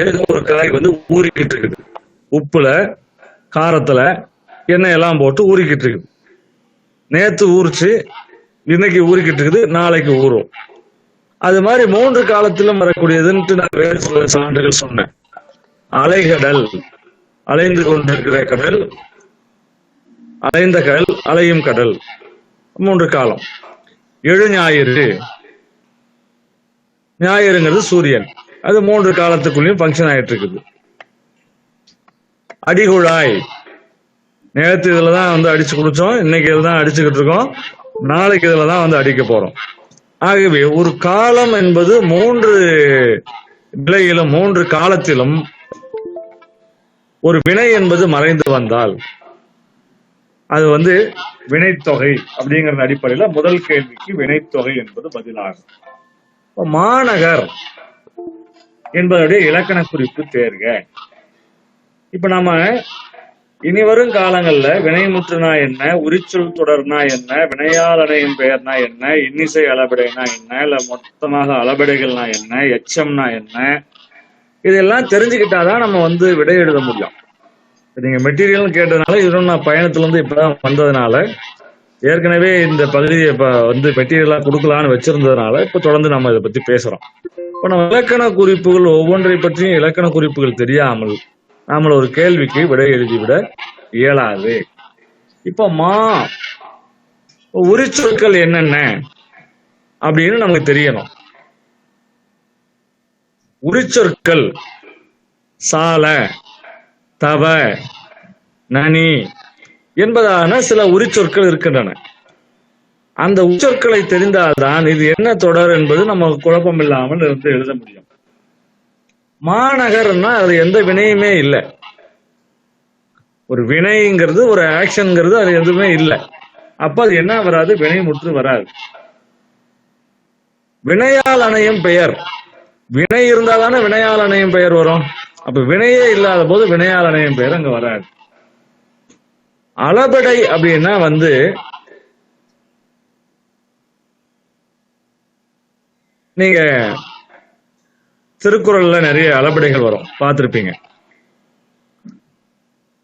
ஏதோ ஒரு காய் வந்து ஊறிக்கிட்டு இருக்குது. உப்புல காரத்துல எண்ணெய் எல்லாம் போட்டு ஊறிக்கிட்டு இருக்குது. நேத்து ஊறிச்சு, இன்னைக்கு ஊறிக்கிட்டு இருக்குது, நாளைக்கு ஊறும். அது மாதிரி 3 காலத்திலும் வரக்கூடியதுன்ட்டு நான் வேறு சில சான்றுகள் சொன்னேன். அலைகடல், அலைந்து கொண்டிருக்கிற கடல், அலைந்த கடல், அலையும் கடல், 3 காலம். எழுஞாயிறு, ஞாயிறுங்கிறது சூரியன், அது 3 காலத்துக்குள்ளேயும் பங்கன் ஆயிட்டு இருக்குது. அடிகுழாய், நேற்று இதுலதான் வந்து அடிச்சு குடிச்சோம், இன்னைக்கு இதுதான் அடிச்சுக்கிட்டு இருக்கோம், நாளைக்கு இதுலதான் வந்து அடிக்க போறோம். ஆகவே ஒரு காலம் என்பது 3 நிலையிலும் 3 காலத்திலும் ஒரு வினை என்பது மறைந்து வந்தால் அது வந்து வினைத்தொகை அப்படிங்கிற அடிப்படையில முதல் கேள்விக்கு வினைத்தொகை என்பது பதிலாகும். மாநகர் என்பதுடைய இலக்கண குறிப்பு தேர்க. இப்ப நம்ம இனி வரும் காலங்கள்ல வினைமுற்றுனா என்ன, உரிச்சொல் தொடர்னா என்ன, வினையால் அணையும் பெயர்னா என்ன, இன்னிசை அளபெடைனா என்ன, இல்ல மொத்தமாக அளபெடைகள்னா என்ன, எச்சம்னா என்ன, இதெல்லாம் தெரிஞ்சுக்கிட்டாதான் நம்ம வந்து விடை எழுத முடியும். நீங்க மெட்டீரியல் கேட்டதுனால இதுவும் நான் பயணத்துல இருந்து இப்பதான் வந்ததுனால ஏற்கனவே இந்த பகுதியை இப்ப வந்து மெட்டீரியலா கொடுக்கலான்னு வச்சிருந்ததுனால இப்ப தொடர்ந்து நம்ம இதை பத்தி பேசுறோம். இப்ப நம்ம இலக்கண குறிப்புகள் ஒவ்வொன்றை பற்றியும் இலக்கண குறிப்புகள் தெரியாமல் நாமள ஒரு கேள்விக்கு விடை எழுதிவிட இயலாது. இப்ப உரிச்சொற்கள் என்னென்ன அப்படின்னு நமக்கு தெரியணும். உரிச்சொற்கள் சால, தவ, நனி என்பதான சில உரிச்சொற்கள் இருக்கின்றன. அந்த உரிச்சொற்களை தெரிந்தால்தான் இது என்ன தொடர் என்பது நமக்கு குழப்பம் இல்லாமல் இருந்து எழுத முடியும். மாநகர்னா அது எந்த வினையுமே இல்லை. ஒரு வினைங்கிறது ஒரு ஆக்ஷன்ங்கிறது அது எதுவுமே இல்லை. அப்ப அது என்ன வராது, வினைமுற்று வராது. வினையால் அணையும் பெயர், வினை இருந்தாதானே வினையால் அணையும் பெயர் வரும். அப்ப வினையே இல்லாத போது வினையால் அணையும் பெயர் அங்க வராது. அளபெடை அப்படின்னா வந்து நீங்க திருக்குறள்ல நிறைய அளபெடைகள் வரும், பார்த்திருப்பீங்க.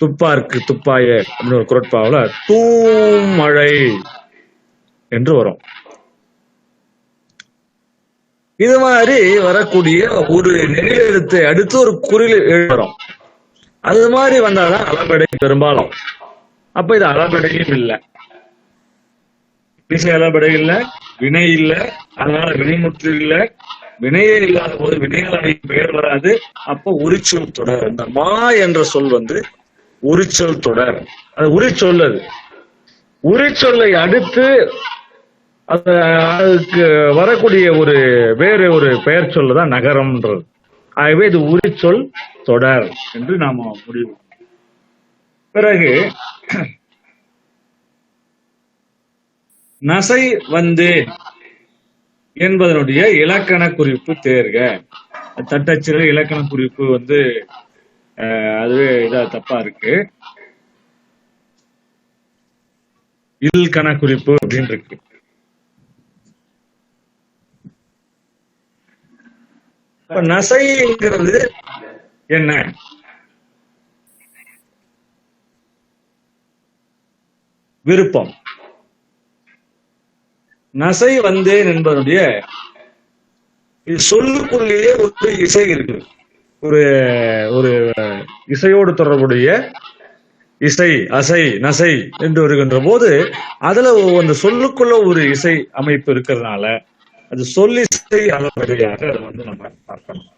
துப்பார்க்கு துப்பாய அப்படின்னு ஒரு குரட்பாவுல தூமழை என்று வரும். இது மாதிரி வரக்கூடிய ஒரு நெறியெழுத்தை அடுத்து ஒரு குறில் வரும். அது மாதிரி வந்தாதான் அளபெடை பெரும்பாலும். அப்ப இது அளபெடையும் இல்லை, இசை அளபெடை இல்லை, வினை இல்லை, அதனால வினைமுற்று இல்லை. வினையே இல்லாத போது வினைகளை பெயர் வராது. அப்ப உரிச்சொல் தொடர். இந்த மா என்ற சொல் வந்து உரிச்சொல் தொடர். அது உரிச்சொல். அது உரிச்சொல்லை அடுத்து அதுக்கு வரக்கூடிய ஒரு வேறு ஒரு பெயர் சொல்லுதான் நகரம்ன்றது. ஆகவே இது உரிச்சொல் தொடர் என்று நாம முடிவு. பிறகு நசை வந்து என்பதனுடைய இலக்கண குறிப்பு தேர்க. தட்டச்சில இலக்கண குறிப்பு வந்து அதுவே இதா தப்பா இருக்கு. இல்கண குறிப்பு அப்படின்னு இருக்கு. நசைங்கிறது என்ன? விருப்பம். நசை வந்தேன் என்பதனுடைய சொல்லுக்குள்ளேயே ஒரு இசை இருக்கு. ஒரு ஒரு இசையோடு தொடர்புடைய இசை, அசை, நசை என்று வருகின்ற போது அதுல அந்த சொல்லுக்குள்ள ஒரு இசை அமைப்பு இருக்கிறதுனால அது சொல்லிசை அளபெடையாக அதை வந்து நம்ம பார்க்கணும்.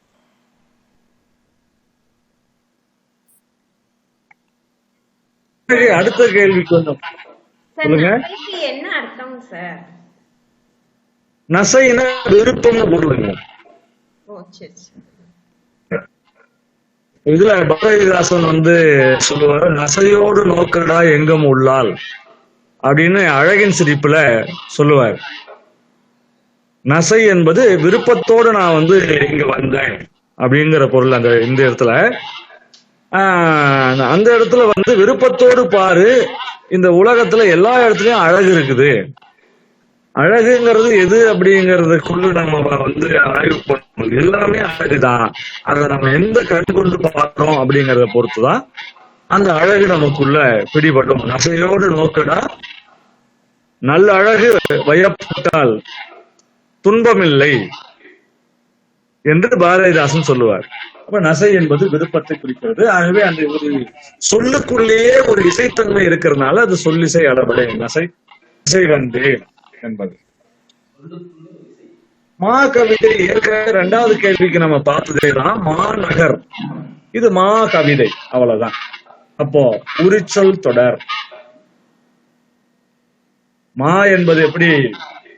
அடுத்த கேள்விக்கு வந்தோம். சொல்லுங்க. என்ன அர்த்தம் சார்? நசைனா விருப்பம்னு போடுங்க. இதுல பாரதிதாசன் வந்து சொல்லுவாரு, நசையோடு நோக்கடா எங்கும் உள்ளால் அப்படின்னு அழகின் சிரிப்புல சொல்லுவார். நசை என்பது விருப்பத்தோடு நான் வந்து இங்க வந்தேன் அப்படிங்கிற பொருள். அந்த இந்த இடத்துல அந்த இடத்துல வந்து விருப்பத்தோடு பாரு, இந்த உலகத்துல எல்லா இடத்துலயும் அழகு இருக்குது, அழகுங்கிறது எது அப்படிங்கறதுக்குள்ள நம்ம வந்து ஆய்வு பண்ணணும். எல்லாமே அழகுதான். அதை நம்ம எந்த கண் கொண்டு பார்க்கிறோம் அப்படிங்கறத பொறுத்துதான் அந்த அழகு நமக்குள்ள பிடிபடும். நசையோடு நோக்கடா நல்ல அழகு வயப்பட்டால் துன்பமில்லை என்று பாரதிதாசன் சொல்லுவார். அப்ப நசை என்பது விருப்பத்தை குறிக்கிறது. ஆகவே அந்த ஒரு சொல்லுக்குள்ளேயே ஒரு இசைத்தன்மை இருக்கிறதுனால அது சொல்லிசை அளபடை நசை இசை வந்தேன் என்பது. மா கவிதை ஏற்கனவே 2வது கேள்விக்கு நம்ம பார்த்ததேதான் மாநகர். இது மா கவிதை, அவ்வளவுதான். அப்போ உரிச்சொல் தொடர். மா என்பது எப்படி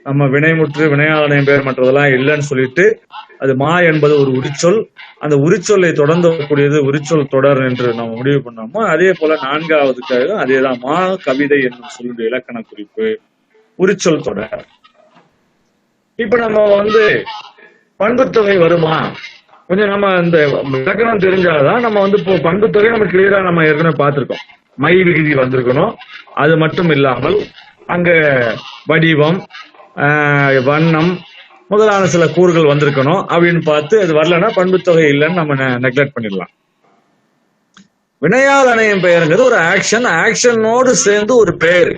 நம்ம வினைமுற்று வினையாளனையும் பெயர் மற்றதெல்லாம் இல்லைன்னு சொல்லிட்டு அது மா என்பது ஒரு உரிச்சொல். அந்த உரிச்சொல்லை தொடர்ந்து வரக்கூடியது உரிச்சொல் தொடர் என்று நம்ம முடிவு பண்ணோமோ அதே போல 4வது அதேதான் மா கவிதை என்னும் சொல்லுடைய இலக்கண குறிப்பு உரிச்சொல் தொடர். இப்ப நம்ம வந்து பண்புத்தொகை வருமா? கொஞ்சம் நம்ம இந்த இலக்கணம் தெரிஞ்சாதான் நம்ம வந்து இப்போ பண்புத்தொகை நம்ம கிளியரா நம்ம ஏற்கனவே பார்த்திருக்கோம். மை விகுதி வந்திருக்கணும். அது மட்டும் இல்லாமல் அங்க வடிவம், வண்ணம் முதலான சில கூறுகள் வந்திருக்கணும் அப்படின்னு பார்த்து அது வரலன்னா பண்புத்தொகை இல்லைன்னு நம்ம நெக்லெக்ட் பண்ணிடலாம். வினையால் அணையும் பெயருங்கிறது ஒரு ஆக்ஷன். ஆக்ஷனோடு சேர்ந்து ஒரு பெயர்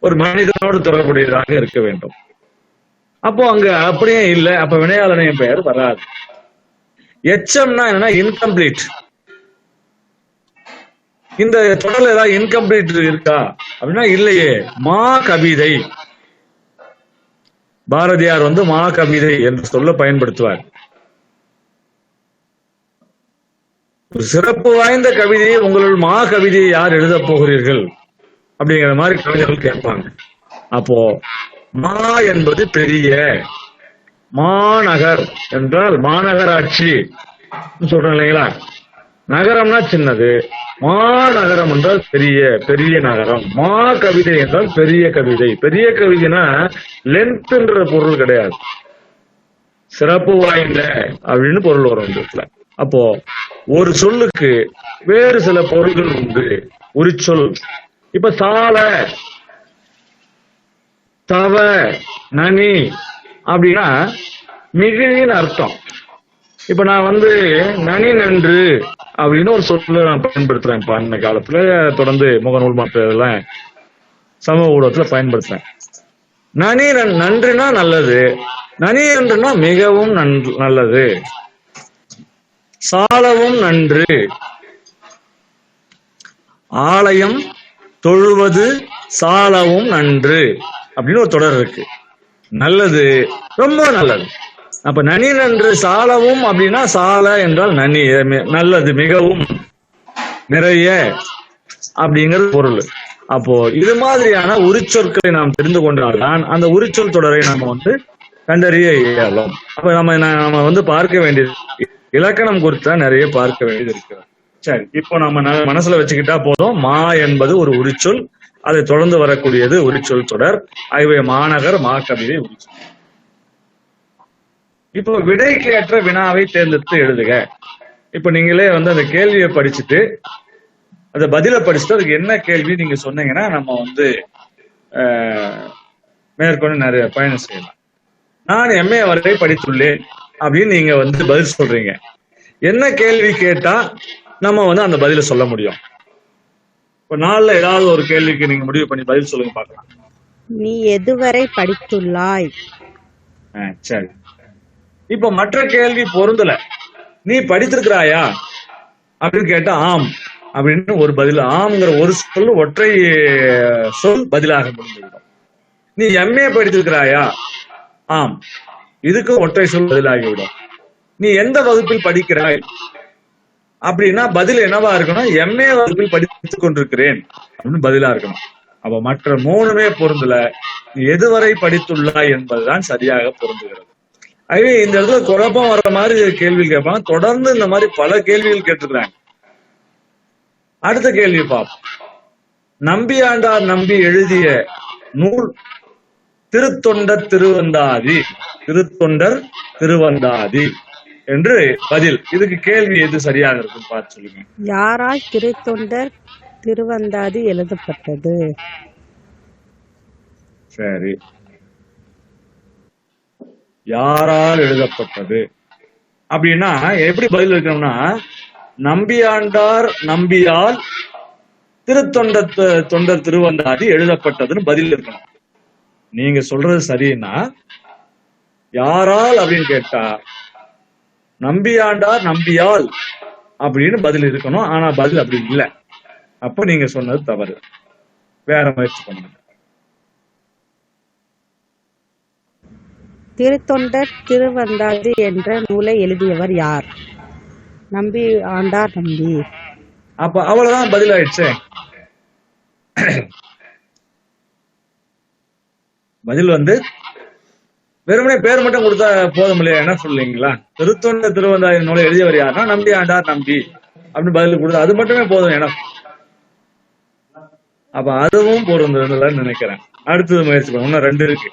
ஒரு மனிதனோடு தொடர்புடையதாக இருக்க வேண்டும். அப்போ அங்க அப்படியே இல்லை. அப்ப வினையால் அணையும் பெயர் வராது. எச்சம்னா என்னன்னா இன்கம்ப்ளீட். இந்த தொடர்ல ஏதாவது இன்கம்ப்ளீட் இருக்கா அப்படின்னா இல்லையே. மா கவிதை, பாரதியார் வந்து மா கவிதை என்று சொல்ல பயன்படுத்துவார். ஒரு சிறப்பு வாய்ந்த கவிதையை உங்களுள் மா கவிதையை யார் எழுத போகிறீர்கள் அப்படிங்கிற மாதிரி கவிஞர்கள் கேட்பாங்க. அப்போ மா என்பது பெரிய, மாநகர் என்றால் மாநகராட்சி சொல்றோம் இல்லைங்களா. நகரம்னா சின்னது, மாநகரம் என்றால் பெரிய பெரிய நகரம். மா கவிதை என்றால் பெரிய கவிதை. பெரிய கவிதைனா லென்த்ன்ற பொருள் கிடையாது, சிறப்பு வாய்ந்த அப்படின்னு பொருள் வரும் இந்த இடத்துல. அப்போ ஒரு சொல்லுக்கு வேறு சில பொருள்கள் உண்டு. உரிச்சொல். இப்ப சால, தவ, நனி அப்படின்னா மிகுதின்னு அர்த்தம். இப்ப நான் வந்து நனி நன்று அப்படின்னு ஒரு சொல்ல நான் பயன்படுத்துறேன். இப்ப அன்ன காலத்துல தொடர்ந்து முகநூல் மற்ற இதெல்லாம் சமூக ஊடகத்துல பயன்படுத்துறேன். நனி நன்றுனா நல்லது, நனி நன்றுனா மிகவும் நல்லது, சாலவும் நன்று, ஆலயம் தொழுவது சாலவும் நன்று அப்படின்னு ஒரு தொடர் இருக்கு. நல்லது, ரொம்ப நல்லது. அப்ப நனி நன்று சாலவும் அப்படின்னா சால என்றால் நனி நல்லது, மிகவும், நிறைய அப்படிங்கிறது பொருள். அப்போ இது மாதிரியான உரிச்சொற்களை நாம் தெரிந்து கொண்டால்தான் அந்த உரிச்சொல் தொடரை நம்ம வந்து கண்டறிய இயலும். அப்ப நம்ம வந்து பார்க்க வேண்டியது இலக்கணம் குறித்தா நிறைய பார்க்க வேண்டியது இருக்கிறது. சரி, இப்போ நம்ம மனசுல வச்சுக்கிட்டா போதும். மா என்பது ஒரு உரிச்சொல், அதை தொடர்ந்து வரக்கூடியது உரிச்சொல் தொடர். ஆகவே மாநகர், மா கவிதை உரிச்சொல். இப்போ விடைக்கு ஏற்ற வினாவை தேர்ந்தெடுத்து எழுதுக. இப்ப நீங்களே வந்து அந்த கேள்வியை படிச்சுட்டு அந்த பதில படிச்சுட்டு அதுக்கு என்ன கேள்வி நீங்க சொன்னீங்கன்னா நம்ம வந்து மேற்கொண்டு நிறைய பயணம் செய்யலாம். நான் MA வரை படித்துள்ளேன் அப்படின்னு நீங்க வந்து பதில் சொல்றீங்க. என்ன கேள்வி கேட்டா நம்ம வந்து அந்த பதில சொல்ல முடியும்? இப்ப நாள்ல ஏதாவது ஒரு கேள்விக்கு நீங்க முடிவு பண்ணி பதில் சொல்லுங்க பார்க்கலாம். நீ எதுவரை படித்துள்ளாய்? சரி, இப்ப மற்ற கேள்வி பொருந்தல. நீ படித்திருக்கிறாயா அப்படின்னு கேட்டா ஆம் அப்படின்னு ஒரு பதில். ஆம்ங்கிற ஒரு சொல் ஒற்றை சொல் பதிலாக முடிந்துவிடும். நீ MA படித்திருக்கிறாயா? ஆம், இதுக்கு ஒற்றை சொல் பதிலாகிவிடும். நீ எந்த வகுப்பில் படிக்கிறாய் அப்படின்னா பதில் என்னவா இருக்கணும்? MA வகுப்பில் படித்துக் கொண்டிருக்கிறேன் அப்படின்னு பதிலா இருக்கணும். அப்ப மற்ற 3மே பொருந்தல. நீ எதுவரை படித்துள்ளாய் என்பதுதான் சரியாக பொருந்துகிறது. ஆகவே இந்த இடத்துல குழப்பம் வர்ற மாதிரி கேள்வி கேட்பாங்க. தொடர்ந்து இந்த மாதிரி பல கேள்விகள் கேட்டிருக்கிறாங்க. அடுத்த கேள்வி பார்ப்போம். நம்பியாண்டார் நம்பி எழுதிய நூல் திருத்தொண்டர் திருவந்தாதி. திருத்தொண்டர் திருவந்தாதி என்று பதில். இதுக்கு கேள்வி எது சரியாக இருக்கும் பார்த்து சொல்லுங்க. யாரால் திருத்தொண்டர் திருவந்தாதி எழுதப்பட்டது? சரி, யாரால் எழுதப்பட்டது அப்படின்னா எப்படி பதில் இருக்கணும்னா, நம்பியாண்டார் நம்பியால் தொண்டர் திருவந்தாதி எழுதப்பட்டதுன்னு பதில் இருக்கணும். நீங்க சொல்றது சரின்னா யாரால் அப்படின்னு கேட்டா நம்பியாண்டார் நம்பியால் அப்படின்னு பதில் இருக்கணும். ஆனா பதில் அப்படி இல்லை. அப்ப நீங்க சொன்னது தவறு. வேற முயற்சி பண்ணுங்க. திருத்தொண்டர் திருவந்தாதி என்ற நூலை எழுதியவர் யார்? நம்பி ஆண்டார் நம்பி. அப்ப அவ்வளவுதான் பதில் ஆயிடுச்சு. பதில் வெறுமனே பேர் மட்டும் கொடுத்தா போதும் இல்லையா? என்ன சொல்றீங்களா? திருத்தொண்டர் திருவந்தாதி நூலை எழுதியவர் யாருன்னா நம்பி ஆண்டார் நம்பி அப்படின்னு பதில் கொடுத்தா அது மட்டுமே போதும். ஏன்னா அப்ப அதுவும் பொருந்ததுன்னு நினைக்கிறேன். அடுத்தது முயற்சி பண்ணுங்க. இன்னும் 2 இருக்கு.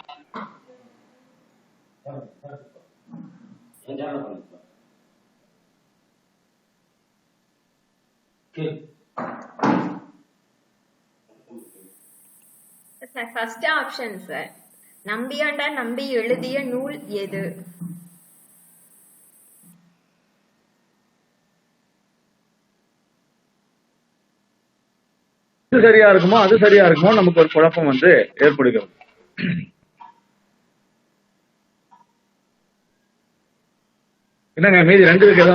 Sir first option sir. Nambiyandar நம்பி எழுதிய நூல் எது? இது சரியா இருக்குமோ அது சரியா இருக்குமோ நமக்கு ஒரு குழப்பம் ஏற்படுகிறது. என்னங்க மீதி 2 இருக்கு.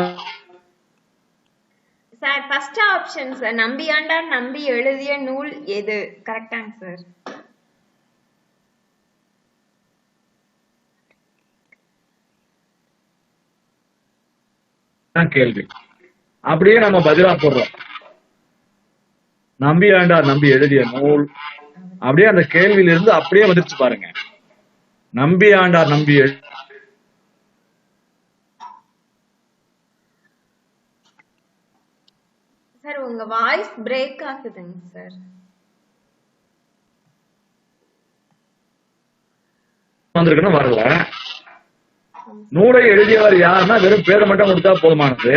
Sir first option sir. Nambiyandar நம்பி எழுதிய நூல் எது? கரெக்டாங்க சார். கேள்வி அப்படியே நம்ம பதிலா போடுறோம். நம்பி ஆண்டார் நம்பி எழுதிய நூல் அப்படியே அந்த கேள்வியிலிருந்து அப்படியே வந்துருச்சு பாருங்க. நம்பி ஆண்டார் நம்பி சார் உங்க வாய்ஸ் பிரேக் ஆகுதுங்க சார். வந்திருக்குன்னு வரல. நூலை எழுதியவர் யாருன்னா வெறும் பேரை மட்டும் கொடுத்தா போதுமானது.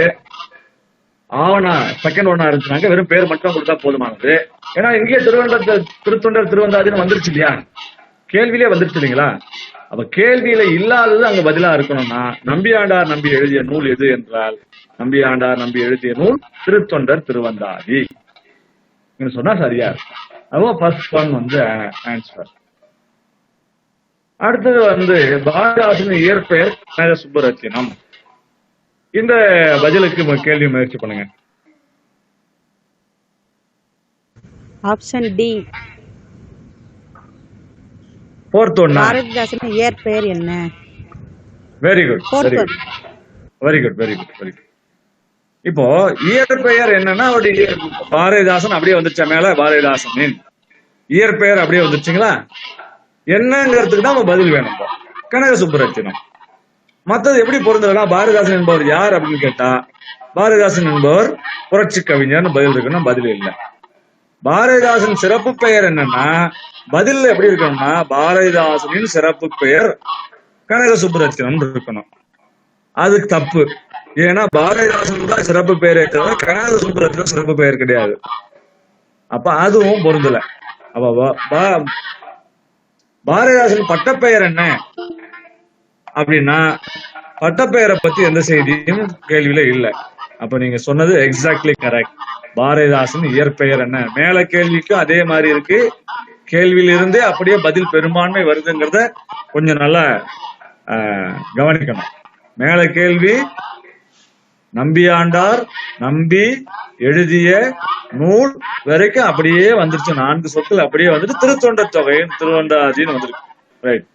ஆவணா செகண்ட் ஒன்னா இருந்துச்சுனாங்க வெறும் பேர் மட்டும் கொடுத்தா போதுமானது. ஏன்னா இங்கே திருத்தொண்டர் திருவந்தாதின்னு வந்துருச்சு இல்லையா? கேள்வியிலே வந்துருச்சு இல்லைங்களா? அப்ப கேள்வியில இல்லாதது அங்க பதிலா இருக்கணும்னா நம்பியாண்டார் நம்பி எழுதிய நூல் எது என்றால் நம்பியாண்டார் நம்பி எழுதிய நூல் திருத்தொண்டர் திருவந்தாதி சொன்னா சரியா இருக்கும். அதுவும் ஃபர்ஸ்ட் ஒன் ஆன்சர். அடுத்தது பாரதிதாசன் இயற்பெயர் கனக சுப்புரத்தினம். இந்த பதிலுக்கு கேள்வி முயற்சி பண்ணுங்க. Option D. Fourth one. Bharathidasan இயற்பெயர் என்ன? Very good very good very good very good. இப்போ இயற்பெயர் என்னன்னா அவருடைய பாரதிதாசன் அப்படியே வந்துச்சா மேல பாரதிதாசனின் இயற்பெயர் அப்படியே வந்துருச்சுங்களா? என்னங்கிறதுக்கு தான் நம்ம பதில் வேணும். கனக சுப்புரத்தினம். மற்றது எப்படி பொருந்தலாம்? பாரதிதாசன் என்பவர் யார் அப்படின்னு கேட்டா பாரதிதாசன் என்பவர் புரட்சி கவிஞர்னு பதில் இருக்கணும். பதில் இல்லை. பாரதிதாசன் சிறப்பு பெயர் என்னன்னா பதில் எப்படி இருக்கணும்னா பாரதிதாசனின் சிறப்பு பெயர் கனக சுப்புரத்தினம் இருக்கணும். அது தப்பு. ஏன்னா பாரதிதாசன் தான் சிறப்பு பெயரே தவிர கனக சுப்புரத்தினம் சிறப்பு பெயர் கிடையாது. அப்ப அதுவும் பொருந்தல. அப்ப பாரதிதாசன் பட்டப்பெயர் என்ன அப்படின்னா பட்டப்பெயரை பத்தி எந்த செய்தியும் கேள்வியில இல்லை. அப்ப நீங்க சொன்னது எக்ஸாக்ட்லி கரெக்ட். பாரதிதாசன் இயற்பெயர் என்ன? மேல கேள்விக்கு அதே மாதிரி இருக்கு. கேள்வியிலிருந்தே அப்படியே பதில் பெரும்பான்மை வருதுங்கிறத கொஞ்சம் நல்லா கவனிக்கணும். மேல கேள்வி நம்பியாண்டார் நம்பி எழுதிய நூல் வரைக்கும் அப்படியே வந்துருச்சு. 4 சொற்கள் அப்படியே வந்துட்டு திருத்தொண்டர் தொகையின் திருவந்தாதின்னு வந்துருக்கு. ரைட்.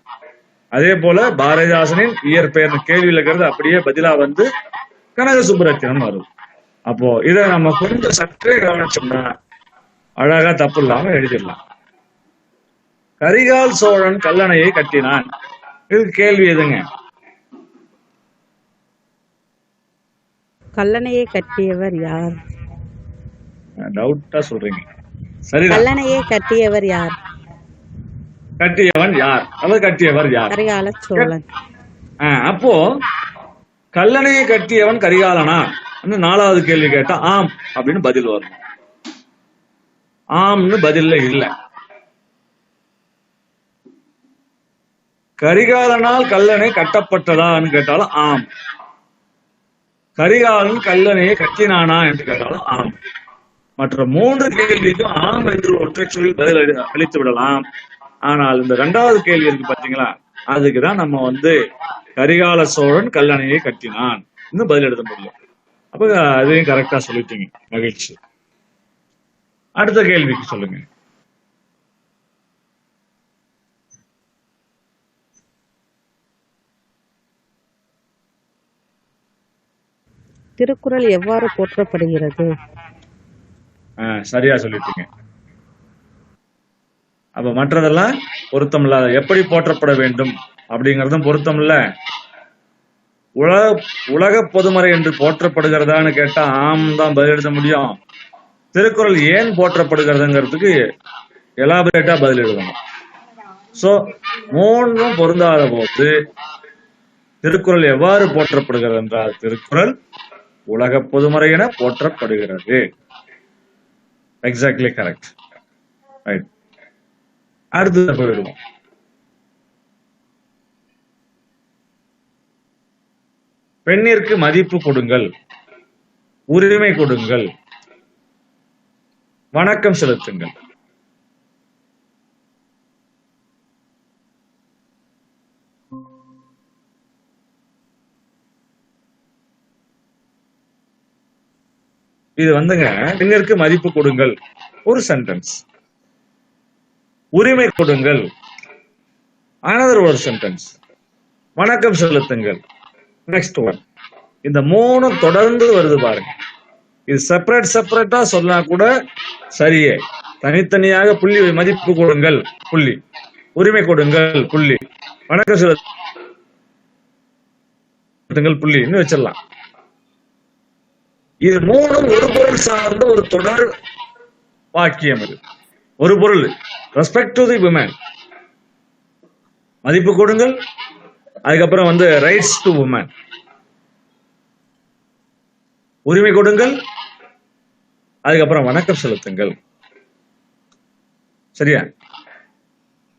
அதே போல பாரதிதாசனின் இயற்பெயர் கேள்வியில் இருக்கிறது அப்படியே பதிலா கனக சுப்புரத்தினம் வருது. அப்போ இதை நம்ம கொஞ்சம் சற்றே கவனிச்சோம்னா அழகா தப்பு இல்லாம எழுதிடலாம். கரிகால் சோழன் கல்லணையை கட்டினான். இது கேள்வி எதுங்க? கல்லணையை கட்டியவர் யார்? டவுட்டா சொல்றீங்க. சரி. கல்லணையை கட்டியவர் யார்? கட்டியவன் யார்? அல்லது கட்டியவர் யார்? கரிகால சோழன். அப்போ கல்லணையை கட்டியவன் கரிகாலனா? 4வது கேள்வி கேட்டா ஆம் அப்படின்னு பதில் வரும். ஆம்னு பதில்ல இல்ல. கரிகாலனால் கல்லணை கட்டப்பட்டதான்னு கேட்டாலும் ஆம். கரிகாலன் கல்லணையை கட்டினானா என்று கேட்டாலும் ஆம். மற்ற 3 கேள்விக்கும் ஆம் என்று ஒற்றை சொல்லில் பதில் அளித்து விடலாம். ஆனால் இந்த 2வது கேள்வி இருக்கு பாத்தீங்களா, அதுக்குதான் நம்ம கரிகால சோழன் கல்லணையை கட்டினான் இன்னும் பதில் எழுத முடியும். அப்ப அதையும் கரெக்டா சொல்லிட்டீங்க, மகிழ்ச்சி. அடுத்த கேள்விக்கு சொல்லுங்க. திருக்குறள் எவ்வாறு போற்றப்படுகிறது? சரியா சொல்லிட்டீங்க. அப்ப மற்றதெல்லாம் பொருத்தம் இல்லாத. எப்படி போற்றப்பட வேண்டும் அப்படிங்கறதும் பொருத்தம் இல்ல. உலக பொதுமறை என்று போற்றப்படுகிறதான்னு கேட்டா ஆம் தான் பதில் எழுத முடியும். திருக்குறள் ஏன் போற்றப்படுகிறதுங்கிறதுக்கு எலாபரேட்டா பதில் எழுதணும். சோ 3ம் பொருந்தாத போது திருக்குறள் எவ்வாறு போற்றப்படுகிறது என்றால், திருக்குறள் உலக பொதுமறை என போற்றப்படுகிறது. Exactly correct. ரைட். அடுத்து போயிடுவோம். பெண்ணிற்கு மதிப்பு கொடுங்கள், உரிமை கொடுங்கள், வணக்கம் செலுத்துங்கள். இது பெண்ணிற்கு மதிப்பு கொடுங்கள் ஒரு சென்டென்ஸ், உரிமை கொடுங்கள் another ஒரு சென்டென்ஸ், வணக்கம் செலுத்துங்கள் நெக்ஸ்ட் ஒன். இந்த 3 தொடர்ந்து வருது பாருங்க. இது செப்பரேட்டா சொன்னா கூட சரியே. தனித்தனியாக புள்ளி மதிப்பு கொடுங்கள் புள்ளி, உரிமை கொடுங்கள் புள்ளி, வணக்கம் செலுத்துங்கள் புள்ளின்னு வச்சிடலாம். இது 3ம் ஒரு பொருள் சார்ந்த ஒரு தொடர் வாக்கியம். இது ஒரு பொருள். ரெஸ்பெக்ட் டு தி விமன், மதிப்பு கொடுங்கள், அதுக்கப்புறம் ரைட்ஸ் டு விமன், உரிமை கொடுங்கள், அதுக்கப்புறம் வணக்கம் செலுத்துங்கள். சரியா?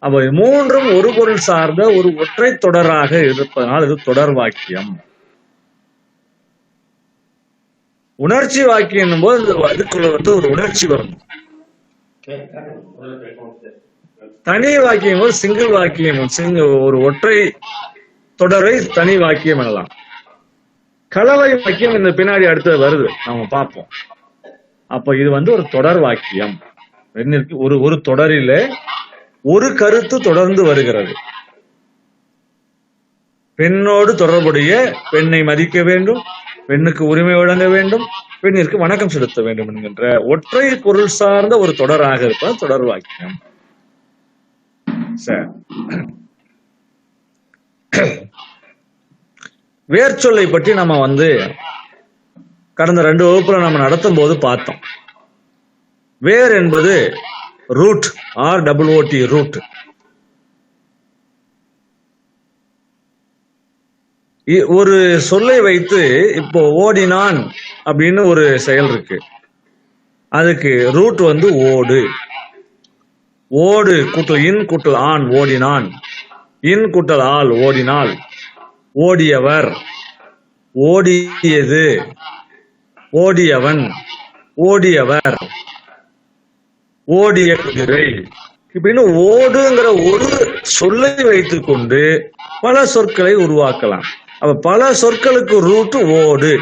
அப்ப 3ம் ஒரு பொருள் சார்ந்த ஒரு ஒற்றை தொடராக இருப்பதனால் இது தொடர் வாக்கியம். உணர்ச்சி வாக்கியம் போது அதுக்குள்ள ஒரு உணர்ச்சி வரும். தனி வாக்கியம் போது சிங்கிள் வாக்கியம், ஒரு ஒற்றை தொடரை தனி வாக்கியம் எனலாம். கலவை வாக்கியம் இந்த பின்னாடி அடுத்து வருது, நம்ம பார்ப்போம். அப்ப இது ஒரு தொடர் வாக்கியம். ஒரு தொடரிலே ஒரு கருத்து தொடர்ந்து வருகிறது. பெண்ணோடு தொடர்புடைய பெண்ணை மதிக்க வேண்டும், பெண்ணுக்கு உரிமை வழங்க வேண்டும், பெண்ணிற்கு வணக்கம் செலுத்த வேண்டும் என்கின்ற ஒற்றை பொருள் சார்ந்த ஒரு தொடராக இருப்பது தொடர் வாக்கியம். வேர்ச்சொல்லை பற்றி நம்ம கடந்த 2 வகுப்புல நம்ம நடத்தும் போது பார்த்தோம். வேர் என்பது ரூட், ROOT ரூட். ஒரு சொல்லை வைத்து இப்போ ஓடினான் அப்படின்னு ஒரு செயல் இருக்கு. அதுக்கு ரூட் ஓடு. ஓடு கூட்டல் இன் கூட்டல் ஆன் ஓடினான், இன் கூட்டல் ஆல் ஓடினாள், ஓடியவர், ஓடியது, ஓடியவன், ஓடியவர், ஓடிய குதிரை இப்படின்னு ஓடுங்கிற ஒரு சொல்லை வைத்துக் கொண்டு பல சொற்களை உருவாக்கலாம். அப்ப பல சொற்களுக்கு ரூட் ஓடு.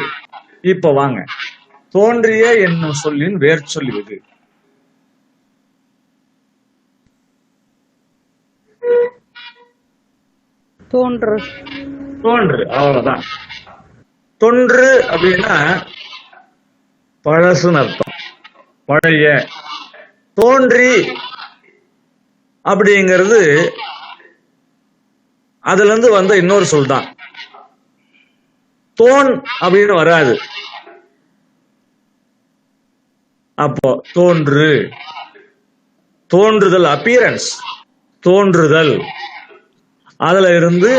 இப்ப வாங்க, தோன்றிய என்னும் சொல்லின் வேர் சொல் எது? தோன்று. தோன்று, அவ்வளவுதான். தொன்று அப்படின்னா பழசுன்னு அர்த்தம், பழைய. தோன்றி அப்படிங்கிறது அதுல இருந்து இன்னொரு சொல் தான். தோன் அப்படின்னு வராது. அப்போ தோன்று, தோன்றுதல், அப்பியரன்ஸ், தோன்றுதல். அதுல இருந்து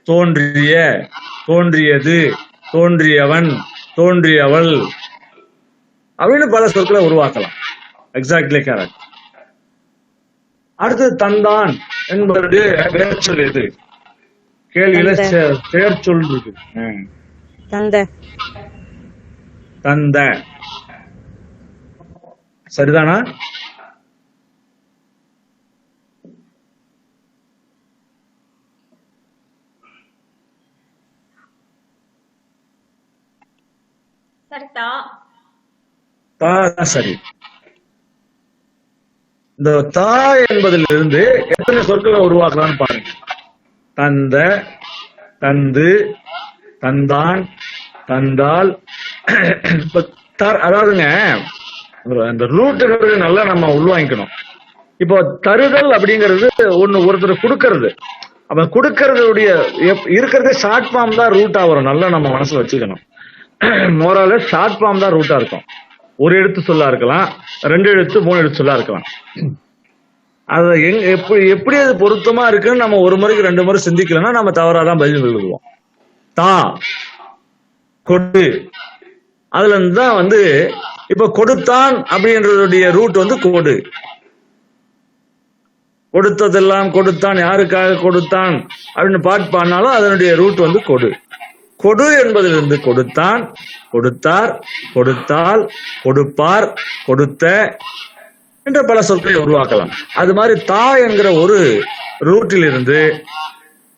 தோன்றிய, தோன்றியது, தோன்றியவன், தோன்றியவள் அப்படின்னு பல சொற்களை உருவாக்கலாம். Exactly correct. அடுத்து தந்தான் என்பதுடைய வேர்ச்சொல் எது? கேள்வியில தந்த செயற்சொல் இருக்கு. தந்த தந்த சரிதானா? சார் தா. தான் சரி. இந்த தா என்பதிலிருந்து எத்தனை சொற்களை உருவாக்கலாம்னு பாருங்க. தந்த, தந்து, தந்தான், தந்தால். அதாவதுங்க அந்த ரூட்டுங்கிறது நல்லா நம்ம உள்வாங்கிக்கணும். இப்போ தருதல் அப்படிங்கிறது ஒருத்தர் கொடுக்கறது. அப்ப கொடுக்கறதுடைய இருக்கிறதே ஷார்ட் ஃபார்ம் தான் ரூட்டா வரும். நல்லா நம்ம மனசுல வச்சுக்கணும். மோரால ஷார்ட் ஃபார்ம் தான் ரூட்டா இருக்கும். ஒரு எழுத்து சொல்லா இருக்கலாம், 2 எழுத்து 3 எழுத்து சொல்லா இருக்கலாம். அது எப்படி அது பொருத்தமா இருக்குன்னு நம்ம ஒரு முறைக்கு 2 முறை சிந்திக்கலன்னா நம்ம தவறாதான் பதில் எழுதுவோம். தா கொடு, அதுல இருந்து தான் இப்ப கொடுத்தான் அப்படின்றதுடைய ரூட் கொடு. கொடுத்ததெல்லாம் கொடுத்தான், யாருக்காக கொடுத்தான் அப்படின்னு பாட்டு பாடினாலும் அதனுடைய ரூட் கொடு. கொடு என்பதிலிருந்து கொடுத்தான், கொடுத்தார், கொடுத்தால், கொடுப்பார், கொடுத்த என்ற பல சொற்களை உருவாக்கலாம். அது மாதிரி தா என்கிற ஒரு ரூட்டில் இருந்து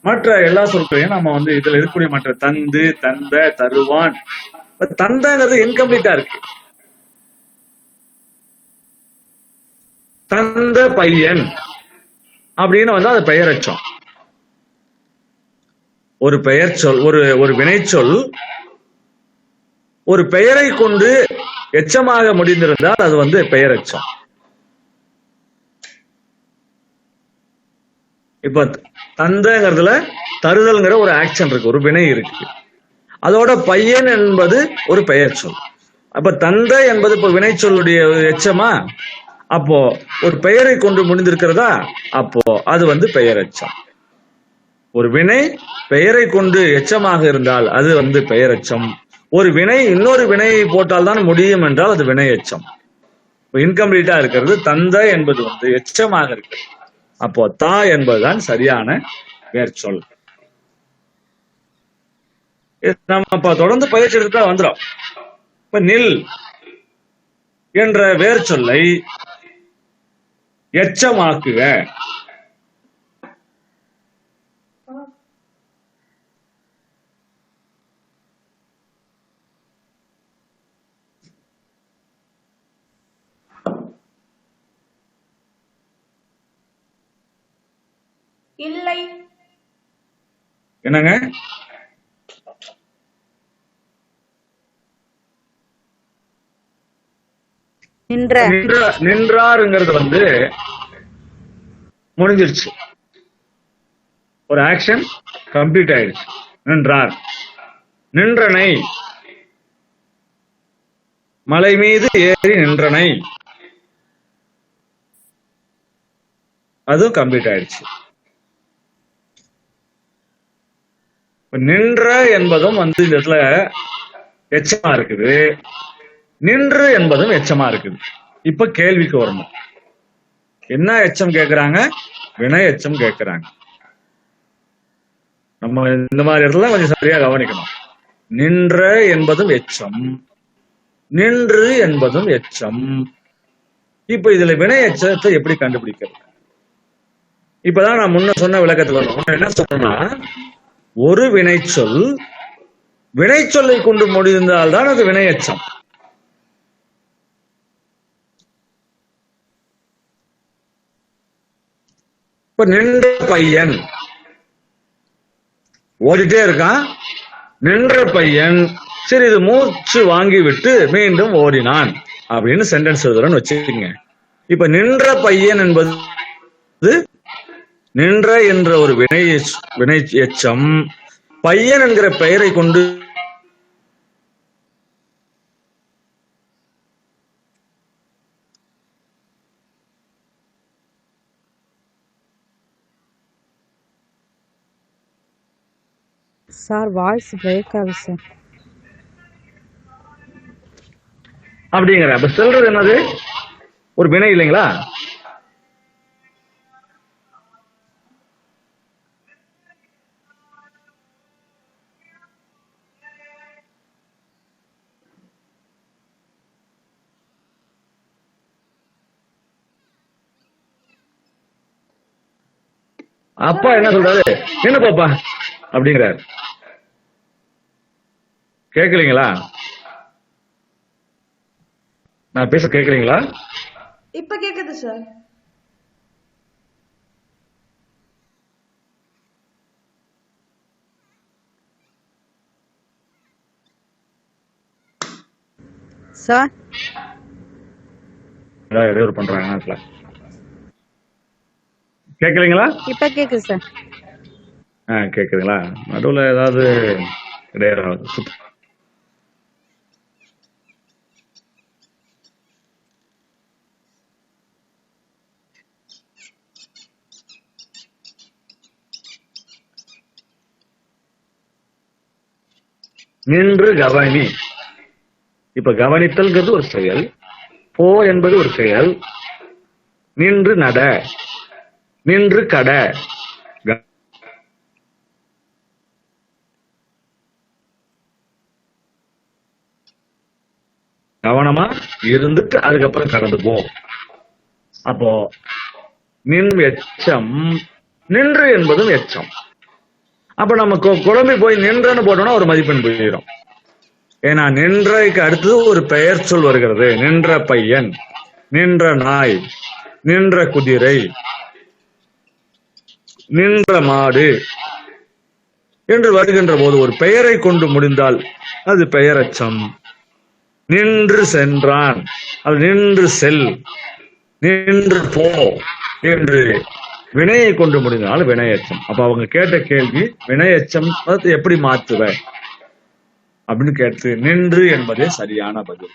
மற்ற எல்லா சொற்களையும் நம்ம இதுல இருக்கக்கூடிய மற்ற தந்து, தந்த, தருவான். தந்தங்கிறது இன்கம்ப்ளீட்டா இருக்கு. தந்த பையன் அப்படின்னு அது பெயரச்சம். ஒரு பெயர் சொல், ஒரு வினைச்சொல் ஒரு பெயரை கொண்டு எச்சமாக முடிந்திருந்தால் அது பெயரச்சம். இப்ப தந்தங்கிறதுல தருதல்ங்கிற ஒரு ஆக்ஷன் இருக்கு, ஒரு வினை இருக்கு. அதோட பையன் என்பது ஒரு பெயர் சொல். அப்ப தந்தை என்பது இப்ப வினைச்சொல்லுடைய எச்சமா? அப்போ ஒரு பெயரை கொண்டு முடிந்திருக்கிறதா? அப்போ அது பெயரச்சம். ஒரு வினை பெயரை கொண்டு எச்சமாக இருந்தால் அது பெயரச்சம். ஒரு வினை இன்னொரு வினையை போட்டால் தான் முடியும் என்றால் அது வினை எச்சம். இன்கம்ப்ளீட்டா இருக்கிறது தந்த என்பது எச்சமாக இருக்கு. அப்போ தா என்பதுதான் சரியான வேர்ச்சொல். நம்ம தொடர்ந்து பயிற்சி எடுத்தா வந்துடும். இப்ப நில் என்ற வேர்ச்சொல்லை எச்சமாக்குக. இல்லை. என்னங்க? நின்றாருங்கிறது முடிஞ்சிருச்சு. ஒரு ஆக்ஷன் கம்ப்ளீட் ஆயிடுச்சு. நின்றார். நின்றனை, மலை மீது ஏறி நின்றனை, அதுவும் கம்ப்ளீட் ஆயிடுச்சு. நின்ற என்பதும் இந்த இடத்துல எச்சமா இருக்குது, நின்று என்பதும் எச்சமா இருக்குது. இப்ப கேள்விக்கு வரணும். என்ன எச்சம் கேக்குறாங்க? வினை எச்சம் கேக்குறாங்க. நம்ம இந்த மாதிரி இடத்துல கொஞ்சம் சரியா கவனிக்கணும். நின்ற என்பதும் எச்சம், நின்று என்பதும் எச்சம். இப்ப இதுல வினை எச்சத்தை எப்படி கண்டுபிடிக்கிறது? இப்பதான் நான் முன்ன சொன்ன விளக்கத்துல வரணும். என்ன சொன்னா, ஒரு வினைச்சொல் வினைச்சொல்லை கொண்டு முடிந்தால்தான் அது வினையச்சம். இப்ப நின்ற பையன் ஓடிட்டே இருக்கான். நின்ற பையன் சிறிது மூச்சு வாங்கி விட்டு மீண்டும் ஓடினான் அப்படின்னு சென்டென்ஸ் எழுதுறோம்னு வச்சுக்கோங்க. இப்ப நின்ற பையன் என்பது நின்ற என்ற ஒரு வினை எச்சம் பையன் என்கிற பெயரை கொண்டு சார் வாய்ஸ் பிரேக் ஆகுது சார். அப்படிங்கிற அப்ப சொல்றது என்னது? ஒரு வினை இல்லைங்களா? அப்பா என்ன சொல்றாரு, என்ன பாப்பா அப்படிங்கிறாரு. கேக்குறீங்களா? நான் பேச கேக்குறீங்களா? இப்ப கேக்குது சார். சார் ஏதாவது இடையூறு பண்றாங்க நாட்டுல. கேக்குறீங்களா? இப்ப கேக்குது சார். கேக்குதுங்களா? நடுவுல ஏதாவது இடையூறு நின்று கவனி. இப்ப கவனித்தல்ங்கிறது ஒரு செயல், போ என்பது ஒரு செயல், நின்று நட, நின்று கட. கவனமா இருந்துட்டு அதுக்கப்புறம் கடந்து போ. அப்போ நின் எச்சம், நின்று என்பதும் எச்சம். அப்ப நம்ம குழம்பி போய் நின்றன்னு போட்டோம்னா ஒரு மதிப்பெண் போயிடும். ஏன்னா நின்றைக்கு அடுத்தது ஒரு பெயர் சொல் வருகிறது. நின்ற பையன், நின்ற நாய், நின்ற குதிரை, நின்ற மாடு என்று வருகின்ற போது ஒரு பெயரை கொண்டு முடிந்தால் அது பெயரச்சம். நின்று சென்றான், அது நின்று செல், நின்று போ என்று வினையை கொண்டு முடிந்தால் வினையச்சம். அப்ப அவங்க கேட்ட கேள்வி வினையச்சம் எப்படி மாற்றுவ அப்படின்னு கேட்டு நின்று என்பதே சரியான பதில்.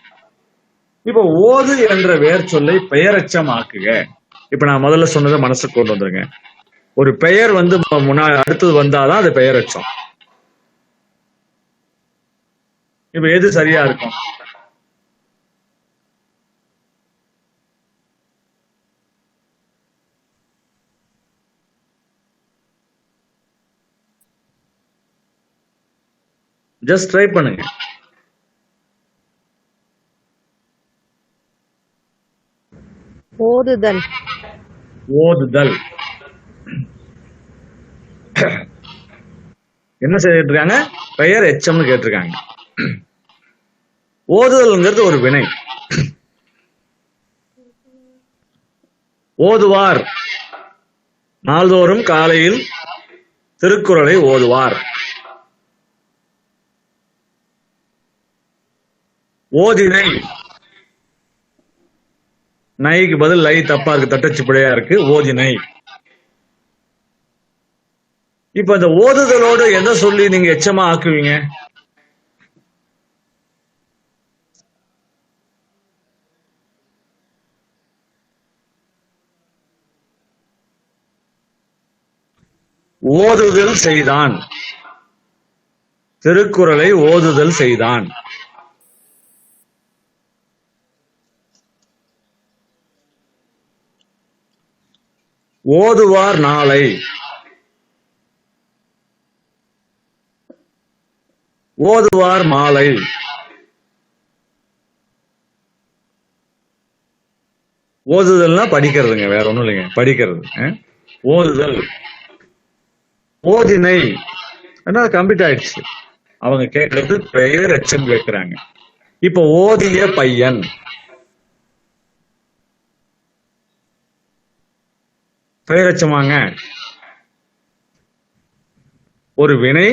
இப்ப ஓது என்ற வேர் சொல்லை பெயரச்சம் ஆக்குக. இப்ப நான் முதல்ல சொன்னதை மனசுக்கு கொண்டு வந்துருங்க. ஒரு பெயர் வந்து முன்னாடி அடுத்தது வந்தாதான் அது பெயரச்சம். இப்ப எது சரியா இருக்கும்? ஜஸ்ட் ட்ரை பண்ணுங்க. ஓதுதல். ஓதுதல் என்ன செய்துட்டு இருக்காங்க? பெயர் எச்சம்னு கேட்டிருக்காங்க. ஓதுதல்ங்கிறது ஒரு வினை. ஓதுவார், நாள்தோறும் காலையில் திருக்குறளை ஓதுவார். ஓதினை, நைக்கு பதில் லை தப்பா இருக்கு, தட்டச்சு பிழையா இருக்கு, ஓதினை. இப்ப இந்த ஓதுதலோடு எதை சொல்லி நீங்க எச்சமா ஆக்குவீங்க? ஓதுதல் செய்தான், திருக்குறளை ஓதுதல் செய்தான். ஓதுவார் நாளை, ஓதுவார் மாலை. ஓதுதல்னா படிக்கிறதுங்க, வேற ஒண்ணும் இல்லைங்க, படிக்கிறது. ஓதுதல். ஓதினை கம்ப்ளீட் ஆயிடுச்சு. அவங்க கேட்கறது பெயர் எச்சம் கேட்கிறாங்க. இப்ப ஓதிய பையன், பெயரச்சமாங்க. ஒரு வினை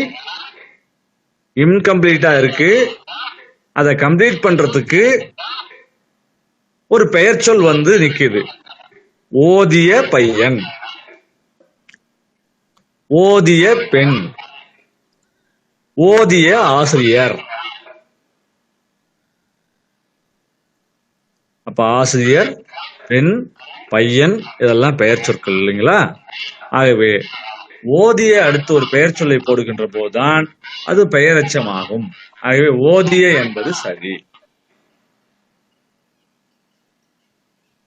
இன்கம்ப்ளீட்டா இருக்கு, அதை கம்ப்ளீட் பண்றதுக்கு ஒரு பெயர் சொல் வந்து நிக்குது. ஓதிய பையன், ஓதிய பெண், ஓதிய ஆசிரியர். அப்ப ஆசிரியர், பெண், பையன் இதெல்லாம் பெயர் சொற்கள் இல்லைங்களா? ஆகவே ஓதிய அடுத்து ஒரு பெயர் சொல்லை போடுகின்ற போதுதான் அது பெயரச்சமாகும். ஆகவே ஓதிய என்பது சரி.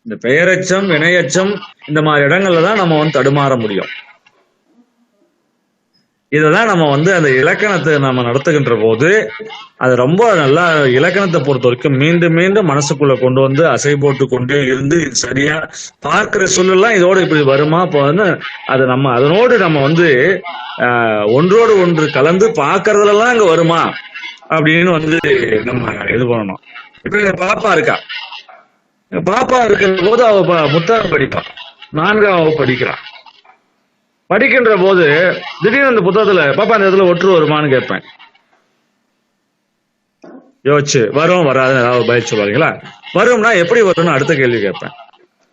இந்த பெயரச்சம், வினையச்சம் இந்த மாதிரி இடங்கள்ல தான் நம்ம வந்து தடுமாற முடியும். இததான் நம்ம அந்த இலக்கணத்தை நம்ம நடத்துகின்ற போது அது ரொம்ப நல்லா இலக்கணத்தை பொறுத்த வரைக்கும் மீண்டும் மீண்டும் மனசுக்குள்ள கொண்டு வந்து அசை போட்டு கொண்டே இருந்து சரியா பார்க்கிற சொல்லலாம் இதோட இப்படி வருமா போன்னு அது நம்ம அதனோடு நம்ம ஒன்றோடு ஒன்று கலந்து பார்க்கறதுலாம் இங்க வருமா அப்படின்னு நம்ம இது பண்ணணும். இப்ப எங்க பாப்பா இருக்கா, பாப்பா இருக்கிற போது அவ புத்தகம் படிப்பா, 4ஆம் வகுப்பு படிக்கிறான். படிக்கின்ற போது திடீர்னு அந்த புத்தகத்துல பாப்பா அந்த இடத்துல ஒற்று வருமானு கேட்பேன். யோசிச்சு வரும் வராது ஏதாவது பதில் சொல்லுவாங்களா? வரும்னா எப்படி வரும்னு அடுத்த கேள்வி கேட்பேன்.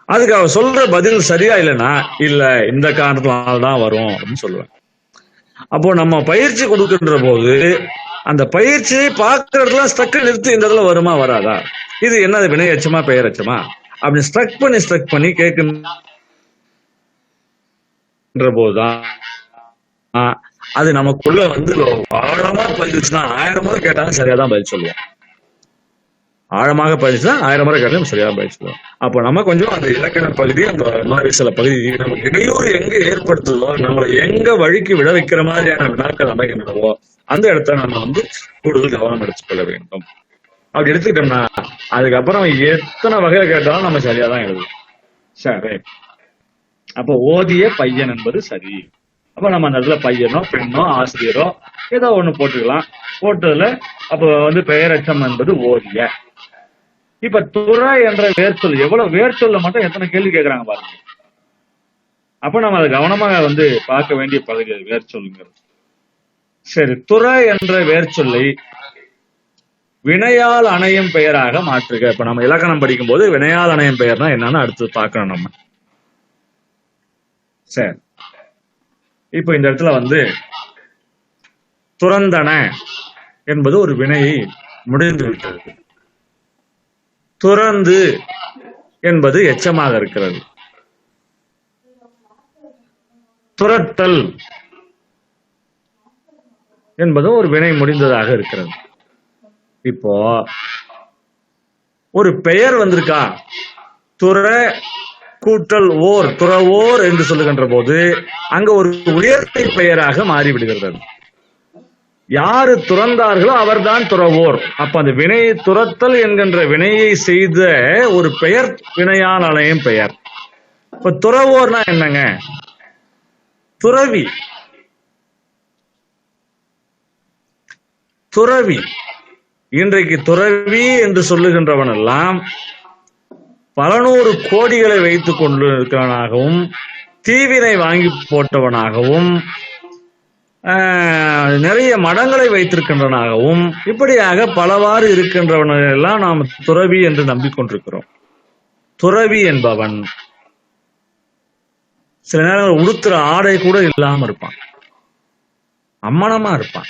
அதுக்கு அவ சொல்ற பதில் சரியா இல்லைன்னா இல்ல இந்த காரணத்தினால்தான் வரும் அப்படின்னு சொல்லுவேன். அப்போ நம்ம பயிற்சி கொடுக்கின்ற போது அந்த பயிற்சியை பார்க்கறதுலாம் ஸ்ட்ரக் நிறுத்தி இந்த இடத்துல வருமா வராதா, இது என்னது வினை எச்சமா பெயர் எச்சமா அப்படின்னு ஸ்ட்ரக் பண்ணி கேட்கின்ற போதுதான் அது நமக்குள்ள ஆழமா பதிச்சுன்னா 1000 முறை கேட்டாலும் சரியாதான் பதில் சொல்லுவோம். ஆழமாக பதிச்சுன்னா 1000 முறை கேட்டாலும் சரியா பதில் சொல்லுவோம். அப்போ நம்ம கொஞ்சம் அந்த இலக்கண பகுதி அந்த மாதிரி சில பகுதி நம்ம இடையூறு எங்க ஏற்படுத்துதோ நம்மளை எங்க வழிக்கு விட வைக்கிற மாதிரியான வினாக்கள் அமைகின்றதோ அந்த இடத்த நம்ம கூடுதல் கவனம் எடுத்துக்கொள்ள வேண்டும். அப்படி எடுத்துக்கிட்டோம்னா அதுக்கப்புறம் எத்தனை வகையில கேட்டாலும் நம்ம சரியாதான் எழுதுவோம். சரி, அப்போ ஓதிய பையன் என்பது சரி. அப்ப நம்ம அந்த இடத்துல பையனோ பெண்ணோ ஆசிரியரோ ஏதோ ஒண்ணு போட்டுக்கலாம். போட்டதுல அப்ப பெயரச்சம் என்பது ஓதிய. இப்ப துறை என்ற வேர்ச்சொல் எவ்வளவு வேர்ச்சொல்ல மட்டும் எத்தனை கேள்வி கேட்கறாங்க பாருங்க. அப்ப நம்ம அதை கவனமாக பார்க்க வேண்டிய பகுதி அது வேர்ச்சொல்லுங்கிறது. சரி, துறை என்ற வேர்ச்சொல்லை வினையால் அணையும் பெயராக மாற்றுக. இப்ப நம்ம இலக்கணம் படிக்கும் போது வினையால் அணையும் பெயர்னா என்னன்னு அடுத்து பார்க்கணும் நம்ம. சரி, இப்ப இந்த இடத்துல துறந்தன என்பது ஒரு வினையை முடிந்து விட்டது. துறந்து என்பது எச்சமாக இருக்கிறது. துரத்தல் என்பது ஒரு வினை முடிந்ததாக இருக்கிறது. இப்போ ஒரு பெயர் வந்திருக்கா, துற கூட்டல் ஓர், துறவோர் என்று சொல்லுகின்ற போது அங்க ஒரு உயர்த்தை பெயராக மாறிவிடுகிறது. யாரு துறந்தார்களோ அவர்தான் துறவோர். அப்ப அந்த வினையை துரத்தல் என்கின்ற வினையை செய்த ஒரு பெயர் வினையால் அணையும் பெயர். இப்ப துறவோர்னா என்னங்க? துறவி. துறவி இன்றைக்கு துறவி என்று சொல்லுகின்றவன் எல்லாம் பல நூறு கோடிகளை வைத்துக் கொண்டிருக்கிறவனாகவும் தீவினை வாங்கி போட்டவனாகவும் நிறைய மடங்களை வைத்திருக்கின்றவனாகவும் இப்படியாக பலவாறு இருக்கின்றவனெல்லாம் நாம் துறவி என்று நம்பிக்கொண்டிருக்கிறோம். துறவி என்பவன் சில நேரங்கள் உடுத்துற ஆடை கூட இல்லாம இருப்பான், அம்மனமா இருப்பான்.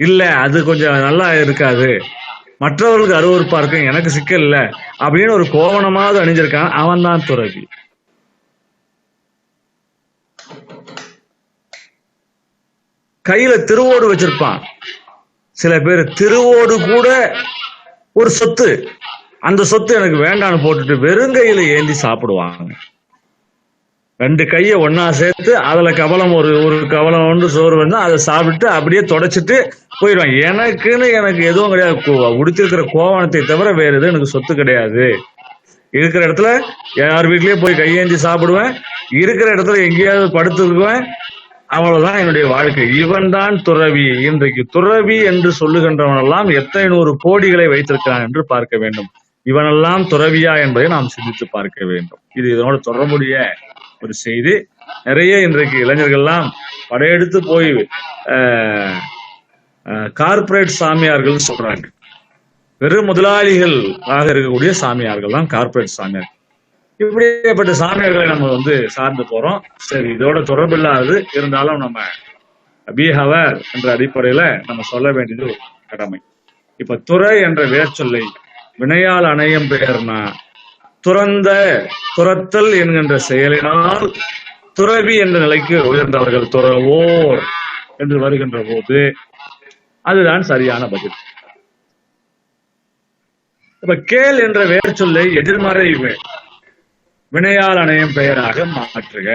இல்ல அது கொஞ்சம் நல்லா இருக்காது, மற்றவர்களுக்கு அருவருப்பா இருக்கும், எனக்கு சிக்கல் இல்ல அப்படின்னு ஒரு கோவணமாவது அணிஞ்சிருக்கான், அவன் தான் துறவி. கையில திருவோடு வச்சிருப்பான். சில பேர் திருவோடு கூட ஒரு சொத்து, அந்த சொத்து எனக்கு வேண்டான்னு போட்டுட்டு வெறுங்கையில ஏந்தி சாப்பிடுவாங்க. 2 கையை ஒன்னா சேர்த்து அதுல கவலம் ஒரு கவலம் ஒன்று சோறு வந்து அதை சாப்பிட்டு அப்படியே தொடச்சிட்டு போயிடுவான். எனக்கு எதுவும் கிடையாது, உடுத்திருக்கிற கோவணத்தை தவிர வேற எதுவும் எனக்கு சொத்து கிடையாது. இருக்கிற இடத்துல யார் வீட்லயே போய் கையேந்தி சாப்பிடுவேன், இருக்கிற இடத்துல எங்கேயாவது படுத்துக்குவேன், அவ்வளவுதான் என்னுடைய வாழ்க்கை. இவன் தான் துறவி. இன்றைக்கு துறவி என்று சொல்லுகின்றவன் எல்லாம் எத்தனை 100 கோடிகளை வைத்திருக்கிறான் என்று பார்க்க வேண்டும். இவனெல்லாம் துறவியா என்பதை நாம் சிந்தித்து பார்க்க வேண்டும். இது இதனோட தொடர்புடைய ஒரு செய்தி. நிறைய இன்றைக்கு இளைஞர்கள்லாம் படையெடுத்து போய் கார்பரேட் சாமியார்கள் சொல்றாங்க. வெறும் முதலாளிகள் ஆக இருக்கக்கூடிய சாமியார்கள் தான் கார்பரேட் சாமியார். இப்படிப்பட்ட சாமியார்களை நம்ம சார்ந்து போறோம். சரி, இதோட தொடர்பு இல்லாதது இருந்தாலும் நம்ம பி ஹவர் என்ற அடிப்படையில நம்ம சொல்ல வேண்டியது ஒரு கடமை. இப்ப துறை என்ற வேர்ச்சொல்லை வினையால் அணையும் பெயர்னா துறந்த, துரத்தல் என்கின்ற செயலினால் துறவி என்ற நிலைக்கு உயர்ந்தவர்கள் துறவோர் என்று வருகின்ற போது அதுதான் சரியான பதில். இப்ப கேள் என்ற வேர்ச்சொல்லை எதிர்மறை வினையால் அணையும் பெயராக மாற்றுக.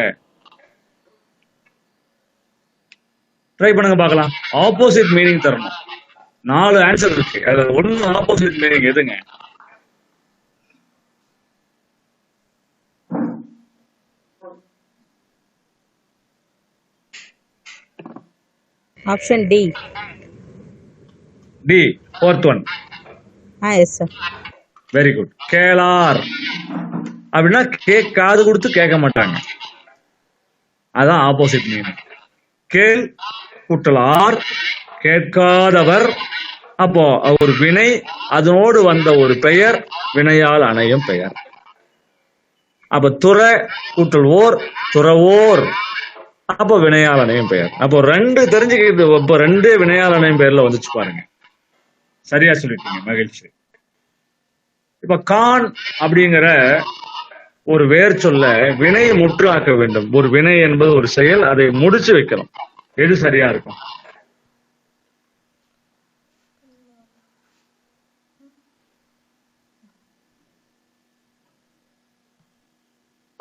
ட்ரை பண்ணுங்க பார்க்கலாம். ஆப்போசிட் மீனிங் தரணும். 4 ஆன்சர் இருக்கு. அதுல ஒன்னு ஆப்போசிட் மீனிங் எதுங்க? Option D. D, fourth one. Yes sir. Very good. கேளார் அப்படின்னா காது கொடுத்து கேட்க மாட்டாங்க. அதான் ஆப்போசிட் மீனிங். கேள் கூட்டல் ஆர், கேட்காதவர். அப்போ ஒரு வினை, அதனோடு வந்த ஒரு பெயர், வினையால் அணையும் பெயர். அப்ப துற கூட்டல் ஓர், துறவோர். அப்போ வினையால் அணையும் பெயர். அப்போ 2 தெரிஞ்சுக்கிறது. இப்போ 2 வினையால் அணையும் பெயர்ல வந்துச்சு பாருங்க. சரியா சொல்லிட்டீங்க, மகிழ்ச்சி. இப்ப கான் அப்படிங்கிற ஒரு வேர் சொல்ல வினை முற்றாக்க வேண்டும். ஒரு வினை என்பது ஒரு செயல், அதை முடிச்சு வைக்கணும். எது சரியா இருக்கும்?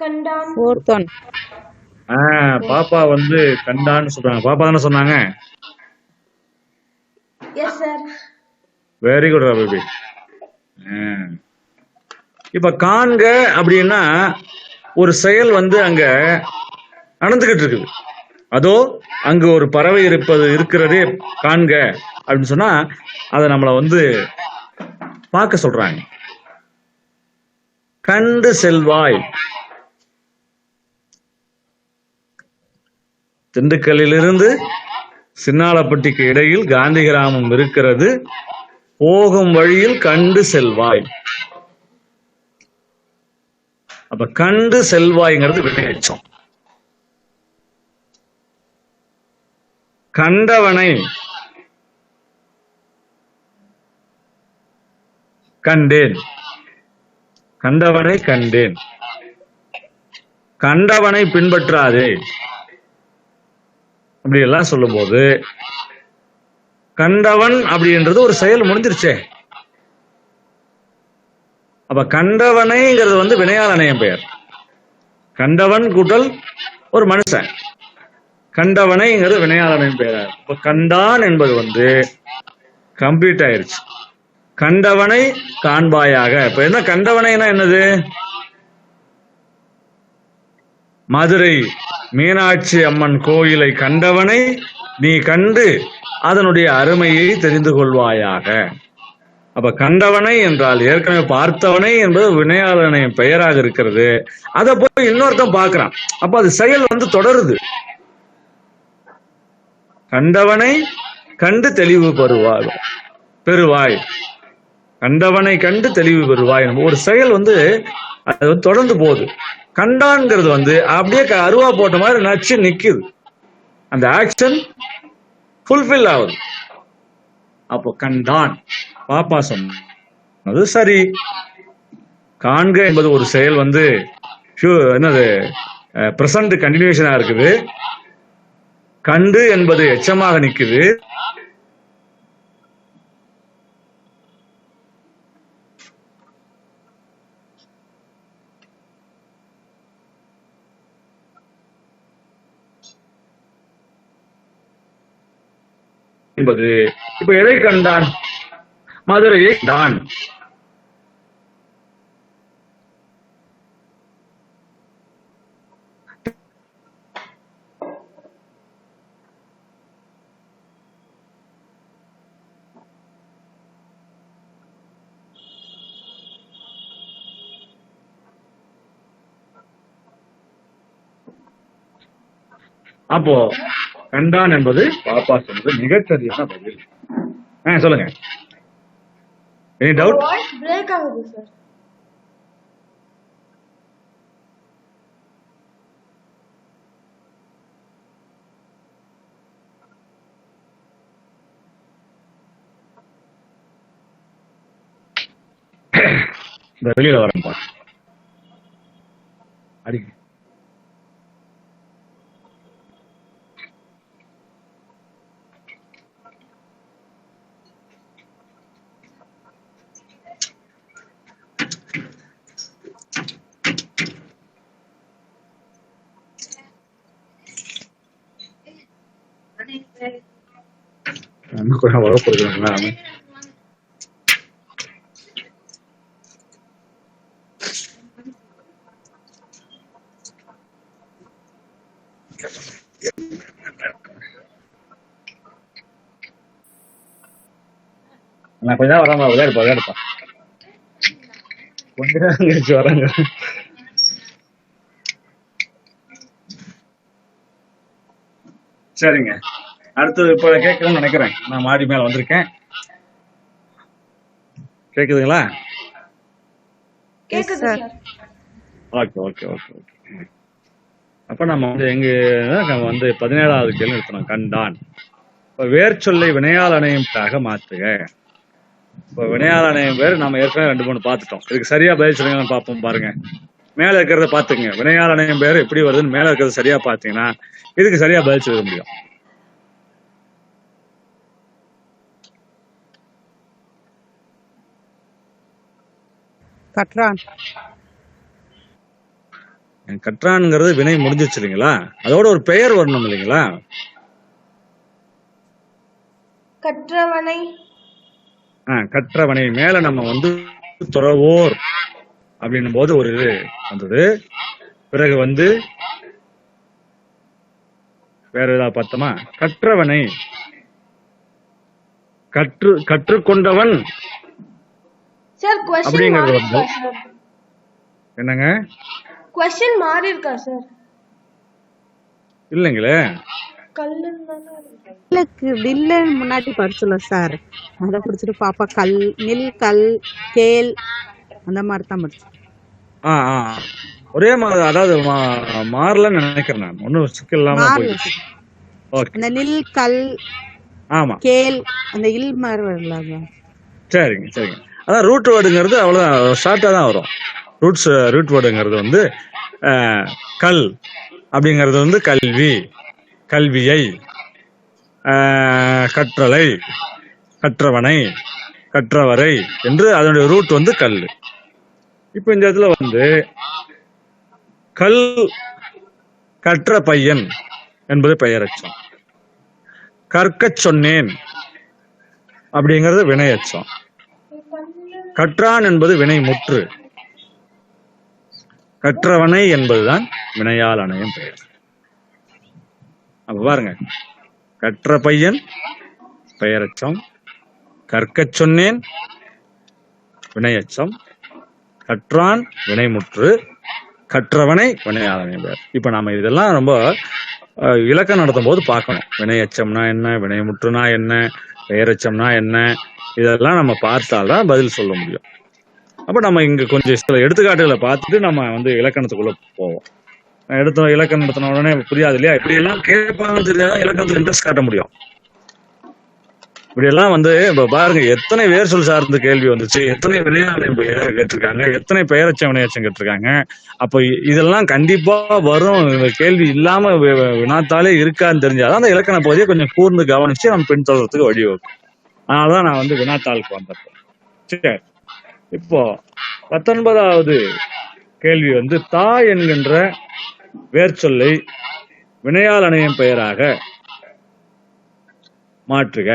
கண்டான். Fourth one. பாப்பா வந்து கண்டான்னு சொல்றாங்க. பாப்பா தானே சொன்னாங்க? S sir. Very good baby. இப்ப காண்க அப்படின்னா ஒரு செயல் வந்து அங்க நடந்துகிட்டு இருக்குது. அதோ அங்கு ஒரு பறவை இருக்கிறதே காண்க அப்படின்னு சொன்னா அதை நம்மளை வந்து பார்க்க சொல்றாங்க. கண்டு செல்வாய். திண்டுக்கல்லிலிருந்து சின்னாளப்பட்டிக்கு இடையில் காந்தி கிராமம் இருக்கிறது. போகும் வழியில் கண்டு செல்வாய். அப்ப கண்டு செல்வாய்ங்கிறது வினையெச்சம். கண்டவனை கண்டேன். கண்டவனை கண்டேன். கண்டவனை பின்பற்றாதே அப்படி எல்லாம் சொல்லும் போது கண்டவன் அப்படின்றது ஒரு செயல் முடிஞ்சிருச்சே. அப்ப கண்டவனைங்கிறது வந்து வினையால் அணையும் பெயர். கண்டவன் கூட்டல் ஒரு மனுஷன். கண்டவனைங்கிறது வினையால் அணையும் பெயர். இப்ப கண்டான் என்பது வந்து கம்ப்ளீட் ஆயிருச்சு. கண்டவனை காண்பாயாக. இப்ப என்ன கண்டவனைனா என்னது? மதுரை மீனாட்சி அம்மன் கோயிலை கண்டவனை நீ கண்டு அதனுடைய அருமையை தெரிந்து கொள்வாயாக. அப்ப கண்டவனை என்றால் ஏற்கனவே பார்த்தவனை என்பது வினையாளனையும் பெயராக இருக்கிறது. அதை போய் இன்னொருத்தன் பார்க்கிறான். அப்ப அது செயல் வந்து தொடருது. கண்டவனை கண்டு தெளிவு பெறுவாய். கண்டவனை கண்டு தெளிவு பெறுவாய். ஒரு செயல் வந்து அது தொடர்ந்து போகுது. கண்டான்ங்கிறது வந்து அப்படியே அருவா போட்ட மாதிரி நச்சு நிக்குது. அந்த ஆக்ஷன் ஃபுல்ஃபில் ஆகுது. அப்போ கண்டான். பாப்பா சொன்னது சரி. காண்க என்பது ஒரு செயல் வந்து என்னது பிரசன்ட் கண்டினியூஷனா இருக்குது. கண்டு என்பது எச்சமாக நிக்குது. என்பது இப்ப எதை கண்டான்? மதுரையை தான். அப்போ கண்டான் என்பது பாப்பா சொன்னது மிகச்சரியான பதில். சொல்லுங்க. Any doubt? வாய்ஸ் பிரேக் ஆகுது சார். இந்த வெளியில வரேன் பா. அடிக்க Thanks, sir. வகுப்பு இருக்குங்களா? நான் கொஞ்ச நேரம் வராம விளையாடுப்பா கொஞ்ச நேரம் கழிச்சு வராங்க. சரிங்க, அடுத்தது இப்ப கேட்கணும்னு நினைக்கிறேன். நான் மாடி மேல வந்திருக்கேன். கேக்குதுங்களா? எஸ் கேக்குது sir. Sir. Okay okay okay okay. அப்ப நம்ம வந்து நம்ம வந்து 17வது கேள்வி எடுத்தோம். கண்டான். இப்ப வேர் சொல்லை வினையால் அணையமாக மாத்துக. இப்ப வினையால் அணையும் பேர் நம்ம ஏற்கனவே 2-3 பார்த்துட்டோம். இதுக்கு சரியா பதில் சொல்லுங்க பார்ப்போம். பாருங்க, மேல இருக்கிறத பாத்துக்கங்க. வினையால் அணையும் பேர் எப்படி வருதுன்னு மேல இருக்கிறது சரியா பாத்தீங்கன்னா இதுக்கு சரியா பதில் சொல்ல முடியும். கற்றான். கற்றான்ங்கிறது வினை முடிஞ்சிச்சு இல்லைங்களா? அதோட ஒரு பெயர் வரணும் இல்லைங்களா? கற்றவனை. கற்றவனை மேல நம்ம வந்து துறவோர் அப்படின்னும் போது ஒரு இது வந்தது. பிறகு வந்து வேற ஏதாவது பார்த்தோமா? கற்றவனை, கற்றுக்கொண்டவன் சார் கொஸ்டின் அப்படிங்கிறது மாறி வந்து இருக்கா சார்? என்னங்க? கொஸ்டின் மாறி இருக்கா சார்? இல்லைங்களே. கல்லுன்னு தானே இருக்கு. வில்லுக்கு வில்லன்னு முன்னாடி படிச்சோம்ல சார், அதை படிச்சுட்டு பாப்பா கல், நில், கல், கேல் அந்த மாதிரி தான் படிச்சோம். ஆ ஆ ஒரே மாதிரி, அதாவது மாறலன்னு நினைக்கிறேன். நான் ஒன்னும் சிக்கல் இல்லாம மாறல போயிடுச்சு. சார். ஓகே, அந்த நில், கல், ஆமா, கேல் அந்த இல் மாதிரி வரல. சரிங்க சரிங்க. அதான் ரூட் வேர்டுங்கிறது அவ்வளவுதான், ஷார்ட்டா தான் வரும். ரூட் வேர்டுங்கிறது வந்து கல் அப்படிங்கிறது வந்து கல்வி, கல்வியை, கற்றலை, கற்றவனை, கற்றவரை என்று அதனுடைய ரூட் வந்து கல். இப்ப இந்த இடத்துல வந்து கல் கற்ற பையன் என்பது பெயரச்சம், கற்கச் சொன்னேன் அப்படிங்கிறது வினையச்சம், கற்றான் என்பது வினை முற்று, கற்றவனை என்பதுதான் வினையால் அணையும் பெயர். அப்ப பாருங்க, கற்ற பையன் பெயரச்சம், கற்கச் சொன்னேன் வினையச்சம், கற்றான் வினைமுற்று, கற்றவனை வினையால் அணையும் பெயர். இப்ப நாம இதெல்லாம் ரொம்ப இலக்கணம் நடத்தும் போது பார்க்கணும். வினையச்சம்னா என்ன, வினைமுற்றுனா என்ன, பெயரச்சம்னா என்ன, இதெல்லாம் நம்ம பார்த்தால்தான் பதில் சொல்ல முடியும். அப்ப நம்ம இங்க கொஞ்சம் சில எடுத்துக்காட்டுகளை பார்த்துட்டு நம்ம வந்து இலக்கணத்துக்குள்ள போவோம். இலக்கணம் நடத்தின உடனே புரியாது இல்லையா? இப்படி எல்லாம் கேட்பாங்கன்னு தெரியாதான் இலக்கணத்துல இன்ட்ரெஸ்ட் காட்ட முடியும். இப்படி எல்லாம் வந்து இப்ப பாருங்க, எத்தனை வேர் சொல் சார்ந்த கேள்வி வந்துச்சு, எத்தனை வினையாளர் கேட்டிருக்காங்க, எத்தனை பெயரச்சம் வினையச்சம் கேட்டிருக்காங்க. அப்ப இதெல்லாம் கண்டிப்பா வரும். கேள்வி இல்லாம வினாத்தாலே இருக்கான்னு தெரிஞ்சாதான் அந்த இலக்கண பகுதியை கொஞ்சம் கூர்ந்து கவனிச்சு நம்ம பின்தொடர்றதுக்கு வழிவகுக்கும். அதனாலதான் நான் வந்து வினாத்தாளுக்கு வந்தப்போ. சரி, இப்போ 19வது கேள்வி வந்து தா என்கின்ற வேர்ச்சொல்லை வினையால் அணையும் பெயராக மாற்றுக.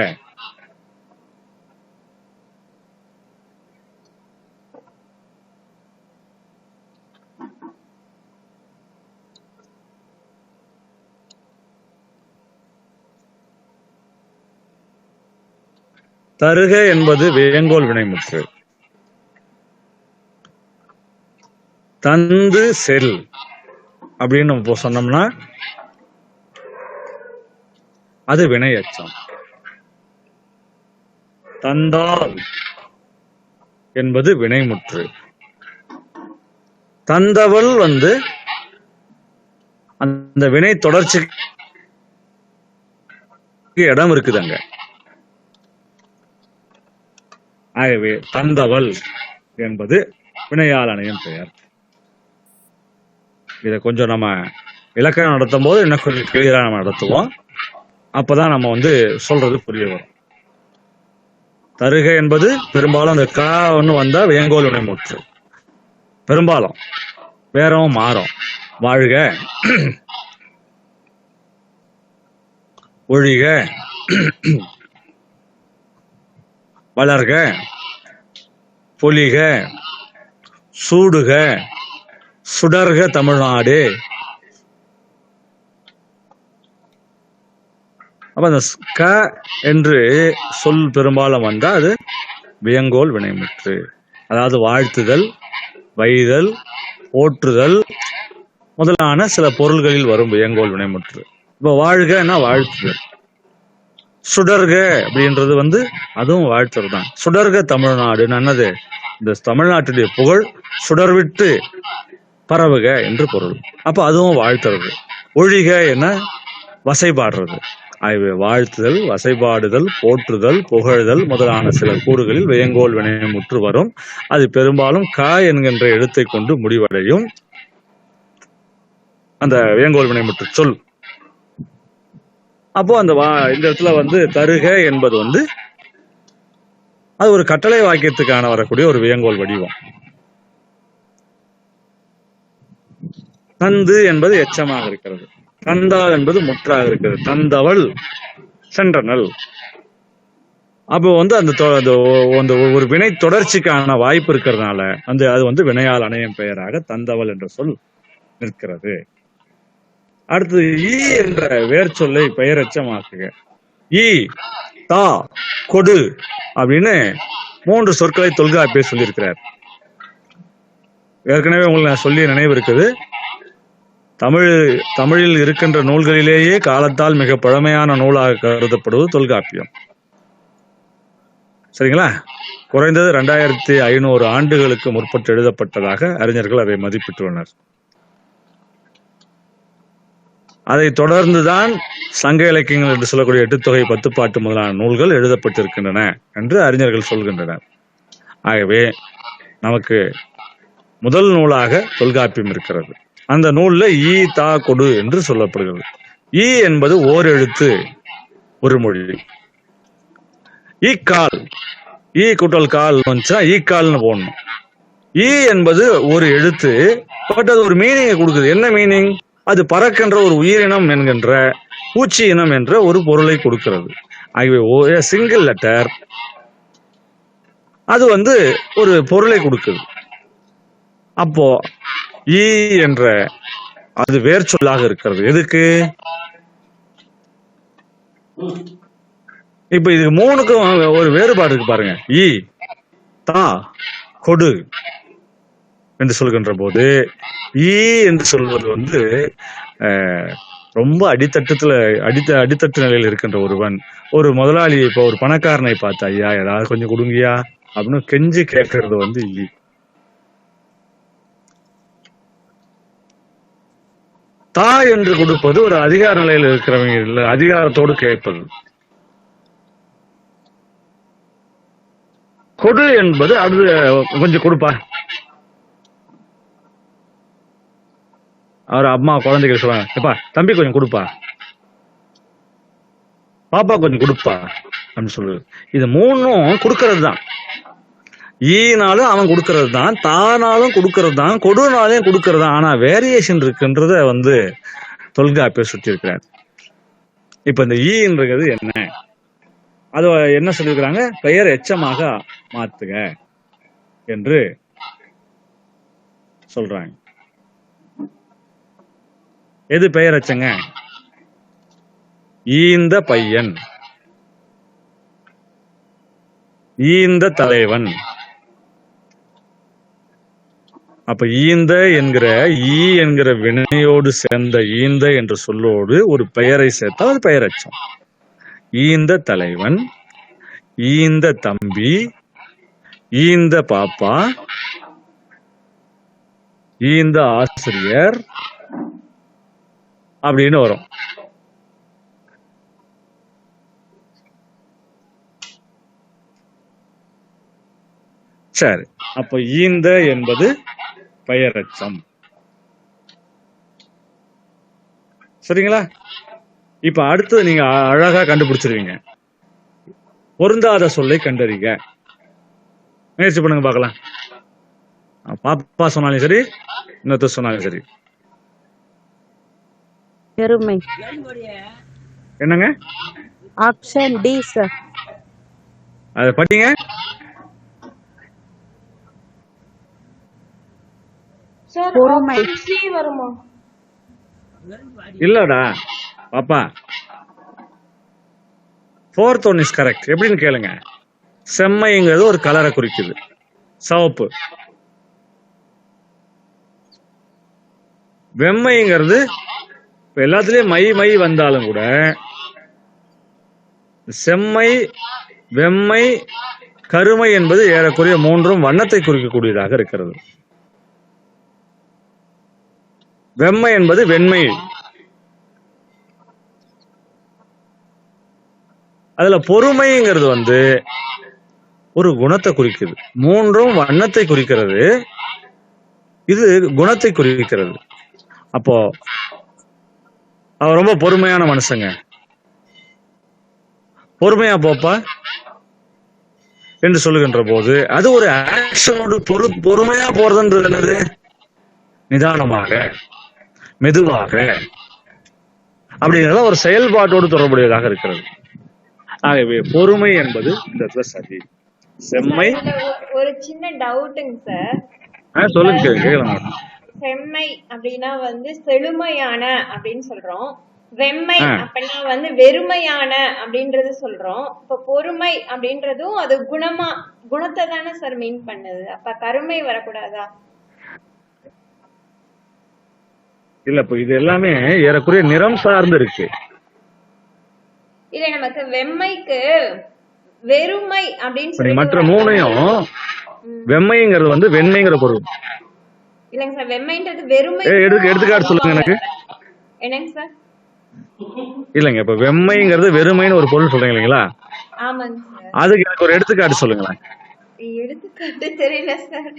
தருக என்பது வேங்கோல் வினைமுற்று. தந்து செல் அப்படின்னு நம்ம சொன்னோம்னா அது வினையச்சம். தந்தால் என்பது வினைமுற்று. தந்தவள் வந்து அந்த வினை தொடர்ச்சிக்கு இடம் இருக்குதுங்க. ஆகவே தந்தவள் என்பது வினையால் அணையும் பெயர். இதை கொஞ்சம் நம்ம இலக்கணம் நடத்தும் போது இன்னும் கொஞ்சம் கிளியரா நம்ம நடத்துவோம். அப்பதான் நம்ம வந்து சொல்றது புரிய வரும். தருக என்பது பெரும்பாலும் அந்த கா ஒண்ணு வந்தா வேங்கோல் வினைமுற்று. பெரும்பாலும் வேறவும் மாறும். வாழ்க, ஒழிக, வளர்க, பொலிக, சூடுக, சுடர்க தமிழ்நாடு. அப்ப அந்த க என்று சொல் பெரும்பாலும் வந்தா அது வியங்கோல் வினைமுற்று. அதாவது வாழ்த்துதல், வைதல், போற்றுதல் முதலான சில பொருள்களில் வரும் வியங்கோல் வினைமுற்று. இப்ப வாழ்கன்னா வாழ்த்துதல், சுடர்க அப்படின்றது அதுவும் வாழ்த்துறது தான். சுடர்க தமிழ்நாடு என்னது, இந்த தமிழ்நாட்டுடைய புகழ் சுடர்விட்டு பரவுக என்று பொருள். அப்ப அதுவும் வாழ்த்துறது. ஒழிக என்ன, வசைபாடுறது. ஆகவே வாழ்த்துதல், வசைபாடுதல், போற்றுதல், புகழ்தல் முதலான சில கூறுகளில் வியங்கோல் வினைமுற்று வரும். அது பெரும்பாலும் க என்கின்ற எழுத்தை கொண்டு முடிவடையும் அந்த வியங்கோல் வினைமுற்று சொல். அப்போ அந்த இந்த இடத்துல தருக என்பது அது ஒரு கட்டளை வாக்கியத்துக்கான வரக்கூடிய ஒரு வியங்கோல் வடிவம். தந்து என்பது எச்சமாக இருக்கிறது, தந்தாள் என்பது முற்றாக இருக்கிறது, தந்தவள் சென்றனள். அப்போ அந்த ஒரு வினை தொடர்ச்சிக்கான வாய்ப்பு இருக்கிறதுனால அது வினையால் அணையும் பெயராக தந்தவள் என்ற சொல் நிற்கிறது. அடுத்து ஈ என்ற வேர் சொல்லை பெயரெச்சமாக்குக. ஈ, தா, கொடு அப்படின்னு 3 சொற்களை தொல்காப்பியர் சொல்லியிருக்கிறார். ஏற்கனவே உங்களுக்கு நான் சொல்லி நினைவு இருக்குது. தமிழில் இருக்கின்ற நூல்களிலேயே காலத்தால் மிக பழமையான நூலாக கருதப்படுவது தொல்காப்பியம். சரிங்களா? குறைந்தது 2500 ஆண்டுகளுக்கு முற்பட்டு எழுதப்பட்டதாக அறிஞர்கள் அதை மதிப்பிட்டுள்ளனர். அதை தொடர்ந்துதான் சங்க இலக்கியங்கள் என்று சொல்லக்கூடிய 8 தொகை 10 பாட்டு முதலான நூல்கள் எழுதப்பட்டிருக்கின்றன என்று அறிஞர்கள் சொல்கின்றனர். ஆகவே நமக்கு முதல் நூலாக தொல்காப்பியம் இருக்கிறது. அந்த நூல்ல ஈ, தா, கொடு என்று சொல்லப்படுகிறது. ஈ என்பது ஓர் எழுத்து, ஒரு மொழி. ஈக்கால், ஈ கூட்டல் கால் வந்துச்சுன்னா ஈக்கால்னு போடணும். ஈ என்பது ஒரு எழுத்து, பட் அது ஒரு மீனிங்கை கொடுக்குது. என்ன மீனிங்? அது பறக்கின்ற ஒரு உயிரினம் என்கின்ற, பூச்சி இனம் என்ற ஒரு பொருளை கொடுக்கிறது. ஆகவே சிங்கிள் லெட்டர் அது ஒரு பொருளை கொடுக்குது. அப்போ ஈ என்ற அது வேர் சொல்லாக இருக்கிறது. எதுக்கு? இப்ப இது 3க்கும் ஒரு வேறுபாடு இருக்கு பாருங்க. ஈ, தா, கொடு என்று சொல்கின்ற போது ஈ என்று சொல்வது ரொம்ப அடித்தட்டு நிலையில் இருக்கின்ற ஒருவன், ஒரு முதலாளி, இப்ப ஒரு பணக்காரனை பார்த்து ஐயா ஏதாவது கொஞ்சம் கொடுங்கயா அப்படின்னு கெஞ்சி கேட்கறது ஈ. தா என்று கொடுப்பது ஒரு அதிகார நிலையில் இருக்கிறவங்க அதிகாரத்தோடு கேட்பது. கொடு என்பது அது கொஞ்சம் கொடுப்பா. அவர் அம்மா குழந்தைகள் சொல்லுவாங்க, எப்பா தம்பி கொஞ்சம் கொடுப்பா, பாப்பா கொஞ்சம் கொடுப்பா அப்படின்னு சொல்லுது. இது 3ம் கொடுக்கறது தான். ஈனாலும் அவன் கொடுக்கறது தான், தானாலும் கொடுக்கறது தான், கொடுனாலையும் கொடுக்கறது தான். ஆனா வேரியேஷன் இருக்குன்றத தொல்காப்பியர் சுட்டி இருக்கிறார். இப்ப இந்த ஈன்றது என்ன, அது என்ன சொல்லியிருக்கிறாங்க? பெயர் எச்சமாக மாத்துக என்று சொல்றாங்க. எது பெயர் எச்சங்க? ஈந்த பையன், ஈந்த தலைவன். அப்ப ஈந்த என்கிற ஈ என்கிற வினையோடு சேர்ந்த ஈந்த என்ற சொல்லோடு ஒரு பெயரை சேர்த்தால் அது பெயரச்சம். ஈந்த தலைவன், ஈந்த தம்பி, ஈந்த பாப்பா, ஈந்த ஆசிரியர் அப்படின்னு வரும். சரி, அப்ப ஈந்த என்பது பெயரச்சம். சரிங்களா? இப்ப அடுத்தது நீங்க அழகா கண்டுபிடிச்சிருவீங்க. பொருந்தாத சொல்லை கண்டறிங்க. முயற்சி பண்ணுங்க பார்க்கலாம். பாப்பா சொன்னாலும் சரி, இன்னொருத்தர் சொன்னாலும் சரி. எருமை. என்னங்க? Option D sir. அதை படிங்க. சார் பொறுமை. ஆப்ஷன் சி வருமா? இல்லடா பாப்பா, ஃபோர்த் ஒன் இஸ் கரெக்ட். எப்படின்னு கேளுங்க. செம்மைங்கிறது ஒரு கலரை குறிக்குது, சிவப்பு. வெம்மைங்கிறது இப்ப எல்லாத்துலயும் மை மை வந்தாலும் கூட செம்மை, வெம்மை, கருமை என்பது ஏறக்குறைய மூன்றும் வண்ணத்தை குறிக்கக்கூடியதாக இருக்கிறது. வெம்மை என்பது வெண்மை, அதுல பொறுமைங்கிறது வந்து ஒரு குணத்தை குறிக்குது. மூன்றும் வண்ணத்தை குறிக்கிறது, இது குணத்தை குறிக்கிறது. அப்போ அவர் ரொம்ப பொறுமையான மனுஷங்க. பொறுமையா போப்பா என்று சொல்லுகின்ற போது அது ஒரு ஆக்ஷனோடு பொறுமையா போறதுன்றது என்னது? நிதானமாக, மெதுவாக, அப்படிங்கிறத ஒரு செயல்பாட்டோடு தொடர்புடையதாக இருக்கிறது. ஆகவே பொறுமை என்பது இந்த இடத்துல சரி. செம்மை. ஒரு சின்ன டவுட்டுங்க சார். சொல்லுங்க, கேட்கலாம். செம்மை அப்படின்னா வந்து செழுமையான அப்படின்னு சொல்றோம். வெம்மை அப்படின்னா வந்து வெறுமையான அப்படின்றது சொல்றோம். இப்ப பொறுமை அப்படின்றதும் அது குணத்தை தானே சார் மீன் பண்ணுது. அப்ப கருமை வரக்கூடாதா? இல்ல, இப்ப இது எல்லாமே ஏறக்குறைய நிறம் சார்ந்து இருக்கு. இல்ல, நமக்கு வெம்மைக்கு வெறுமை அப்படின்னு சொல்லி மற்ற மூணையும் வெம்மைங்கிறது வந்து வெண்மைங்கிற பொருள். இல்லங்க சார், வெம்மைன்றது வெறுமை. எடுத்துக்காட்டு சொல்லுங்க எனக்கு. என்னங்க சார்? இல்லங்க, இப்ப வெம்மைங்கிறது வெறுமைன்னு ஒரு பொருள் சொல்றீங்க இல்லைங்களா? ஆமாங்க சார். அதுக்கு எனக்கு ஒரு எடுத்துக்காட்டு சொல்லுங்களேன். எடுத்துக்காட்டு தெரியல சார்,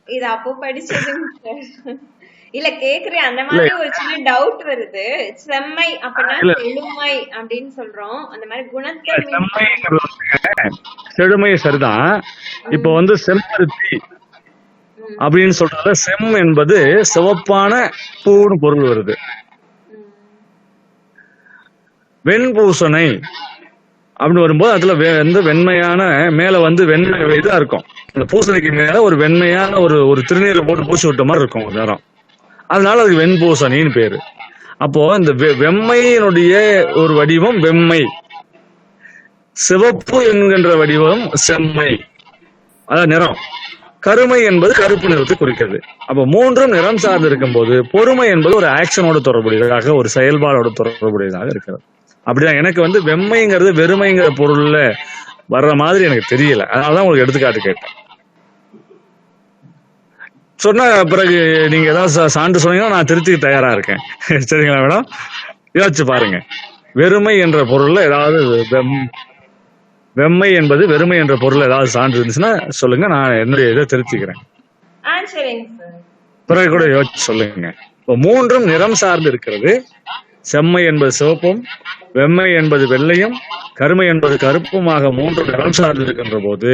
இது அப்போ படிச்சதுங்க சார். இல்ல கேக்குறேன், அந்த மாதிரி ஒரு சின்ன டவுட் வருது. செம்மை அப்படின்னா செழுமை அப்படின்னு சொல்றோம். அந்த மாதிரி குணத்தை செழுமை சரிதான். இப்ப வந்து செம்பருத்தி அப்படின்னு சொல்றத செம் என்பது சிவப்பான பூன்னு பொருள் வருது. வெண்பூசணை அப்படின்னு வரும்போது அதுல வந்து வெண்மையான மேல வந்து வெண்மை இதா இருக்கும். அந்த பூசணிக்கு மேல ஒரு வெண்மையான ஒரு திருநீரை போட்டு பூசி விட்ட மாதிரி இருக்கும் ஒரு நேரம். அதனால அதுக்கு வெண்பூசணின்னு பேரு. அப்போ இந்த வெம்மையினுடைய ஒரு வடிவம் வெம்மை, சிவப்பு என்கின்ற வடிவம் செம்மை, அதாவது நிறம். கருமை என்பது கருப்பு நிறத்தை குறிக்கிறது. அப்ப மூன்றும் நிறம் சார்ந்து இருக்கும் போது பொறுமை என்பது ஒரு ஆக்ஷனோட தொடர்புடையதாக, ஒரு செயல்பாடோட தொடர்புடையதாக இருக்கிறது. அப்படிதான் எனக்கு வந்து வெம்மைங்கிறது வெறுமைங்கிற பொருள்ல வர்ற மாதிரி எனக்கு தெரியல. அதனாலதான் உங்களுக்கு எடுத்துக்காட்டு கேட்டேன். சொன்ன பிறகு நீங்க ஏதாவது சான்று சொன்னீங்கன்னா நான் திருத்திக்கு தயாரா இருக்கேன். சரிங்களா மேடம்? யோசிச்சு பாருங்க. வெறுமை என்ற பொருள்ல ஏதாவது வெம்மை என்பது வெறுமை என்ற பொருள் ஏதாவது சான்று இருந்துச்சுன்னா சொல்லுங்க, நான் என்னுடைய இதை திருத்திக்கிறேன். பிறகு கூட யோசிச்சு சொல்லுங்க. இப்போ மூன்றும் நிறம் சார்ந்து இருக்கிறது. செம்மை என்பது சிவப்பும், வெம்மை என்பது வெள்ளையும், கருமை என்பது கருப்புமாக மூன்று நிறம் சார்ந்து இருக்கின்ற போது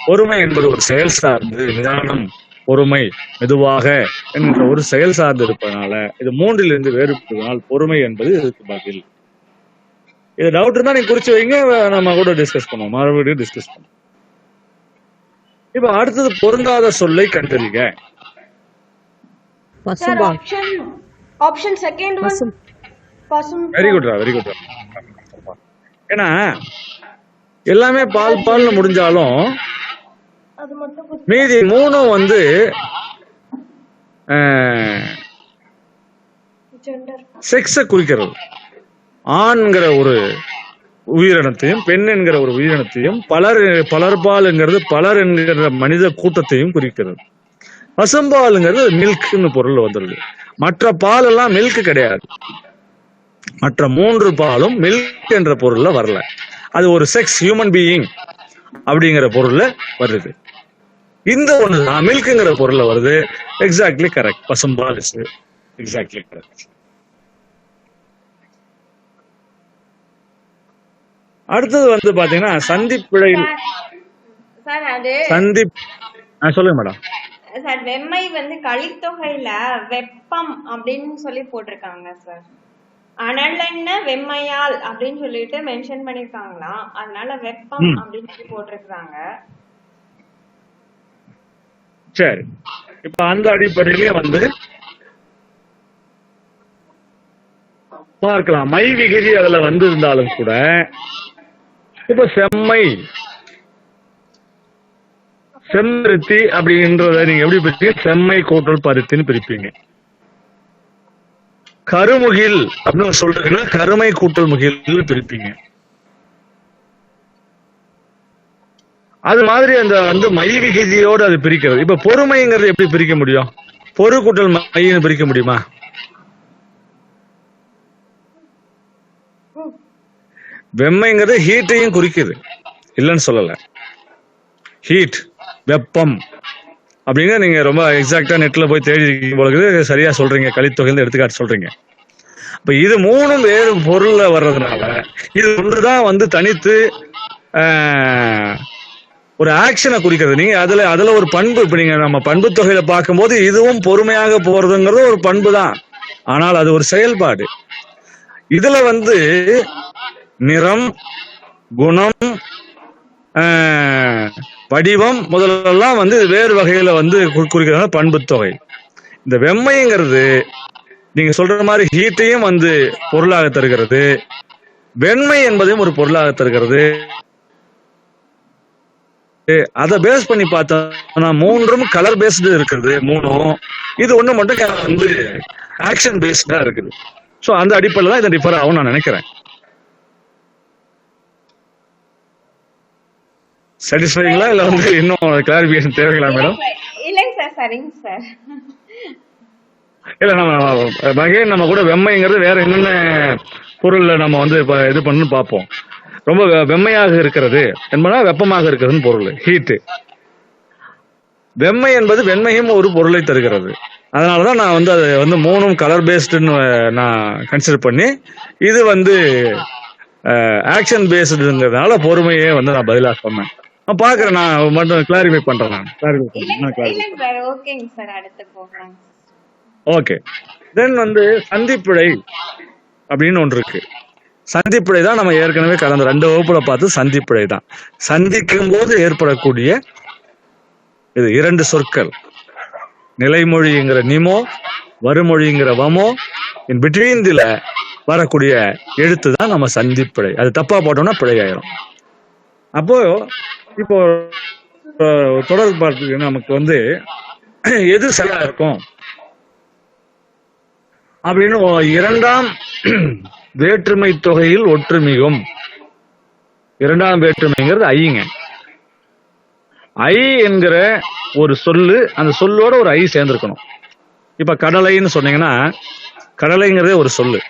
பொறுமை என்பது ஒரு செயல் சார்ந்து நிதானம், பொறுமை, மெதுவாக என்கிற ஒரு செயல் சார்ந்து இருப்பதனால இது மூன்றிலிருந்து வேறுபடுவதால் பொறுமை என்பது இதுக்கு பதில். இது டவுட் இருந்தா நீங்க குறிச்சு வைங்க, நம்ம கூட டிஸ்கஸ் பண்ணுவோம், மறுபடியும் டிஸ்கஸ் பண்ணுவோம். இப்ப அடுத்தது பொருந்தாத சொல்லை கண்டறிக. ஆப்ஷன் செகண்ட் ஒன் பசும். வெரி குட்ரா, வெரி குட்ரா. ஏன்னா எல்லாமே பால் பால்னு முடிஞ்சாலும் மீதி மூணும் வந்து செக்ஸ குறிக்கிறது. ஆண்கிற ஒரு உயிரினத்தையும் பெண் என்கிற ஒரு உயிரினத்தையும் பலர்பால்ங்கிறது பலர் என்கிற மனித கூட்டத்தையும் குறிக்கிறது. பசும்பாலுங்கிறது மில்க்னு பொருள் வந்துருது. மற்ற பால் எல்லாம் மில்க் கிடையாது. மற்ற மூன்று பாலும் மில்க் என்ற பொருள்ல வரல. அது ஒரு செக்ஸ், ஹியூமன் பீயிங் அப்படிங்கிற பொருள்ல வருது. இந்த ஒண்ணுதான் மில்க்ங்கிற பொருள்ல வருது. Exactly correct. பசும்பால் இஸ் எக்ஸாக்ட்லி கரெக்ட். அடுத்தது வந்து பாத்தீங்கன்னா சந்திப்பிழை. சொல்லுங்க மேடம். சார், வெம்மை வந்து கலித்தொகையில வெப்பம் அப்படின்னு சொல்லி போட்டிருக்காங்க சார். அனலென்ன வெம்மையால் அப்படின்னு சொல்லிட்டு மென்ஷன் பண்ணிருக்காங்களாம். அதனால வெப்பம் அப்படின்னு சொல்லி போட்டிருக்காங்க. சரி, இப்ப அந்த அடிப்படையிலே வந்து பார்க்கலாம். மை விகுதி அதுல வந்து இருந்தாலும் கூட இப்ப செம்மை செம்பருத்தி அப்படின்றத நீங்க எப்படி பிரிப்பீங்க? செம்மை கூட்டல் பருத்தின்னு பிரிப்பீங்க. கருமுகில் அப்படின்னு சொல்றீங்கன்னா கருமை கூட்டல் முகில் பிரிப்பீங்க. அது மாதிரி அந்த வந்து மை விகுதியோடு அது பிரிக்கிறது. இப்ப பொறுமைங்கிறது எப்படி பிரிக்க முடியும்? பொறு கூட்டல் மைன்னு பிரிக்க முடியுமா? வெம்மைங்கிறது ஹீட்டையும் குறிக்குது, இல்லைன்னு சொல்லல. ஹீட் வெப்பம் அப்படிங்க நீங்க ரொம்ப எக்ஸாக்டா நெட்ல போய் தேடி இருக்கீங்க போல, சரியா சொல்றீங்க. கலித்தொகையில எடுத்துக்காட்டு சொல்றீங்க. இப்ப இது மூணும் வேறு பொருள்ல வர்றதுனால இது ஒன்றுதான் வந்து தனித்து ஒரு ஆக்ஷனை குறிக்கிறது. நீங்க அதுல ஒரு பண்பு, இப்ப நீங்க நம்ம பண்பு தொகையில பார்க்கும்போது இதுவும் பொறுமையாக போறதுங்கிறது ஒரு பண்பு தான், ஆனால் அது ஒரு செயல்பாடு. இதுல வந்து நிறம், குணம், வடிவம் முதலெல்லாம் வந்து வேறு வகையில வந்து குறிக்கிறது பண்பு தொகை. இந்த வெம்மைங்கிறது நீங்க சொல்ற மாதிரி ஹீட்டையும் வந்து பொருளாக தருகிறது, வெண்மை என்பதையும் ஒரு பொருளாக தருகிறது. அதை பேஸ் பண்ணி பார்த்தோம்னா மூன்றும் கலர் பேஸ்டு இருக்கிறது. மூணும் இது ஒண்ணு மட்டும் வந்து ஆக்ஷன் பேஸ்டா இருக்குது. சோ அந்த அடிப்படையில் தான் இதை டிஃபர் ஆகும் நான் நினைக்கிறேன். சாட்டிஸ்ஃபைங்களா இல்ல வந்து இன்னும் கிளாரிபிகேஷன் தேவைங்களா மேடம்? இல்லைங்க சார், சரிங்க சார். இல்ல நம்ம கூட வெம்மைங்கிறது வேற என்னென்ன பொருள்ல நம்ம வந்து இது பண்ணு பார்ப்போம். ரொம்ப வெம்மையாக இருக்கிறது என்பதா வெப்பமாக இருக்கிறதுன்னு பொருள் ஹீட்டு. வெம்மை என்பது வெண்மையும் ஒரு பொருளை தருகிறது. அதனாலதான் நான் வந்து அது வந்து மூணும் கலர் பேஸ்டுன்னு நான் கன்சிடர் பண்ணி இது வந்து ஆக்ஷன் பேஸ்டுங்கிறதுனால பொறுமையே வந்து நான் பதிலா சொன்னேன். நான் பாக்குறேன், நான் மட்டும் கிளாரிஃபை பண்றேன். ஓகேங்க சார், அடுத்து போகலாம். ஓகே, தென் வந்து சந்திப்பிழை அப்படின்னு ஒன்று இருக்கு. சந்திப்பிழை தான் நம்ம ஏற்கனவே கடந்த 2 வகுப்புல பார்த்து சந்திப்பிழை தான். சந்திக்கும் போது ஏற்படக்கூடிய இது 2 சொற்கள், நிலைமொழிங்கிற நிமோ, வருமொழிங்கிற வமோ, இன் பிட்வீன்ல வரக்கூடிய எழுத்து தான் நம்ம சந்திப்பிழை. அது தப்பா போட்டோம்னா பிழை ஆயிரும். அப்போ இப்போ தொடர் பார்த்து நமக்கு வந்து எது சரியா இருக்கும் அப்படின்னு 2ஆம் வேற்றுமை தொகையில் ஒற்றுமிகும். 2ஆம் வேற்றுமைங்கிறது ஐங்க. ஐ என்கிற ஒரு சொல்லு, அந்த சொல்லோட ஒரு ஐ சேர்ந்திருக்கணும். இப்ப கடலைன்னு சொன்னீங்கன்னா கடலைங்கிறதே ஒரு சொல்லு,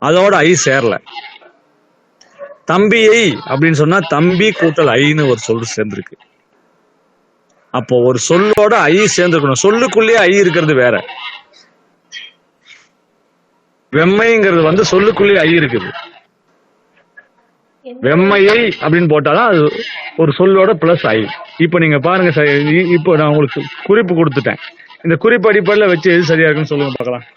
அதோட ஐ சேரல. தம்பியை அப்படின்னு சொன்னா தம்பி கூட்டல் ஐன்னு ஒரு சொல்லு சேர்ந்திருக்கு. அப்போ ஒரு சொல்லோட ஐ சேர்ந்திருக்கணும். சொல்லுக்குள்ளேயே ஐ இருக்கிறது வேற. வெம்மைங்கிறது வந்து சொல்லுக்குள்ளேயே ஐ இருக்குது. வெம்மையை அப்படின்னு போட்டாதான் அது ஒரு சொல்லோட பிளஸ் ஐ. இப்ப நீங்க பாருங்க, இப்போ நான் உங்களுக்கு குறிப்பு கொடுத்துட்டேன். இந்த குறிப்பு அடிப்படையில் வச்சு எது சரியா இருக்குன்னு சொல்லுங்க பார்க்கலாம்.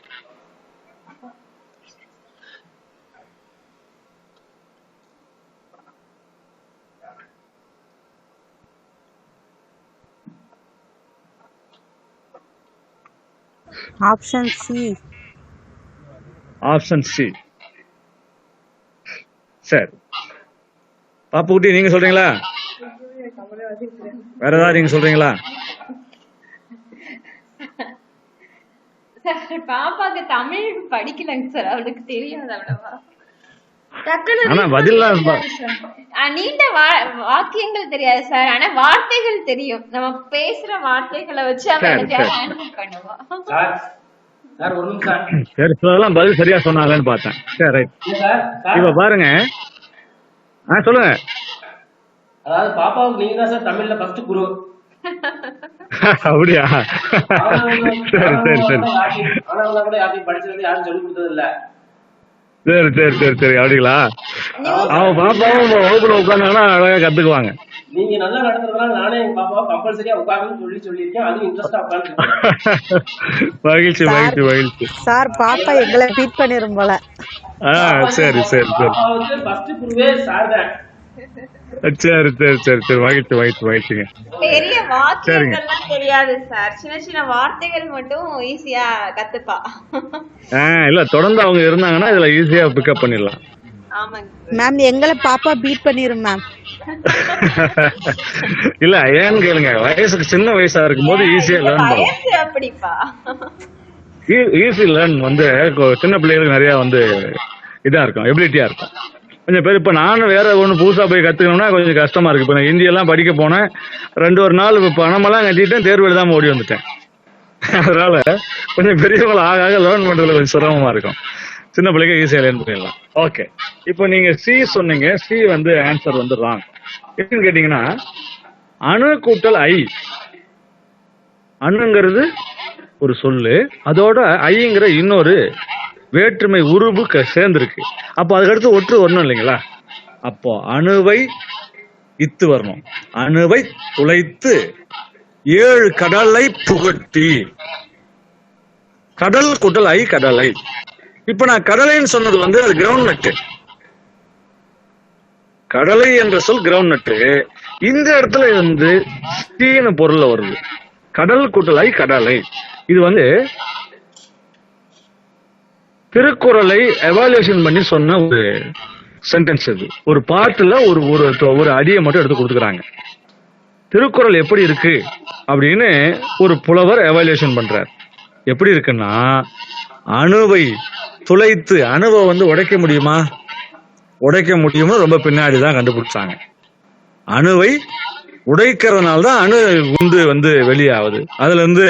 Option C. Option C. சரி, பாப்புக்குட்டி நீங்க சொல்றீங்களா? வேற ஏதாவது நீங்க சொல்றீங்களா? பாப்பாக்கு தமிழ் படிக்கலங்க சார், அவளுக்கு தெரியாது அவ்வளவா. ஆனா பதில் நீண்ட வாக்கியங்கள் தெரியாது சார், ஆனா வார்த்தைகள் தெரியும். நம்ம பேசுற வார்த்தைகளை வச்சு அவன் பண்ணுவா. சரி, அதெல்லாம் பதில் சரியா சொன்னாங்கன்னு பார்த்தேன். சரி, ரைட். இப்ப பாருங்க, சொல்லுங்க. அதாவது பாப்பாவுக்கு நீங்க தான் சார் தமிழ்ல ஃபர்ஸ்ட் குரு. அப்படியா? சரி சரி சரி. ஆனா கூட யாரையும் படிச்சது யாரும் சொல்லி கொடுத்தது இல்ல. சரி சரி சரி சரி அப்படிங்களா? அவன் பாப்பாவும் வகுப்புல உட்காந்தாங்கன்னா அழகா கத்துக்குவாங்க. நீங்க நல்லா நடத்துறதுனால நானே எங்க பாப்பாவை கம்பல்சரியா உட்காருன்னு சொல்லியிருக்கேன். அதுவும் இன்ட்ரெஸ்டா உட்காந்து. மகிழ்ச்சி சார் மகிழ்ச்சி மகிழ்ச்சி. சார் பாப்பா எங்களை பீட் பண்ணிரும் போல. சரி சரி சரி பாப்பாவுக்கு ஃபர்ஸ்ட் குருவே சார் தான். சரி சரி சரி சரி மகிழ்ச்சி மகிழ்ச்சி மகிழ்ச்சிங்க. பெரிய சரிங்க. வாக்கியங்கள்லாம் தெரியாது சார், சின்ன சின்ன வார்த்தைகள் மட்டும் ஈஸியா கத்துப்பா. இல்ல தொடர்ந்து அவங்க இருந்தாங்கன்னா இதுல ஈஸியா பிக்கப் பண்ணிடலாம். ஆமாங்க. மேம் எங்களை பாப்பா பீட் பண்ணிரும் மேம். இல்ல ஏன்னு கேளுங்க, வயசுக்கு சின்ன வயசா இருக்கும்போது ஈஸியா இந்த லேர்ன் பண்ணும். வயசு அப்படிப்பா. ஈஸி லேர்ன் வந்து சின்ன பிள்ளைகளுக்கு நிறைய வந்து இதா இருக்கும், எபிலிட்டியா இருக்கும். கொஞ்சம் பேர் இப்ப நானும் வேற ஒண்ணு புதுசா போய் கத்துக்கணும்னா கொஞ்சம் கஷ்டமா இருக்கு. இப்ப நான் ஹிந்தி எல்லாம் படிக்க போனேன், ஒரு நாள் பணமெல்லாம் கட்டிட்டேன், தேர்வு எழுதாம ஓடி வந்துட்டேன். அதனால கொஞ்சம் பெரியவங்களை ஆக ஆக லேர்ன் பண்றதுல கொஞ்சம் சிரமமா இருக்கும். சின்ன பிள்ளைங்க ஈஸியா லேர்ன் பண்ணிடலாம். ஓகே, இப்போ நீங்க சி சொன்னீங்க. சி வந்து ஆன்சர் வந்து ராங். எப்படின்னு கேட்டீங்கன்னா, அணு கூட்டல் ஐ. அணுங்கிறது ஒரு சொல்லு, அதோட ஐங்கிற இன்னொரு வேற்றுமை உருவு சேர்ந்துருக்கு. அப்போ அதுக்கடுத்து ஒற்று வரணும் இல்லைங்களா? அப்போ அணுவை இத்து வரணும். அணுவை துளைத்து 7 கடலை புகட்டி. கடல் கூட்டல் ஐ கடலை. இப்ப நான் கடலைன்னு சொன்னது வந்து அது கிரவுண்ட் நட்டு. கடலை என்ற சொல் கிரவுண்ட் நட்டு. இந்த இடத்துல வந்து தீன பொருள்ல வருது. கடல் கூட்டல் ஐ கடலை. இது வந்து திருக்குறளை எவாலுவேஷன் பண்ணி சொன்ன ஒரு சென்டென்ஸ். இது ஒரு பாட்டுல ஒரு அடியை மட்டும் எடுத்து கொடுத்துக்கிறாங்க. திருக்குறள் எப்படி இருக்கு அப்படின்னு ஒரு புலவர் எவாலுவேஷன் பண்றார். எப்படி இருக்குன்னா, அணுவை துளைத்து, அணுவை வந்து உடைக்க முடியுமா? உடைக்க முடியும்னு ரொம்ப பின்னாடிதான் கண்டுபிடிச்சாங்க. அணுவை உடைக்கிறதுனால தான் அணு குண்டு வந்து வெளியாகுது. அதுல இருந்து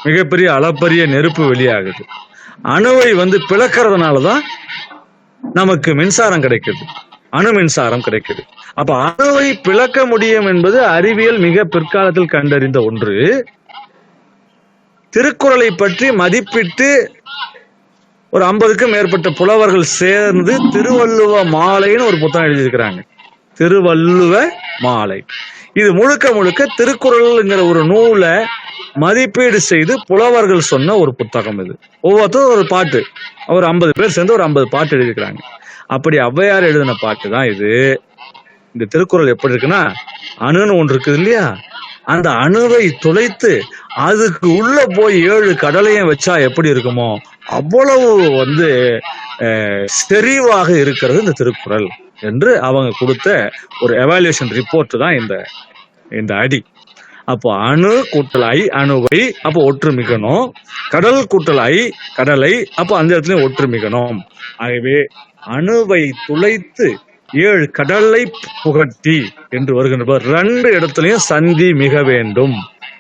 மிகப்பெரிய அளப்பரிய நெருப்பு வெளியாகுது. அணுவை வந்து பிளக்கிறதுனாலதான் நமக்கு மின்சாரம் கிடைக்குது, அணு மின்சாரம் கிடைக்குது. அப்ப அணுவை பிளக்க முடியும் என்பது அறிவியல் மிக பிற்காலத்தில் கண்டறிந்த ஒன்று. திருக்குறளை பற்றி மதிப்பிட்டு ஒரு 50க்கும் மேற்பட்ட புலவர்கள் சேர்ந்து திருவள்ளுவ மாலைன்னு ஒரு புத்தகம் எழுதியிருக்கிறாங்க. திருவள்ளுவ மாலை. இது முழுக்க முழுக்க திருக்குறள்ங்கிற ஒரு நூலை மதிப்பீடு செய்து புலவர்கள் சொன்ன ஒரு புத்தகம். இது ஒவ்வொருத்தரும் ஒரு பாட்டு, ஒரு 50 பேர் சேர்ந்து ஒரு 50 பாட்டு எழுதிக்கிறாங்க. அப்படி ஔவையார் எழுதின பாட்டு தான் இது. இந்த திருக்குறள் எப்படி இருக்குன்னா, அணுன்னு ஒன்று இருக்குது இல்லையா, அந்த அணுவை துளைத்து அதுக்கு உள்ள போய் 7 கடலையும் வச்சா எப்படி இருக்குமோ அவ்வளவு வந்து செறிவாக இருக்கிறது இந்த திருக்குறள் என்று அவங்க கொடுத்த ஒரு எவாலுவேஷன் ரிப்போர்ட் தான் இந்த அடி. அப்போ அணு கூட்டல் ஐ அணுவை, அப்போ ஒற்று மிகணும். கடல் கூட்டல் ஐ கடலை, அப்போ அந்த இடத்துலயும் ஒற்று மிகணும். ஆகவே அணுவை துளைத்து 7 கடலை புகட்டி என்று வருகின்ற 2 இடத்துலயும் சந்தி மிக வேண்டும்.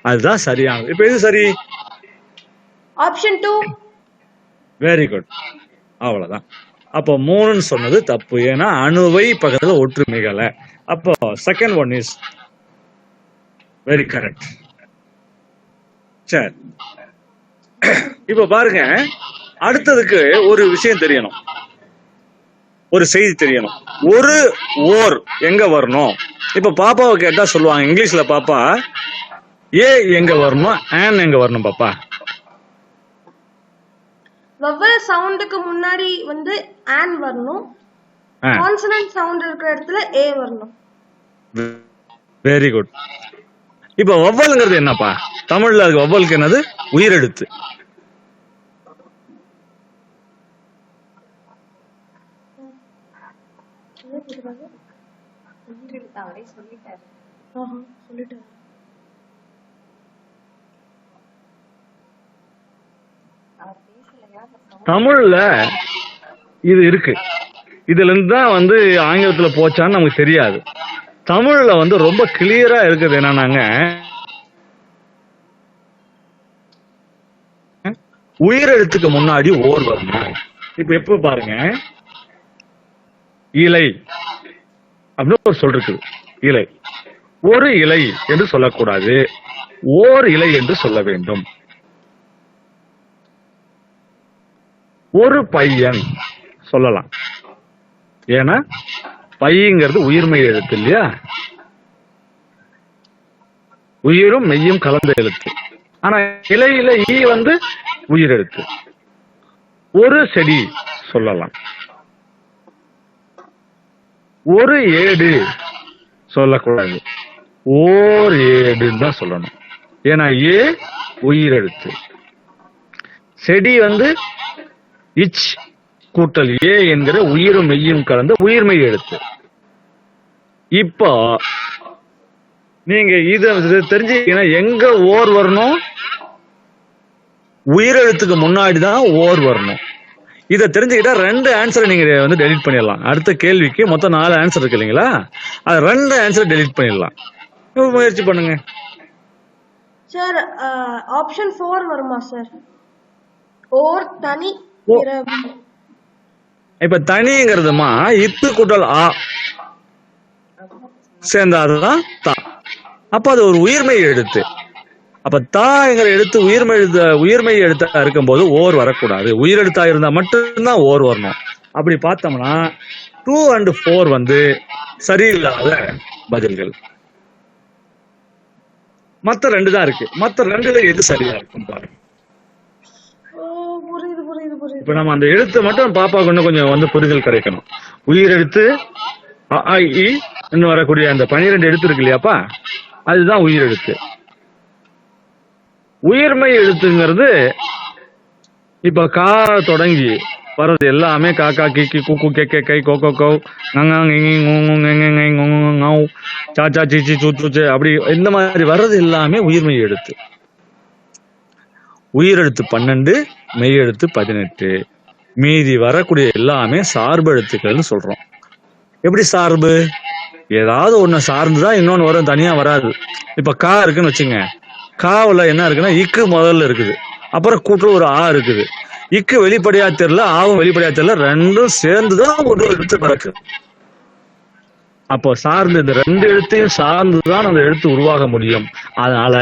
அதுதான் சரியானது. இப்ப எது சரி? ஆப்ஷன் 2. வெரி குட், அவ்வளவுதான். அப்போ 3ன்னு சொன்னது தப்பு. ஏன்னா அணுவை பக்கத்துல ஒற்று மிகல. அப்போ second one is very correct. சரி, இப்ப பாருங்க, அடுத்ததுக்கு ஒரு விஷயம் தெரியணும், ஒரு செய்தி தெரியணும். ஒரு ஓர் எங்க வரணும்? இப்ப பாப்பாவை கேட்டா சொல்லுவாங்க இங்கிலீஷ்ல, பாப்பா ஏ எங்க வரணும், ஆன் எங்க வரணும் பாப்பா? வவல் சவுண்டுக்கு முன்னாடி வந்து ஆன் வரணும், கான்சனன்ட் சவுண்ட் இருக்கிற இடத்துல ஏ வரணும். Very good. இப்ப வவ்வல்ங்கிறது என்னப்பா? தமிழ்ல அதுக்கு வவ்வலுக்கு என்னது? உயிரெழுத்து. தமிழ்ல இது இருக்கு. இதுல இருந்து தான் வந்து ஆங்கிலத்துல போச்சான்னு நமக்கு தெரியாது. தமிழ்ல வந்து ரொம்ப கிளியரா இருக்குது என்னன்னாங்க, உயிரெழுத்துக்கு முன்னாடி ஓர் வரணும். இப்ப எப்ப பாருங்க, இலை அப்படின்னு ஒரு சொல் இருக்குது. இலை, ஒரு இலை என்று சொல்லக்கூடாது, ஓர் இலை என்று சொல்ல வேண்டும். ஒரு பையன், சொல்லலாம். ஏன்னா பைங்கிறது உயிர்மெய் எழுத்து இல்லையா, உயிரும் மெய்யும் கலந்த எழுத்து. ஆனா இலையில ஈ வந்து உயிர் எழுத்து. ஒரு செடி சொல்லலாம், ஒரு ஏடு சொல்லக்கூடாது, ஓர் ஏடுன்னு தான் சொல்லணும். ஏன்னா ஏ உயிர் எழுத்து. செடி வந்து இச் கூட்டல் ஏ என்கிற உயிரும் மெய்யும் கலந்த உயிர்மெய் எழுத்து. இப்போ நீங்க இத தெரிஞ்சுக்கீங்கன்னா எங்க ஓர் வரணும், உயிரெழுத்துக்கு முன்னாடி தான் ஓர் வரணும். இதை தெரிஞ்சுக்கிட்டா 2 ஆன்சரை நீங்க வந்து டெலீட் பண்ணிடலாம். அடுத்த கேள்விக்கு மொத்தம் 4 ஆன்சர் இருக்கு இல்லைங்களா, அது 2 ஆன்சர் டெலீட் பண்ணிடலாம். முயற்சி பண்ணுங்க சார். ஆப்ஷன் 4 வருமா சார்? ஓர் தனி பிறவி. இப்ப தனிங்கிறதுமா இத்து கூட்டல் ஆ சேர்ந்தாதான் தா. அப்ப அது ஒரு உயிர்மெய் எழுத்து. அப்ப தாங்கிற எழுத்து உயிர்மெய் எழுத்தா இருக்கும்போது ஓர் வரக்கூடாது. உயிரெழுத்தா இருந்தா மட்டும்தான் ஓர் வரணும். அப்படி பார்த்தோம்னா 2 and 4 வந்து சரியில்லாத பதில்கள். மத்த 2 தான் இருக்கு. மத்த 2ல எது சரியா இருக்கும் பாருங்க. புரியுது புரியுது புரியுது. இப்ப நம்ம அந்த எழுத்து மட்டும் பாப்பாக்கு இன்னும் கொஞ்சம் வந்து புரிதல் கிடைக்கணும். உயிரெழுத்து அ ஆ இ இன்னும் வரக்கூடிய அந்த 12 எழுத்து இருக்கு இல்லையாப்பா, அதுதான் உயிரெழுத்து. உயிர்மெய் எழுத்துங்கிறது இப்ப கா தொடங்கி வர்றது எல்லாமே காக்கா கிக்கி குக்கு கெக்கே கை கோகோ கௌ சாச்சா சீச்சி சூச்சு அப்படி இந்த மாதிரி வர்றது எல்லாமே உயிர்மெய் எழுத்து. உயிரெழுத்து 12, மெய் எழுத்து 18. மீதி வரக்கூடிய எல்லாமே சார்பு எழுத்துக்கள்னு சொல்றோம். எப்படி சார்பு? ஏதாவது ஒண்ணு சார்ந்துதான் இன்னொன்னு வரும், தனியா வராது. இப்ப கா இருக்குன்னு வச்சுங்க, காவுல என்ன இருக்குன்னா இக்கு முதல்ல இருக்குது, அப்புறம் கூட்டு ஒரு ஆ இருக்குது. இக்கு வெளிப்படையா தெரியல, ஆவும் வெளிப்படையா தெரியல, 2ம் சேர்ந்துதான் ஒரு எழுத்து பிறக்கு. அப்போ சார்ந்து இந்த 2 எழுத்தையும் சார்ந்துதான் அந்த எழுத்து உருவாக முடியும். அதனால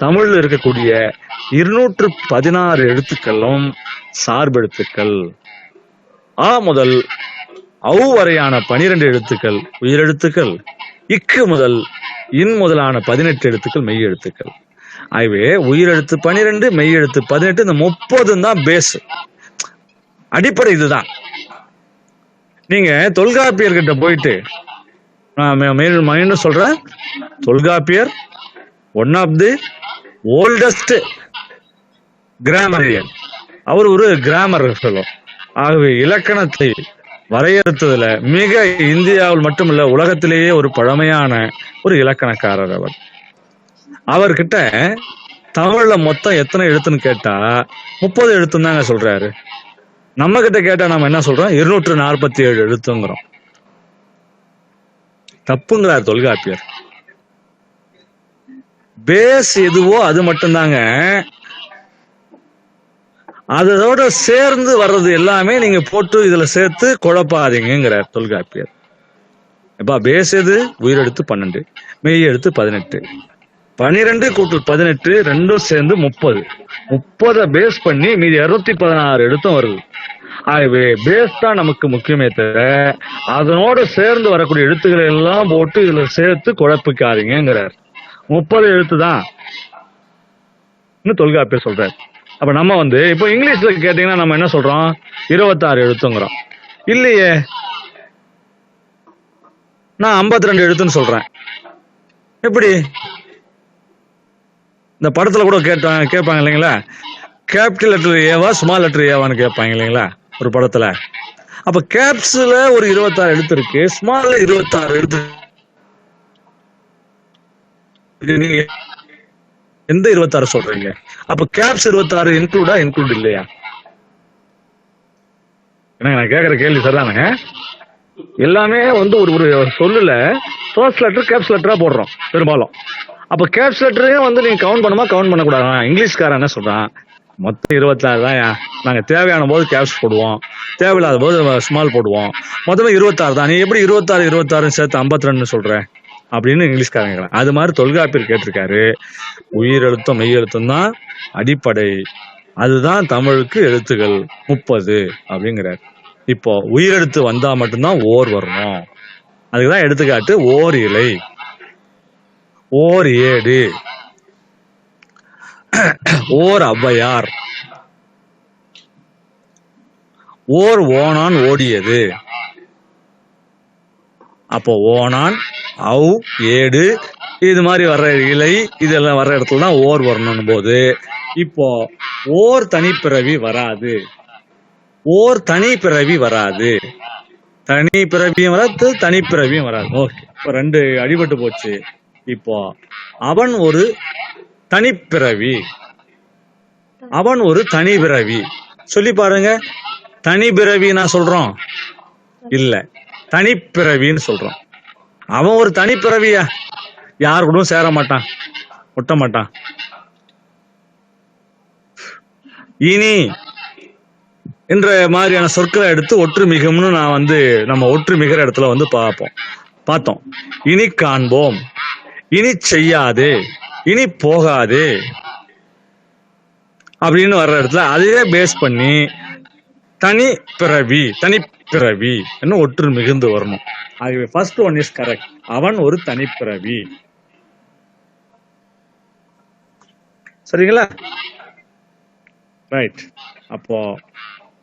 தமிழ்ல இருக்கக்கூடிய 216 எழுத்துக்களும் சார்பு எழுத்துக்கள். ஆ முதல் ஔ வரையான 12 எழுத்துக்கள் உயிரெழுத்துக்கள், இக்கு முதல் இன் முதலான 18 எழுத்துக்கள் மெய் எழுத்துக்கள். ஆகவே உயிரெழுத்து 12, மெய் எழுத்து 18, இந்த 30 தான் பேஸ், அடிப்படை. இதுதான். நீங்க தொல்காப்பியர்கிட்ட போயிட்டு, நான் மீண்டும் சொல்றேன், Tolkappiyar one of the oldest grammarian. அவர் ஒரு கிராமர் ஃபெலோ. ஆகவே இலக்கணத்தை வரையறுத்ததுல மிக இந்தியாவில் மட்டுமல்ல உலகத்திலேயே ஒரு பழமையான ஒரு இலக்கணக்காரர் அவர். அவர்கிட்ட தமிழ்ல மொத்தம் எத்தனை எழுத்துன்னு கேட்டா 30 எழுத்துன்னு தாங்க சொல்றாரு. நம்ம கிட்ட கேட்டா நம்ம என்ன சொல்றோம்? 247 எழுத்துங்கிறோம். தப்புங்கிறார் தொல்காப்பியர். பேஸ் எதுவோ அது மட்டும்தாங்க, அதோட சேர்ந்து வர்றது எல்லாமே நீங்க போட்டு இதுல சேர்த்து குழப்பாதீங்கிறார் தொல்காப்பியர். எப்பா பேஸ் எது? உயிரெழுத்து 12, மெய் எழுத்து 18. 12 கூட்டல் 18 2ம் சேர்ந்து 30. 30 பேஸ் பண்ணி மீதி 216 எழுத்தும் வருது. ஆகவே பேஸ் தான் நமக்கு முக்கியமே தவிர அதனோட சேர்ந்து வரக்கூடிய எழுத்துக்களை எல்லாம் போட்டு இதுல சேர்த்து குழப்பிக்காதீங்கிறார். 30 எழுத்து தான் தொல்காப்பியர் சொல்றாரு. அப்ப நம்ம வந்து இப்போ இங்கிலீஷ்ல கேட்டீங்கன்னா நம்ம என்ன சொல்றோம்? 26 எழுத்துங்கிறோம். இல்லையே, நான் 52 எழுத்துன்னு சொல்றேன். எப்படி? இந்த படத்துல கூட கேட்பாங்க இல்லைங்களா, கேபிட்டல் லெட்டர் ஏவா ஸ்மால் லெட்டர் ஏவான்னு கேட்பாங்க இல்லைங்களா ஒரு படத்துல. அப்ப கேப்ஸ்ல ஒரு 26 எழுத்து இருக்கு, ஸ்மால்ல 26 எழுத்து. நீங்க எந்த 26 சொல்றீங்க? அப்ப கேப்ஸ் 26 இன்க்ளூட் இல்லையா? நான் கேக்குற கேள்வி சரிதானுங்க. எல்லாமே வந்து ஒரு சொல்லுல ஃபர்ஸ்ட் லெட்டர் கேப்ஸ் லெட்டரா போடுறோம் பெரும்பாலும். அப்ப கேப்ஸ் லெட்டரையும் வந்து நீங்க கவுண்ட் பண்ணக்கூடாது. இங்கிலீஷ்காரன் என்ன சொல்றான்? மொத்தம் 26 தான், நாங்க தேவையான போது கேப்ஸ் போடுவோம், தேவையில்லாத போது ஸ்மால் போடுவோம், மொத்தமே 26 தான், நீ எப்படி 26 சேர்த்து 52 சொல்ற அப்படின்னு இங்கிலீஷ்காரங்க. அது மாதிரி தொல்காப்பியர் கேட்டிருக்காரு. உயிரெழுத்தும் மெய் எழுத்தும் தான் அடிப்படை, அதுதான் தமிழுக்கு எழுத்துகள் 30 அப்படிங்கிறார். இப்போ உயிரெழுத்து வந்தா மட்டும்தான் ஓர் வரணும். அதுக்குதான் எடுத்துக்காட்டு ஓர் இலை, ஓர் ஏடு, ஓர் ஔவையார், ஓர் ஓணான் ஓடியது. அப்போ ஓணான், ஔ, ஏடு இது மாதிரி வர்ற இலை இதெல்லாம் வர்ற இடத்துல தான் ஓர் வரணும் போது இப்போ ஓர் தனிப்பிறவி வராது. ஓர் தனி பிறவி வராது. தனி பிறவியும் வராது, தனிப்பிறவியும் வராது. ஓகே, இப்போ 2 அடிபட்டு போச்சு. இப்போ அவன் ஒரு தனிப்பிறவி, அவன் ஒரு தனி பிறவி. சொல்லி பாருங்க. தனி பிறவி நான் சொல்றோம் இல்ல, தனிப்பிறவின்னு சொல்றோம். அவன் ஒரு தனிப்பிறவியா, யாரு கூடவும் சேர மாட்டான், ஒட்ட மாட்டான். இனி என்ற மாதிரியான சொற்களை எடுத்து ஒற்று மிகும்னு நான் நம்ம ஒற்று மிகிற இடத்துல பார்த்தோம். இனி காண்போம், இனி செய்யாதே, இனி போகாதே அப்படின்னு வர்ற இடத்துல அதையே பேஸ் பண்ணி தனி பிறவி என்ன ஒற்று மிகுந்து வரணும். ஆகவே ஃபர்ஸ்ட் ஒன் இஸ் கரெக்ட். அவன் ஒரு தனிப்பிறவி. சரிங்களா? ரைட். அப்போ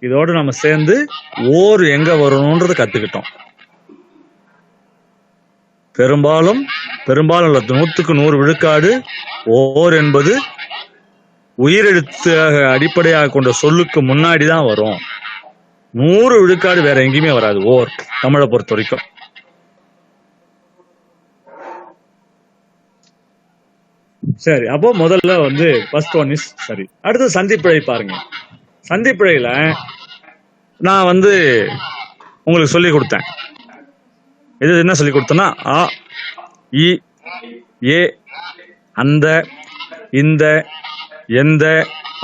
இதோடு நம்ம சேர்ந்து ஓர் எங்க வரணும்ன்றது கத்துக்கிட்டோம். பெரும்பாலும் 100க்கு 100 விழுக்காடு ஓர் என்பது உயிரெழுத்தாக அடிப்படையாக கொண்ட சொல்லுக்கு முன்னாடி தான் வரும். 100 விழுக்காடு வேற எங்கேயுமே வராது ஓர், தமிழை பொறுத்த வரைக்கும். சரி, அப்போ முதல்ல ஃபர்ஸ்ட் ஒன் இஸ் சரி. அடுத்து சந்திப்பிழை பாருங்க. சந்திப்பிழையில நான் உங்களுக்கு சொல்லி கொடுத்தேன். இது என்ன சொல்லி கொடுத்தேன்னா ஆ, இ, ஏ, அந்த, இந்த, எந்த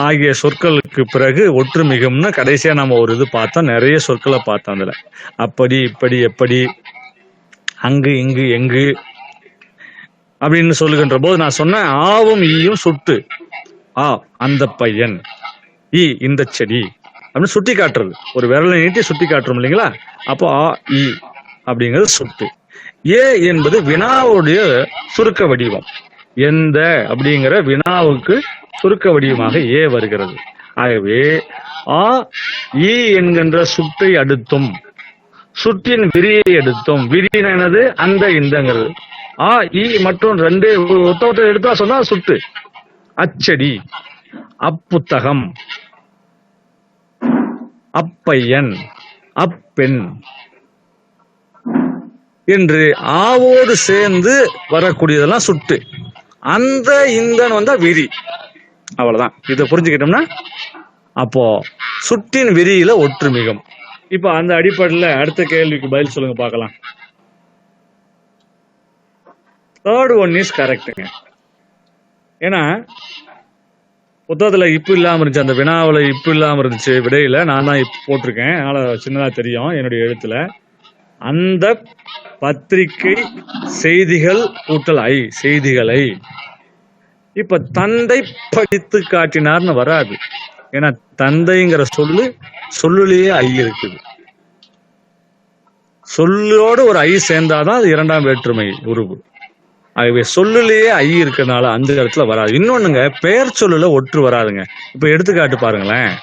ஆகிய சொற்களுக்கு பிறகு ஒற்று மிகும்னு கடைசியா நம்ம ஒரு இது பார்த்தோம். நிறைய சொற்களை பார்த்தோம். அதுல அப்படி, இப்படி, எப்படி, அங்கு, இங்கு, எங்கு அப்படின்னு சொல்லுகின்ற போது நான் சொன்னேன் ஆவும் ஈயும் சுட்டு. ஆ அந்த பையன், ஈ இந்த செடி அப்படின்னு சுட்டி காட்டுறது. ஒரு விரலை நீட்டி சுட்டி காட்டுறோம் இல்லைங்களா? அப்போ ஆ இ அப்படிங்கிறது சுட்டு. ஏ என்பது வினாவுடைய சுருக்க வடிவம். எந்த அப்படிங்கிற வினாவுக்கு சுருக்க வடிவமாக ஏ வருகிறது. ஆகவே ஆ இ என்கின்ற சுட்டை அடுத்தும் சுட்டின் விரியை எடுத்தும், விரியானது அந்த இந்தங்கிறது. ஆ இ மற்றும் 2 ஒத்த எடுத்தா சொன்னா சுட்டு. அச்செடி, அப்புத்தகம், அப்பையன், அப்பெண் என்று ஆவோடு சேர்ந்து வரக்கூடியதெல்லாம் சுட்டு. அந்த இந்தன் வந்தா விரி. அவ்வளவுதான். இதை புரிஞ்சுக்கிட்டோம்னா அப்போ சுட்டின் விரியில ஒற்று மிகும். இப்ப அந்த அடிப்படையில அடுத்த கேள்விக்கு பதில் சொல்லுங்க பார்க்கலாம். தேர்ட் ஒன் இஸ் கரெக்டுங்க. ஏன்னா புத்தகத்துல இப்பு இல்லாம இருந்துச்சு, அந்த வினாவில் இப்பு இல்லாம இருந்துச்சு, விடையில நான் தான் இப்பு போட்டிருக்கேன். அதனால சின்னதா தெரியும் என்னுடைய எழுத்துல. அந்த பத்திரிகை செய்திகள் கூட்டல் ஐ, செய்திகளை. இப்ப தந்தை படித்து காட்டினார்னு வராது. ஏன்னா தந்தைங்கிற சொல்லுலயே ஐ இருக்குது. சொல்லோடு ஒரு ஐ சேர்ந்தாதான் அது 2ஆம் வேற்றுமை உருவு. ஆகவே சொல்லுலயே ஐ இருக்கிறதுனால அந்த இடத்துல வராது. இன்னொன்னுங்க, பெயர் சொல்லுல ஒற்று வராதுங்க. இப்ப எடுத்துக்காட்டு பாருங்களேன்.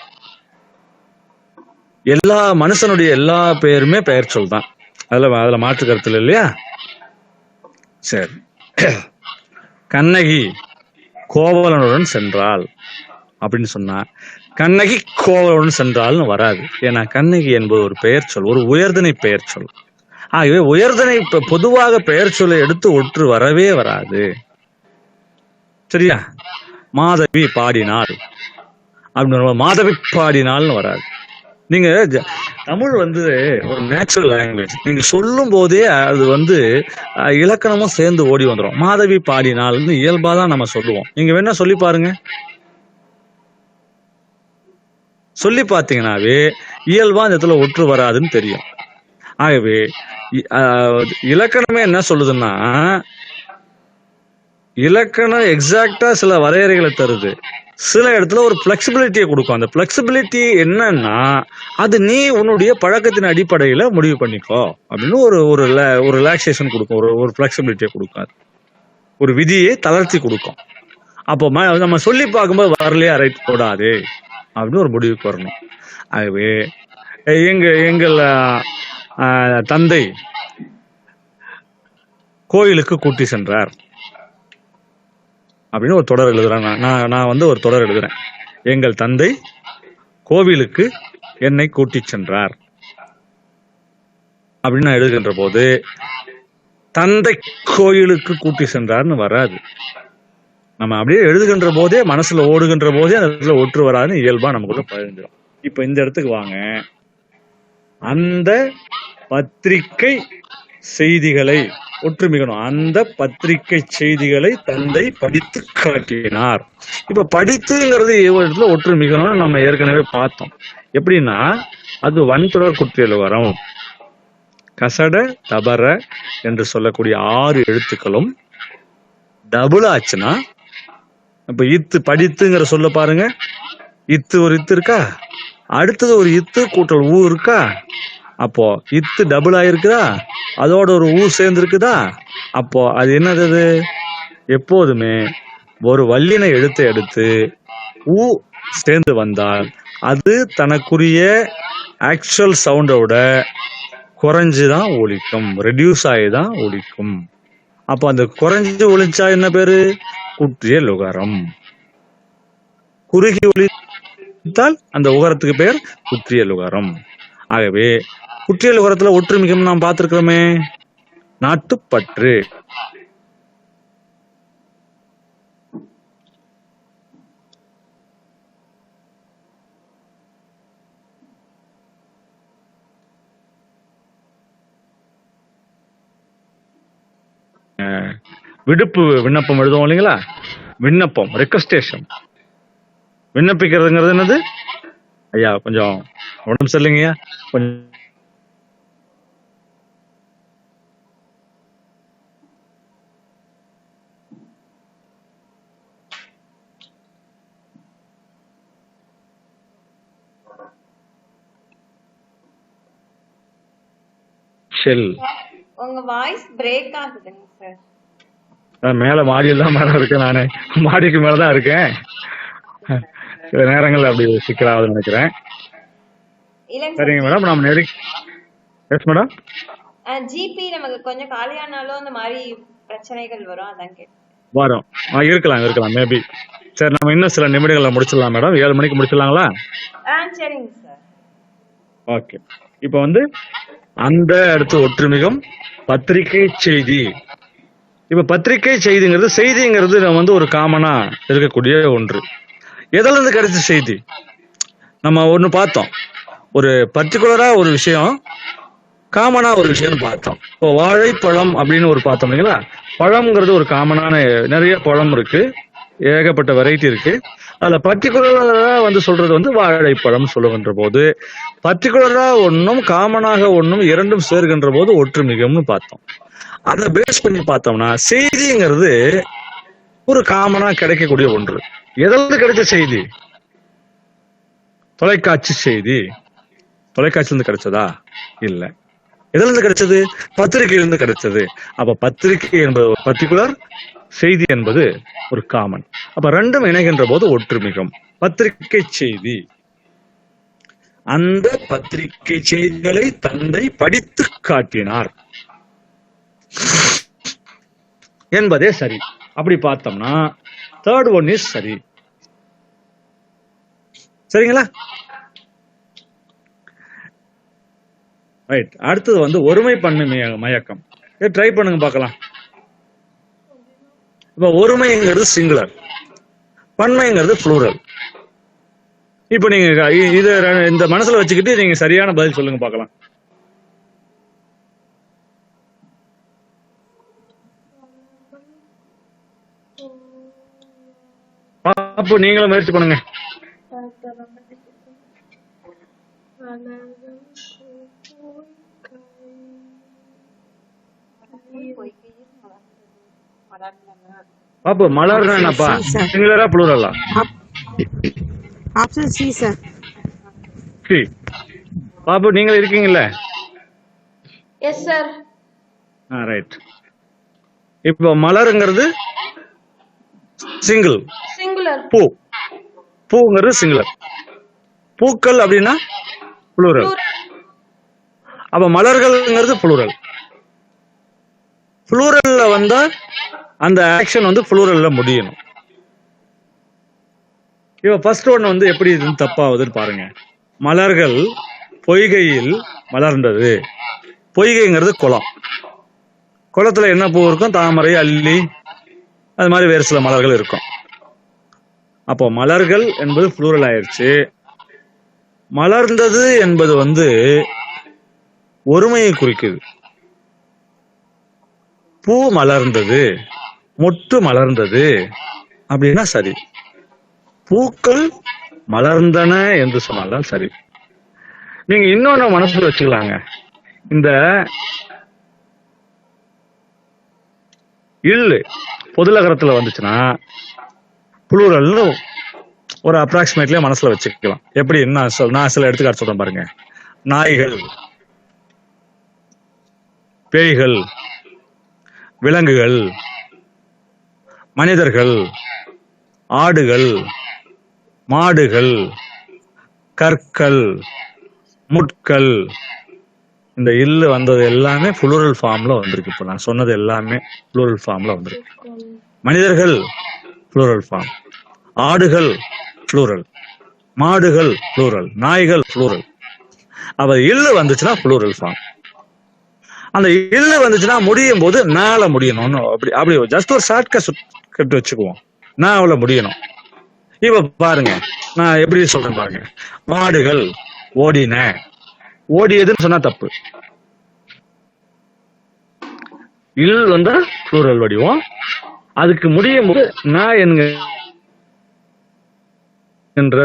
எல்லா மனுஷனுடைய எல்லா பெயருமே பெயர் சொல் தான். அதுல மாற்று கருத்துல இல்லையா? சரி. கண்ணகி கோவலனுடன் சென்றாள் அப்படின்னு சொன்னா கண்ணகி கோவலனுடன் சென்றால்னு வராது. ஏன்னா கண்ணகி என்பது ஒரு பெயர் சொல், ஒரு உயர்தனை பெயர் சொல். ஆகவே உயர்தனை பொதுவாக பெயர் சொல்லை எடுத்து ஒற்று வரவே வராது. சரியா? மாதவி பாடினாள் அப்படின்னு மாதவி பாடினாள்னு வராது. நீங்க தமிழ் ஒரு நேச்சுரல் லாங்குவேஜ். நீங்க சொல்லும் போதே அது இலக்கணமும் சேர்ந்து ஓடி வந்துடும். மாதவி பாடினாள்னு இயல்பாதான் நம்ம சொல்லுவோம். நீங்க வேணா சொல்லி பாருங்க. சொல்லி பார்த்தீங்கன்னாவே இயல்பா இந்த இடத்துல ஒற்று வராதுன்னு தெரியும். ஆகவே இலக்கணமே என்ன சொல்லுதுன்னா இலக்கணம் எக்ஸாக்டா சில வரையறைகளை தருது, சில இடத்துல ஒரு பிளெக்சிபிலிட்டியை கொடுக்கும். அந்த பிளெக்சிபிலிட்டி என்னன்னா, அது நீ உன்னுடைய பழக்கத்தின் அடிப்படையில முடிவு பண்ணிக்கோ அப்படின்னு ஒரு ஒரு ஒரு ரிலாக்ஸேஷன் கொடுக்கும், ஒரு பிளெக்சிபிலிட்டியை கொடுக்கும், அது ஒரு விதியை தளர்த்தி கொடுக்கும். அப்போ நம்ம சொல்லி பார்க்கும்போது வரலையா, ரைட் போடாது அப்படின்னு ஒரு முடிவுக்கு வரணும். ஆகவே எங்கள் தந்தை கோயிலுக்கு கூட்டி சென்றார் அப்படின்னு ஒரு தொடர் எழுதுறேன். நான் வந்து ஒரு தொடர் எழுதுறேன். எங்கள் தந்தை கோவிலுக்கு என்னை கூட்டி சென்றார் அப்படின்னு நான் எழுதுகின்ற போது தந்தை கோயிலுக்கு கூட்டி சென்றார்னு வராது. நம்ம அப்படியே எழுதுகின்ற போதே, மனசுல ஓடுகின்ற போதே அந்த இடத்துல ஒற்று வராதுன்னு இயல்பா நமக்குள்ள பழந்துடும். இப்ப இந்த இடத்துக்கு வாங்க. அந்த பத்திரிகை செய்திகளை ஒற்றுமிக்கணும். அந்த பத்திரிகை செய்திகளை தந்தை படித்து காட்டினார். இப்ப படித்துங்கிறது இடத்துல ஒற்றுமிக்கணும்னு நம்ம ஏற்கனவே பார்த்தோம். எப்படின்னா, அது வன்தொடர் குற்றியல் வரும். கசட தபர என்று சொல்லக்கூடிய 6 எழுத்துக்களும் டபுள் ஆச்சுன்னா, இப்ப இத்து படித்துங்கிற சொல்ல பாருங்க, இத்து ஒரு இத்து இருக்கா, அடுத்தது ஒரு இத்து கூட்டல் ஊ இருக்கா, அப்போ இத்து டபுள் ஆயிருக்குதா, அதோட ஒரு ஊ சேர்ந்து இருக்குதா, அப்போ அது என்னது? எப்போதுமே ஒரு வல்லின எழுத்தை எடுத்து ஊ சேர்ந்து வந்தால் அது தனக்குரிய ஆக்சுவல் சவுண்டோட குறைஞ்சுதான் ஒலிக்கும், ரெடியூஸ் ஆகிதான் ஒலிக்கும். அப்போ அந்த குறைஞ்சு ஒலிச்சா என்ன பேரு? குற்றிய லுகரம். குறுகி ஒலித்தால் அந்த உகரத்துக்கு பேர் குற்றிய லுகரம். ஆகவே குற்றிய லுகரத்துல ஒற்றுமிக்கம் நாம் பார்த்திருக்கிறோமே, நாட்டுப்பற்று. விடுப்பு விண்ணப்பம் எழுதுவோம் இல்லைங்களா, விண்ணப்பம் ரெக்வஸ்டேஷன். விண்ணப்பிக்கிறதுங்கிறது என்னது? ஐயா கொஞ்சம் உடம்பு சரியில்லைங்கய்யா, கொஞ்சம் ஷெல். உங்க வாய்ஸ் பிரேக் ஆகுதுங்க சார். மேல மாடியில் தான் மேடம் இருக்கேன், நானு மாடிக்கு மேலதான் இருக்கேன். சில நேரங்கள் அப்படி சிக்கலாகுதுன்னு நினைக்கிறேன். இல்லைங்க சரிங்க சார், மேடம், நம்ம எஸ் மேடம். ஜிபி நமக்கு கொஞ்சம் காலியானாலும் அந்த மாதிரி பிரச்சனைகள் வரும், அதான் கேட்டேன். வரும், இருக்கலாம் மேபி. சரி, நம்ம இன்னும் சில நிமிடங்களை முடிச்சிடலாம் மேடம். 7 மணிக்கு முடிச்சிடலாங்களா? சரிங்க சார். ஓகே. இப்ப வந்து அந்த அடுத்து ஒற்றுமிகம் பத்திரிகை செய்தி. இப்ப பத்திரிகை செய்திங்கிறது, செய்திங்கிறது நம்ம வந்து ஒரு காமனா இருக்கக்கூடிய ஒன்று. எதுல இருந்து கிடைச்ச செய்தி? நம்ம ஒண்ணு பார்த்தோம், ஒரு பர்டிகுலரா ஒரு விஷயம், காமனா ஒரு விஷயம் பார்த்தோம். இப்போ வாழைப்பழம் அப்படின்னு ஒரு பார்த்தோம் இல்லைங்களா. பழம்ங்கிறது ஒரு காமனான, நிறைய பழம் இருக்கு, ஏகப்பட்ட வெரைட்டி இருக்கு. அதுல பர்டிகுலரா வந்து சொல்றது வந்து வாழைப்பழம் சொல்லுகின்ற போது, பர்டிகுலரா ஒன்னும் காமனாக ஒன்னும் இரண்டும் சேர்கின்ற போது ஒற்றுமிகம்னு பார்த்தோம். அதை பேஸ் பண்ணி பார்த்தோம்னா, செய்திங்கிறது ஒரு காமனா கிடைக்கக்கூடிய ஒன்று. எதிலிருந்து கிடைச்ச செய்தி? தொலைக்காட்சி செய்தி. தொலைக்காட்சியிலிருந்து கிடைச்சதா? இல்ல. எதுல இருந்து கிடைச்சது? பத்திரிகையிலிருந்து கிடைச்சது. அப்ப பத்திரிகை என்பது ஒரு பர்டிகுலர், செய்தி என்பது ஒரு காமன். அப்ப ரெண்டும் இணைகின்ற போது ஒற்றுமிகம். பத்திரிகை செய்தி. அந்த பத்திரிகை செய்திகளை தந்தை படித்து காட்டினார் என்பதே சரி. அப்படி பார்த்தோம்னா தேர்ட் ஒன் இஸ் சரி. சரிங்களா? ரைட். அடுத்தது வந்து ஒருமை பன்மை மயக்கம். ட்ரை பண்ணுங்க பார்க்கலாம். இப்ப ஒருமைங்கிறது சிங்குலர், பன்மைங்கிறது ப்ளூரல். இப்ப நீங்க இத இந்த மனசுல வச்சுக்கிட்டு நீங்க சரியான பதில் சொல்லுங்க பார்க்கலாம். அப்போ நீங்களும் முயற்சி பண்ணுங்க. அப்போ மலர்னா என்னப்பா? C sir. சிங்குலரா ப்ளூரலா? Option C sir. சி. பாப்பு நீங்க இருக்கீங்கல்ல? Yes sir. ரைட். இப்போ மலருங்கிறது சிங்கிள், சிங்குலர். பூ. பூங்கிறது சிங்குலர். பூக்கள் அப்படின்னா ப்ளூரல். அப்ப மலர்கள்ங்கிறது ப்ளூரல். ப்ளூரல்ல வந்தா அந்த ஆக்ஷன் வந்து ப்ளூரல்ல முடியணும். இப்போ ஃபர்ஸ்ட் ஒன் வந்து எப்படி இது தப்பாகுதுன்னு பாருங்க. மலர்கள் பொய்கையில் மலர்ந்தது. பொய்கைங்கிறது குளம். குளத்துல என்ன பூ இருக்கும்? தாமரை, அல்லி, அது மாதிரி வேறு சில மலர்கள் இருக்கும். அப்போ மலர்கள் என்பது ப்ளூரல் ஆயிடுச்சு. மலர்ந்தது என்பது வந்து ஒருமையை குறிக்குது. பூ மலர்ந்தது, மொட்டு மலர்ந்தது அப்படின்னா சரி. பூக்கள் மலர்ந்தன என்று சொன்னால்தான் சரி. நீங்க இன்னொன்னு மனசுல வச்சுக்கலாங்க. இந்த இல்லு பொதுலகரத்துல வந்துச்சுன்னா ப்ளூரல்னு ஒரு அப்ராக்சிமேட்லியா மனசுல வச்சுக்கலாம். எப்படி நான் சில எடுத்துக்காட்டு சொல்றேன் பாருங்க. நாய்கள், பேய்கள், விலங்குகள், மனிதர்கள், ஆடுகள், மாடுகள், கற்கள், முட்கள், இந்த இல்லு வந்தது எல்லாமே புளூரல் ஃபார்ம்ல வந்திருக்கு. இப்போ நான் சொன்னது எல்லாமே புளூரல் ஃபார்ம்ல வந்திருக்கு. மனிதர்கள் புளூரல் ஃபார்ம், ஆடுகள் புளூரல், மாடுகள் புளூரல், நாய்கள் புளூரல். அப்ப இல்லு வந்துச்சுன்னா புளூரல் ஃபார்ம். அந்த இல்லு வந்துச்சுன்னா முடியும் போது நால முடியணும். அப்படி ஜஸ்ட் ஒரு ஷார்ட்கட் வச்சுக்குவோம். நாவல முடியணும். இப்ப பாருங்க, நான் எப்படி சொல்றேன் பாருங்க. மாடுகள் ஓடின. ஓடியதுன்னு சொன்னா தப்பு. இல் வந்தா ப்ளூரல் வடிவம். அதுக்கு முடியும் போது நான் என்ற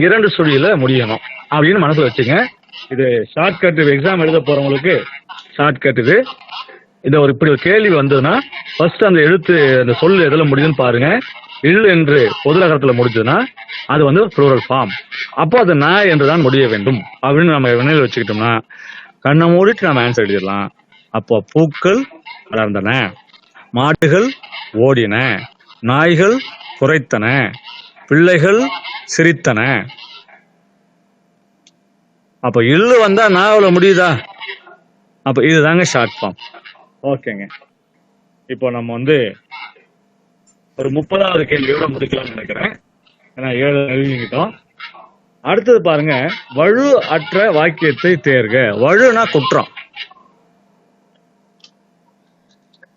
இரண்டு சொல்லியில முடியணும் அப்படின்னு மனசுல வச்சுங்க. இது ஷார்ட்கட். எக்ஸாம் எழுத போறவங்களுக்கு ஷார்ட்கட் இது. இதை இப்படி ஒரு கேள்வி வந்ததுன்னா ஃபர்ஸ்ட் அந்த எழுத்து, அந்த சொல் எதுல முடியுதுன்னு பாருங்க. இல் என்று பொதுலகரத்துல முடிஞ்சதுன்னா அது வந்து ப்ளூரல் ஃபார்ம். அப்போ அது நான் என்றுதான் முடிய வேண்டும் அப்படின்னு நம்ம நினைவில் வச்சுக்கிட்டோம்னா கண்ணை மூடிட்டு நம்ம ஆன்சர் எழுதிடலாம். அப்போ பூக்கள் வளர்ந்தன, மாடுகள் ஓடின, நாய்கள் குறைத்தன, பிள்ளைகள் சிரித்தன. அப்ப இல்லு வந்தா நாவல முடியுதா? அப்ப இதுதாங்க ஷார்ட் ஃபார்ம். ஓகேங்க. இப்போ நம்ம வந்து ஒரு 30வது கேள்வியோட முடிக்கலாம்னு நினைக்கிறேன். ஏன்னா 7 எழுதிக்கிட்டோம். அடுத்தது பாருங்க, வலு அற்ற வாக்கியத்தை தேர்க. வலுனா குற்றம்.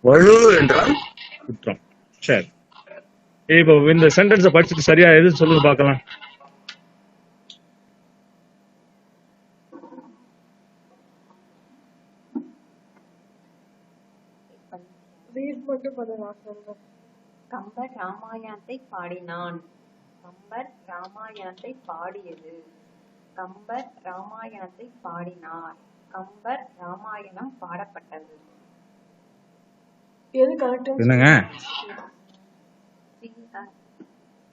வலு என்றால் குற்றம். சரி, இப்போ இந்த சென்டென்ஸை படிச்சுட்டு சரியா எது சொல்லுங்க பார்க்கலாம். கம்பர் ராமாயணத்தை பாடினான். கம்பர் ராமாயணத்தை பாடியது. கம்பர் ராமாயணத்தை பாடினார். கம்பர் ராமாயணம் பாடப்பட்டது. எது கரெக்ட்? என்னங்க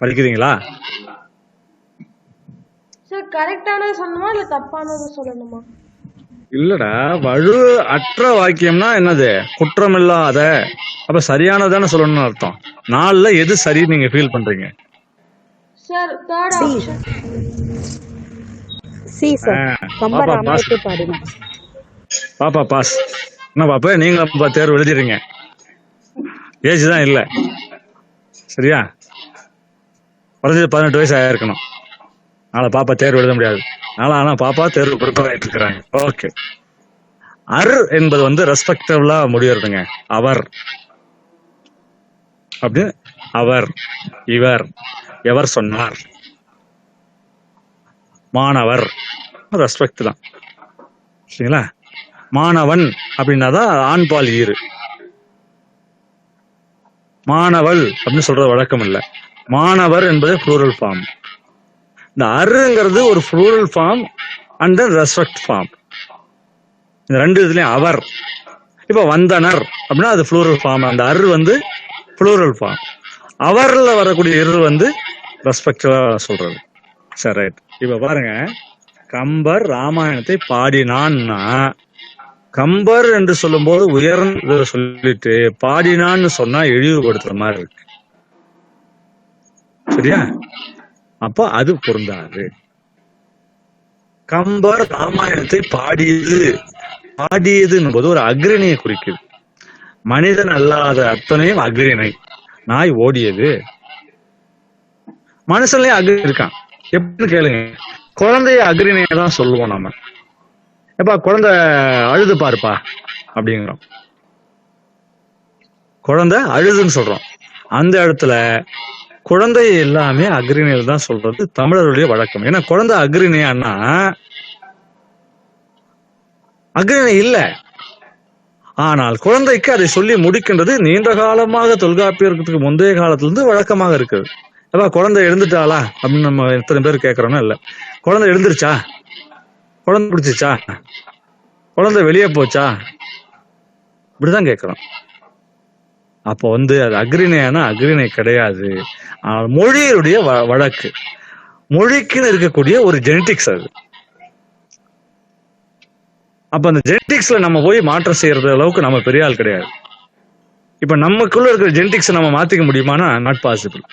படிக்கிறீங்களா? சார் கரெக்டானது சொல்லணுமா இல்ல தப்பானது சொல்லணுமா? இல்லடா, வலு அற்ற வாக்கியம்னா என்னது? குற்றமில்லாத. அப்ப சரியானதானே சொல்லணும்னு அர்த்தம். 4ல எது சரி நீங்க ஃபீல் பண்றீங்க? Sir third option. C sir. Kambar பாப்பா ராமாயணத்தை பாடினார். பாப்பா பாஸ். என்ன பாப்பா, நீங்க தேர்வு எழுதிடுறீங்க. ஏஜ் தான் இல்ல, சரியா? குறைஞ்சது 18 வயசு ஆயிருக்கணும். நாளை பாப்பா தேர்வு எழுத முடியாது. ஆனா பாப்பா தேர்வு ப்ரிப்பேர் ஆயிட்டு இருக்கிறாங்க. ஓகே. அர் என்பது வந்து ரெஸ்பெக்டபிளா முடியறதுங்க. அவர் அப்படி, அவர், இவர், எவர் சொன்னார், மாணவர், ரெஸ்பெக்ட் தான். சரிங்களா? மாணவன் அப்படின்னாதான் ஆண் பால் ஈறு. மாணவள் அப்படின்னு சொல்றது வழக்கம் இல்லை. மாணவர் என்பது ப்ளூரல் ஃபார்ம். இந்த அருங்கிறது ஒரு plural form and respect form. இந்த ரெண்டு இதுலயும் அவர். இப்ப வந்தனர் அப்படின்னா அது ப்ளூரல் ஃபார்ம், அந்த அர் வந்து ப்ளூரல் ஃபார்ம். அவர்ல வரக்கூடிய இரு வந்து ரெஸ்பெக்டிவா சொல்றது. சரி, ரைட். இப்ப பாருங்க, கம்பர் ராமாயணத்தை பாடினான்னா, கம்பர் என்று சொல்லும் போது உயர்ந்த சொல்லிட்டு பாடினான்னு சொன்னா இழிவுபடுத்துற மாதிரி இருக்கு. சரியா? அப்ப அது பொருந்தாது. கம்பர் ராமாயணத்தை பாடியது என்பது ஒரு அக்ரிணையை குறிக்குது. மனிதன் அல்லாத அத்தனையும் அக்ரிணை. நாய் ஓடியது, மனுஷன்லயும் அக்ரிணை இருக்கான். எப்படின்னு கேளுங்க, குழந்தைய அக்ரிணையை தான் சொல்லுவோம் நம்ம. எப்பா குழந்தை அழுது பாருப்பா அப்படிங்கிறோம், குழந்தை அழுதுன்னு சொல்றோம். அந்த இடத்துல குழந்தை எல்லாமே அக்ரிணையில் தான் சொல்றது தமிழருடைய வழக்கம். ஏன்னா குழந்தை அக்ரிணையான்னா அக்ரிணை இல்ல, ஆனால் குழந்தைக்கு அதை சொல்லி முடிக்கின்றது நீண்ட காலமாக தொல்காப்பியத்துக்கு முந்தைய காலத்திலிருந்து வழக்கமாக இருக்குது. அப்ப குழந்தை எழுந்துட்டாளா அப்படின்னு நம்ம எத்தனை பேர் கேட்கறோம்னா இல்ல. குழந்தை எழுந்துருச்சா, குழந்தை பிடிச்சிச்சா, குழந்தை வெளியே போச்சா, இப்படிதான் கேட்கிறோம். அப்போ வந்து அது அக்ரிணையான அக்ரிணை கிடையாது. ஆனால் மொழியுடைய வழக்கு, மொழிக்குன்னு இருக்கக்கூடிய ஒரு ஜெனட்டிக்ஸ் அது. அப்ப அந்த ஜெனட்டிக்ஸ்ல நம்ம போய் மாற்றம் செய்யறது அளவுக்கு நம்ம பெரிய ஆள் கிடையாது. இப்ப நமக்குள்ள இருக்கிற ஜெனட்டிக்ஸ் நம்ம மாத்திக்க முடியுமானா நாட் பாசிபிள்.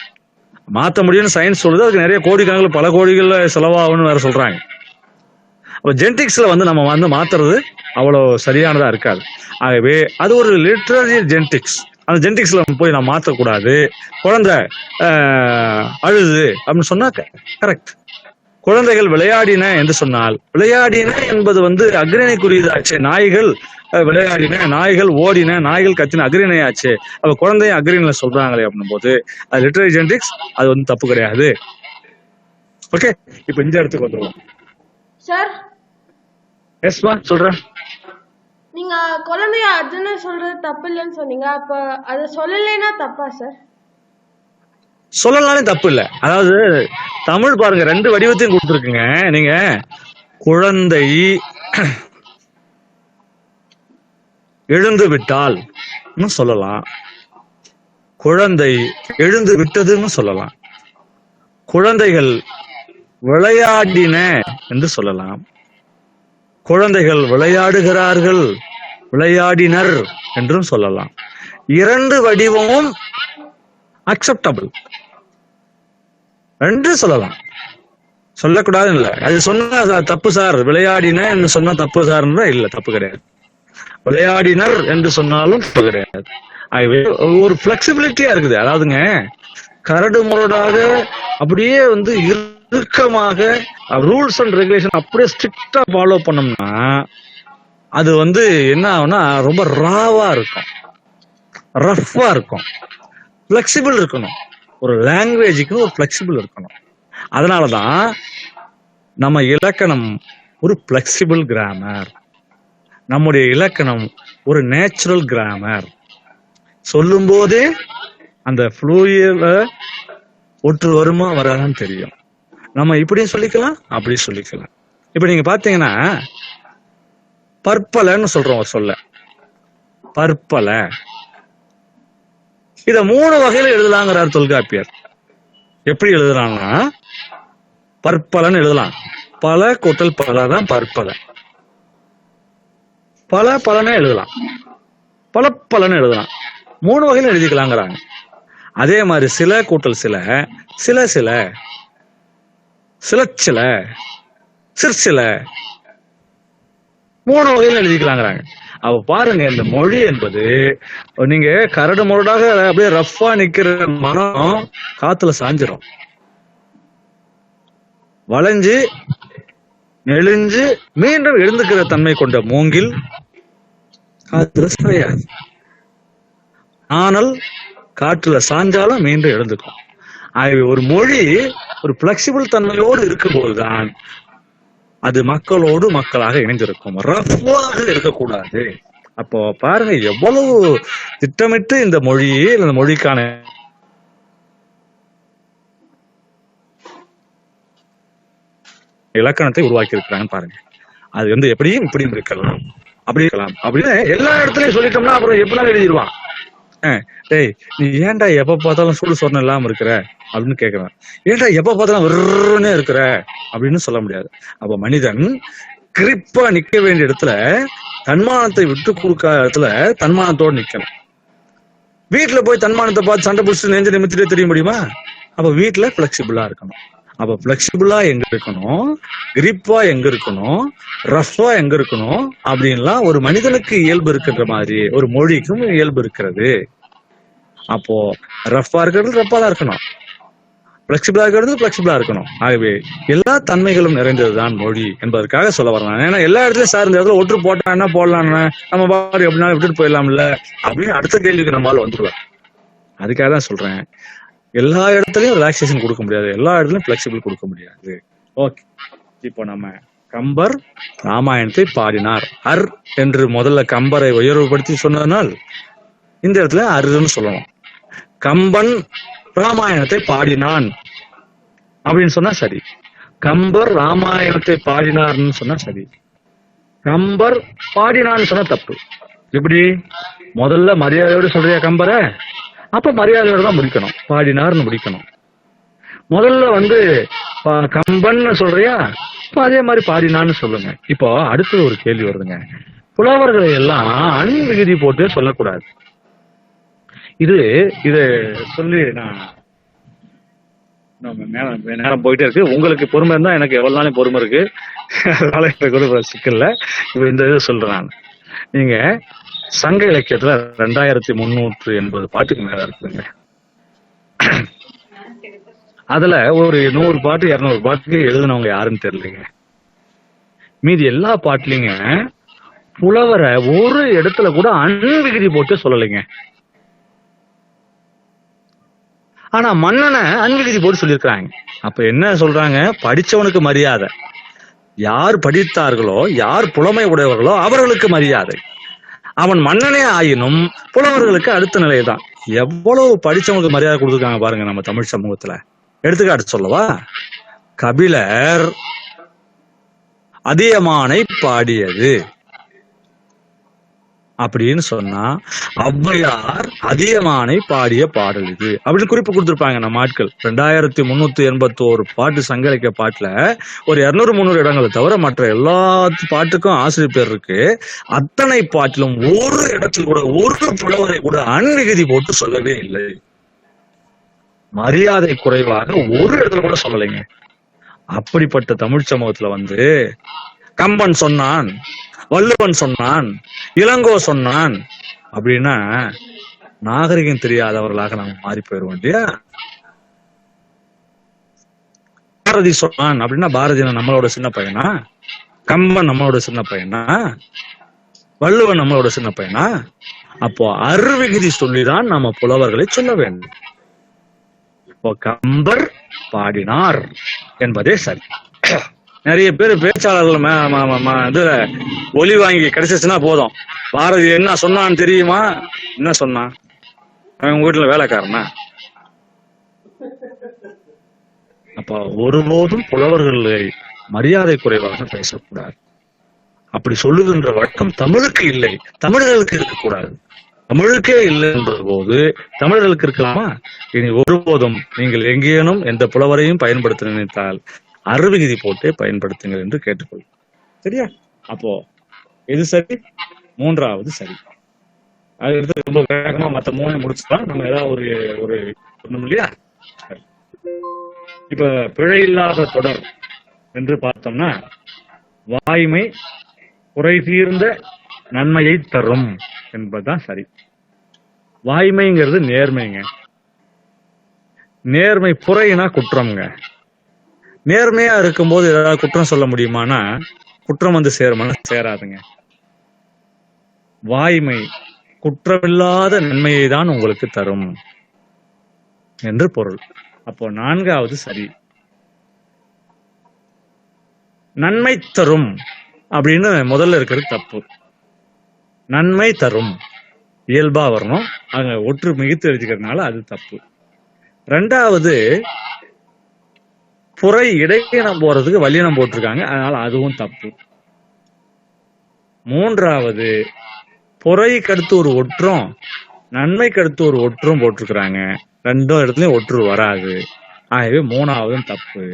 மாத்த முடியும்னு சயின்ஸ் சொல்லுது, அதுக்கு நிறைய கோடிக்கணக்கில் பல கோடிகள்ல செலவாகும்னு வேற சொல்றாங்க. அப்ப ஜெனட்டிக்ஸ்ல வந்து நம்ம வந்து மாத்துறது அவ்வளவு சரியானதா இருக்காது. ஆகவே அது ஒரு லிட்ரரி ஜெனட்டிக்ஸ். அந்த ஜெனட்டிக்ஸ்ல போய் நம்ம மாற்றக்கூடாது. குழந்தை அழுது அப்படின்னு சொன்னா கரெக்ட். குழந்தைகள் விளையாடின என்று சொன்னால் விளையாடின என்பது வந்து அக்ரிணைக்குரியதாச்சு. நாய்கள் விளையாடின, நாய்கள் ஓடின, நாய்கள் கத்தின அக்ரிணையாச்சு. அப்ப குழந்தைய அக்ரிணைல சொல்றாங்களே அப்படின் போது அது லிட்டரரி ஜெனடிக்ஸ், அது வந்து தப்பு கிடையாது. ஓகே, இப்ப இந்த இடத்துக்கு வந்துருவோம். சார் எஸ்மா சொல்றேன். நீங்க குழந்தைய அதுன்னு சொல்றது தப்பு இல்லைன்னு சொன்னீங்க, அப்ப அதை சொல்லலைன்னா தப்பா சார்? சொல்லலாம்னு தப்பு இல்ல. அதாவது தமிழ் பாருங்க, ரெண்டு வடிவத்தையும் கொடுத்துருக்குங்க. நீங்க குழந்தை எழுந்து விட்டால் சொல்லலாம், குழந்தை எழுந்து விட்டதுன்னு சொல்லலாம், குழந்தைகள் விளையாடின என்று சொல்லலாம், குழந்தைகள் விளையாடுகிறார்கள், விளையாடினர் என்றும் சொல்லலாம். இரண்டு வடிவமும் அக்செப்டபிள், ரெண்டு சொல்லலாம், சொல்லக்கூடாது இல்ல. அது சொன்னா தப்பு சார், விளையாடின என்று சொன்னா தப்பு சார் இல்ல, தப்பு கிடையாது. விளையாடினர் என்று சொன்னாலும் தப்பு கிடையாது. ஒரு பிளெக்சிபிலிட்டியா இருக்குது. அதாவதுங்க கரடு முரடாக அப்படியே வந்து இறுக்கமாக ரூல்ஸ் அண்ட் ரெகுலேஷன் அப்படியே ஸ்ட்ரிக்டா ஃபாலோ பண்ணோம்னா அது வந்து என்ன ஆகும்னா ரொம்ப ராவா இருக்கும், ரஃப்பா இருக்கும். பிளெக்சிபிள் இருக்கணும், ஒரு லாங்குவேஜுக்கு ஒரு பிளெக்சிபிள் இருக்கணும். அதனாலதான் நம்ம இலக்கணம் ஒரு பிளெக்சிபிள் கிராமர், நம்முடைய இலக்கணம் ஒரு நேச்சுரல் கிராமர். சொல்லும் போதே அந்த ஃப்ளூயில ஒற்று வருமா வராதான்னு தெரியும். நம்ம இப்படியும் சொல்லிக்கலாம், அப்படி சொல்லிக்கலாம். இப்ப நீங்க பாத்தீங்கன்னா பற்பலன்னு சொல்றோம் ஒரு சொல்ல, பற்பல. இத 3 வகையில எழுதலாங்கிறார் தொல்காப்பியர். எப்படி எழுதுறாங்கன்னா பற்பலன்னு எழுதலாம், பல கூட்டல் பல தான் பற்பல. பல பலனே எழுதலாம், பல பலன்னு எழுதலாம். 3 வகையில எழுதிக்கலாங்கிறாங்க. அதே மாதிரி சில கூட்டல் சில, சில சில, சிலச்சில, சிற்சில, 3 வகையில எழுதிக்கலாங்கிறாங்க. அவ பாருங்க, இந்த மொழி என்பது நீங்க கரடு முரடாக அப்படியே ரஃப்பா நிக்கிற மரம் காத்துல சாஞ்சிரும், வளைஞ்சு நெளிஞ்சு மீண்டும் எழுந்துக்கிற தன்மை கொண்ட மூங்கில் காத்துல சாயாது. ஆனால் காற்றுல சாஞ்சாலும் மீண்டும் எழுந்துக்கும். ஆகவே ஒரு மொழி ஒரு பிளெக்சிபிள் தன்மையோடு இருக்கும்போதுதான் அது மக்களோடு மக்களாக இணைந்திருக்கும், ரஃப்பாக இருக்கக்கூடாது. அப்போ பாருங்க எவ்வளவு திட்டமிட்டு இந்த மொழியை, இந்த மொழிக்கான இலக்கணத்தை உருவாக்கி இருக்கிறாங்கன்னு பாருங்க. அது வந்து எப்படியும் இப்படியும் இருக்கலாம். அப்படி இருக்கலாம் அப்படின்னு எல்லா இடத்துலயும் சொல்லிட்டோம்னா அப்புறம் எப்படிலாம் எழுதிடுவான். டேய் நீ ஏன்டா எப்ப பார்த்தாலும் சூடு சொரணம் இல்லாம இருக்கிற அப்படின்னு கேக்குறான். ஏன்டா எப்ப பார்த்தாலும் வெறுனே இருக்கிற அப்படின்னு சொல்ல முடியாது. அப்ப மனிதன் கிரிப்பா நிக்க வேண்டிய இடத்துல தன்மானத்தை விட்டு கொடுக்காத இடத்துல தன்மானத்தோடு நிக்கணும். வீட்டுல போய் தன்மானத்தை பார்த்து சண்டை பிடிச்சி நெஞ்சு நிமித்திட்டே தெரிய முடியுமா? அப்ப வீட்டுல பிளெக்சிபிளா இருக்கணும். அப்ப பிளெக்சிபிளா எங்க இருக்கணும், கிரிப்பா எங்க இருக்கணும், ரஃபா எங்க இருக்கணும் அப்படின்லாம் ஒரு மனிதனுக்கு இயல்பு இருக்கிற மாதிரி ஒரு மொழிக்கும் இயல்பு இருக்கிறது. அப்போ ரஃபா இருக்கிறது ரஃபா தான் இருக்கணும், பிளெக்சிபிளா இருக்கிறது பிளெக்சிபிளா இருக்கணும். ஆகவே எல்லா தன்மைகளும் நிறைந்ததுதான் மொழி என்பதற்காக சொல்ல வரலாம். ஏன்னா எல்லா இடத்துலயும் சார் இந்த இடத்துல ஒற்று போட்டா என்ன போடலாம், நம்ம பாடு எப்படினாலும் விட்டுட்டு போயிடலாம்ல அப்படின்னு அடுத்த கேள்விக்கு நம்மளால வந்துருவார். அதுக்காக தான் சொல்றேன், எல்லா இடத்துலயும் ரிலாக்ஸேஷன் கொடுக்க முடியாது, எல்லா இடத்துலயும் பிளெக்சிபிள் கொடுக்க முடியாது. ஓகே, இப்போ நம்ம கம்பர் ராமாயணத்தை பாடினார் அர் என்று முதல்ல கம்பரை உயர்வுபடுத்தி சொன்னதனால் இந்த இடத்துல அருன்னு சொல்லணும். கம்பன் ராமாயணத்தை பாடினான் அப்படின்னு சொன்னா சரி, கம்பர் ராமாயணத்தை பாடினார்னு சொன்னா சரி, கம்பர் பாடினான்னு சொன்னா தப்பு. எப்படி முதல்ல மரியாதையோடு சொல்றியா கம்பரை, அப்ப மரியாதையோட தான் முடிக்கணும், பாடினார்னு முடிக்கணும். முதல்ல கம்பன் சொல்றியா, இப்ப அதே மாதிரி பாடினான்னு சொல்லுங்க. இப்போ அடுத்தது ஒரு கேள்வி வருதுங்க, புலவர்களை எல்லாம் அன்விகுதி போட்டு சொல்லக்கூடாது. இது சொல்லி நேரம் போயிட்டே இருக்கு. உங்களுக்கு பொறுமை இருந்தா எனக்கு எவ்வளவு நாளும் பொறுமை இருக்கு, அதனால எனக்கு கூட சிக்கல்ல. இப்ப இந்த இது சொல்றேன் நான். நீங்க சங்க இலக்கியத்துல 2380 பாட்டுக்கு மேல இருக்குங்க. அதுல ஒரு 100 பாட்டு 200 பாட்டுக்கு எழுதினவங்க யாருன்னு தெரியலங்க. மீதி எல்லா பாட்டுலீங்க புலவரை ஒரு இடத்துல கூட அன்விகுதி போட்டு சொல்லலைங்க. ஆனா மன்னனை அன்விகுதி போட்டு சொல்லியிருக்கிறாங்க. அப்ப என்ன சொல்றாங்க, படிச்சவனுக்கு மரியாதை, யார் படித்தார்களோ யார் புலமை உடையவர்களோ அவர்களுக்கு மரியாதை. அவன் மன்னனே ஆயினும் புலவர்களுக்கு அடுத்த நிலைதான். எவ்வளவு படிச்சவங்களுக்கு மரியாதை கொடுத்துருக்காங்க பாருங்க நம்ம தமிழ் சமூகத்துல. எடுத்துக்காட்டு சொல்லவா, கபிலர் அதியமானை பாடியது அப்படின்னு சொன்னா ஔவையார் அதியமானை பாடிய பாடல் இது அப்படின்னு குறிப்பு கொடுத்திருப்பாங்க நம்ம ஆட்கள். 2381 பாட்டு சங்க இலக்கிய பாட்டுல ஒரு 200-300 இடங்களை தவிர மற்ற எல்லா பாட்டுக்கும் ஆசிரியர் பேர் இருக்கு. அத்தனை பாட்டிலும் ஒரு இடத்துல கூட ஒரு புலவரை கூட அன்விகுதி போட்டு சொல்லவே இல்லை. மரியாதை குறைவாக ஒரு இடத்துல கூட சொல்லலைங்க. அப்படிப்பட்ட தமிழ் சமூகத்துல கம்பன் சொன்னான், வள்ளுவன் சொன்னான், இளங்கோ சொன்னான் அப்படின்னா நாகரிகம் தெரியாதவர்களாக நாம மாறி போயிடுவோம் இல்லையா? பாரதி சொன்னான் அப்படின்னா பாரதி நம்மளோட சின்ன பையனா? கம்பன் நம்மளோட சின்ன பையனா? வள்ளுவன் நம்மளோட சின்ன பையனா? அப்போ அருவிகுதி சொல்லிதான் நம்ம புலவர்களை சொல்ல வேண்டும். இப்போ கம்பர் பாடினார் என்பதே சரி. நிறைய பேர் பேச்சாளர்கள் இதுல ஒலி வாங்கி கிடைச்சிச்சுன்னா போதும், பாரதி என்ன சொன்னான்னு தெரியுமா, என்ன சொன்னான், உங்க வீட்டுல வேலைக்காரனா? அப்ப ஒருபோதும் புலவர்களை மரியாதை குறைவாக பேசக்கூடாது. அப்படி சொல்லுகின்ற வழக்கம் தமிழுக்கு இல்லை, தமிழர்களுக்கு இருக்கக்கூடாது. தமிழுக்கே இல்லை என்பது போது தமிழர்களுக்கு இருக்கலாமா? இனி ஒருபோதும் நீங்கள் எங்கேனும் எந்த புலவரையும் பயன்படுத்த நினைத்தால் அருவிகுதி போட்டே பயன்படுத்துங்கள் என்று கேட்டுக்கொள்ளும். சரியா? அப்போ எது சரி? மூன்றாவது சரி. அது ரொம்ப வேகமா மத்த 3 முடிச்சுக்கலாம். நம்ம ஏதாவது ஒரு ஒண்ணும் இல்லையா? இப்ப பிழை இல்லாத தொடர் என்று பார்த்தோம்னா வாய்மை குறை தீர்ந்த நன்மையை தரும் என்பதுதான் சரி. வாய்மைங்கிறது நேர்மைங்க. நேர்மை புறையினா குற்றம்ங்க. நேர்மையா இருக்கும்போது ஏதாவது குற்றம் சொல்ல முடியுமானா குற்றம் சேருமானா சேராதுங்க. வாய்மை குற்றமில்லாத நன்மையை தான் உங்களுக்கு தரும் என்று பொருள். அப்போ 4வது சரி. நன்மை தரும் அப்படின்னு முதல்ல இருக்கிறது தப்பு. நன்மை தரும் இயல்பா வரணும், அங்க ஒற்று மிகுத்து எழுதிக்கிறதுனால அது தப்பு. 2வது புரை இடையினம் போறதுக்கு வல்லினம் போட்டிருக்காங்க, அதனால அதுவும் தப்பு. மூன்றாவது பொறைக்கு அடுத்து ஒரு ஒற்றும் நன்மைக்கு அடுத்து ஒரு ஒற்றும் போட்டிருக்கிறாங்க. ரெண்டும் இடத்துலயும் ஒற்று வராது. ஆகவே மூணாவதும் தப்பு.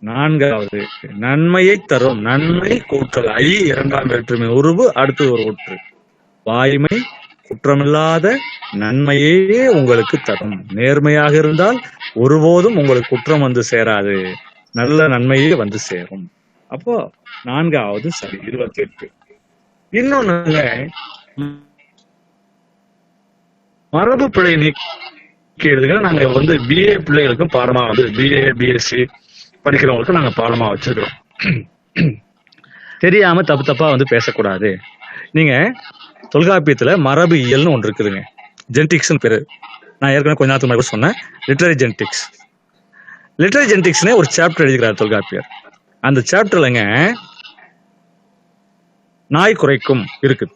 நான்காவது நன்மையை தரும். நன்மை கூட்டல் ஐ இரண்டாம் வேற்றுமை உருவு அடுத்து ஒரு ஒற்று. வாய்மை குற்றமில்லாத நன்மையே உங்களுக்கு தரும். நேர்மையாக இருந்தால் ஒருபோதும் உங்களுக்கு குற்றம் வந்து சேராது, நல்ல நன்மையே வந்து சேரும். அப்போ நான்காவது சரி, 28. இன்னொன்னு, மரபு பிழை நீக்கிறதுக்கு நாங்க வந்து பிஏ பிள்ளைகளுக்கும் பாடமா வந்து பிஏ பிஎஸ்சி படிக்கிறவங்களுக்கும் நாங்க பாடமா வச்சிருக்கிறோம். தெரியாம தப்பு தப்பா வந்து பேசக்கூடாது. நீங்க தொல்காப்பியத்துல மரபு இயல்னு ஒன்று இருக்குதுங்க, ஜெனடிக்ஸ் பேரு. நான் ஏற்கனவே கொஞ்ச நேரத்துக்கு முன்னாடி சொன்னேன், லிட்டரரி ஜெனடிக்ஸ். லிட்டரரி ஜெனடிக்ஸ்னே ஒரு சாப்டர் எழுதிக்கிறார் தொல்காப்பியர். அந்த சாப்டர்லங்க நாய் குறைக்கும் இருக்குது,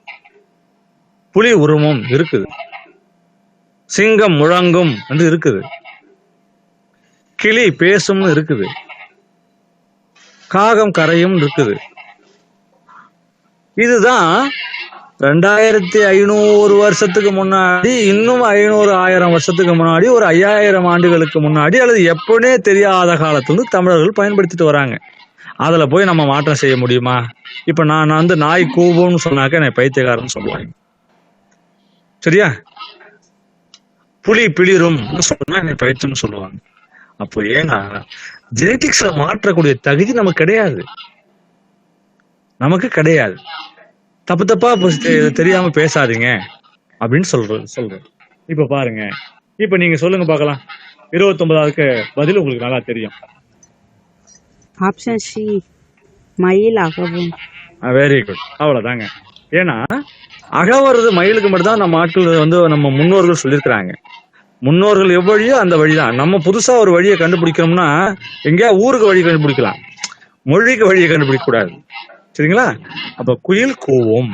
புலி உருமும் இருக்குது, சிங்கம் முழங்கும் வந்து இருக்குது, கிளி பேசும்னு இருக்குது, காகம் கரையும் இருக்குது. இதுதான் 2500 வருஷத்துக்கு முன்னாடி, இன்னும் 500 1000 வருஷத்துக்கு முன்னாடி, ஒரு 5000 ஆண்டுகளுக்கு முன்னாடி, அல்லது எப்பனே தெரியாத காலத்துல தமிழர்கள் பயன்படுத்திட்டு வராங்க. அதுல போய் நம்ம மாற்றம் செய்ய முடியுமா? இப்ப நான் வந்து நாய் கூவும்னு சொன்னாக்க என்னை பைத்தியக்காரன்னு சொல்லுவாங்க, சரியா? புலி பிளிரும் சொன்னா என்னை பைத்தியம்னு சொல்லுவாங்க. அப்போ ஏன்னா ஜெனடிக்ஸ்ல மாற்றக்கூடிய தகுதி நமக்கு கிடையாது, நமக்கு கிடையாது. தப்பு தப்பா தெரியாம பேசாதீங்க அப்படின்னு சொல்றேன். இப்ப பாருங்க, இப்ப நீங்க சொல்லுங்க பார்க்கலாம். 29வது பதில் உங்களுக்கு நல்லா தெரியும். ஆப்ஷன் சி, மயில் அகவும். வெரி குட், அவ்வளவுதாங்க. ஏன்னா அகவரது மயிலுக்கு மட்டும் தான் நம்ம ஆட்கள் வந்து நம்ம முன்னோர்கள் சொல்லியிருக்கிறாங்க. முன்னோர்கள் எவ்வழியோ அந்த வழிதான். நம்ம புதுசா ஒரு வழியை கண்டுபிடிக்கணும்னா எங்கேயா ஊருக்கு வழி கண்டுபிடிக்கலாம், மொழிக்கு வழியை கண்டுபிடிக்க கூடாது, சரிங்களா? அப்ப குயில் கூவும்,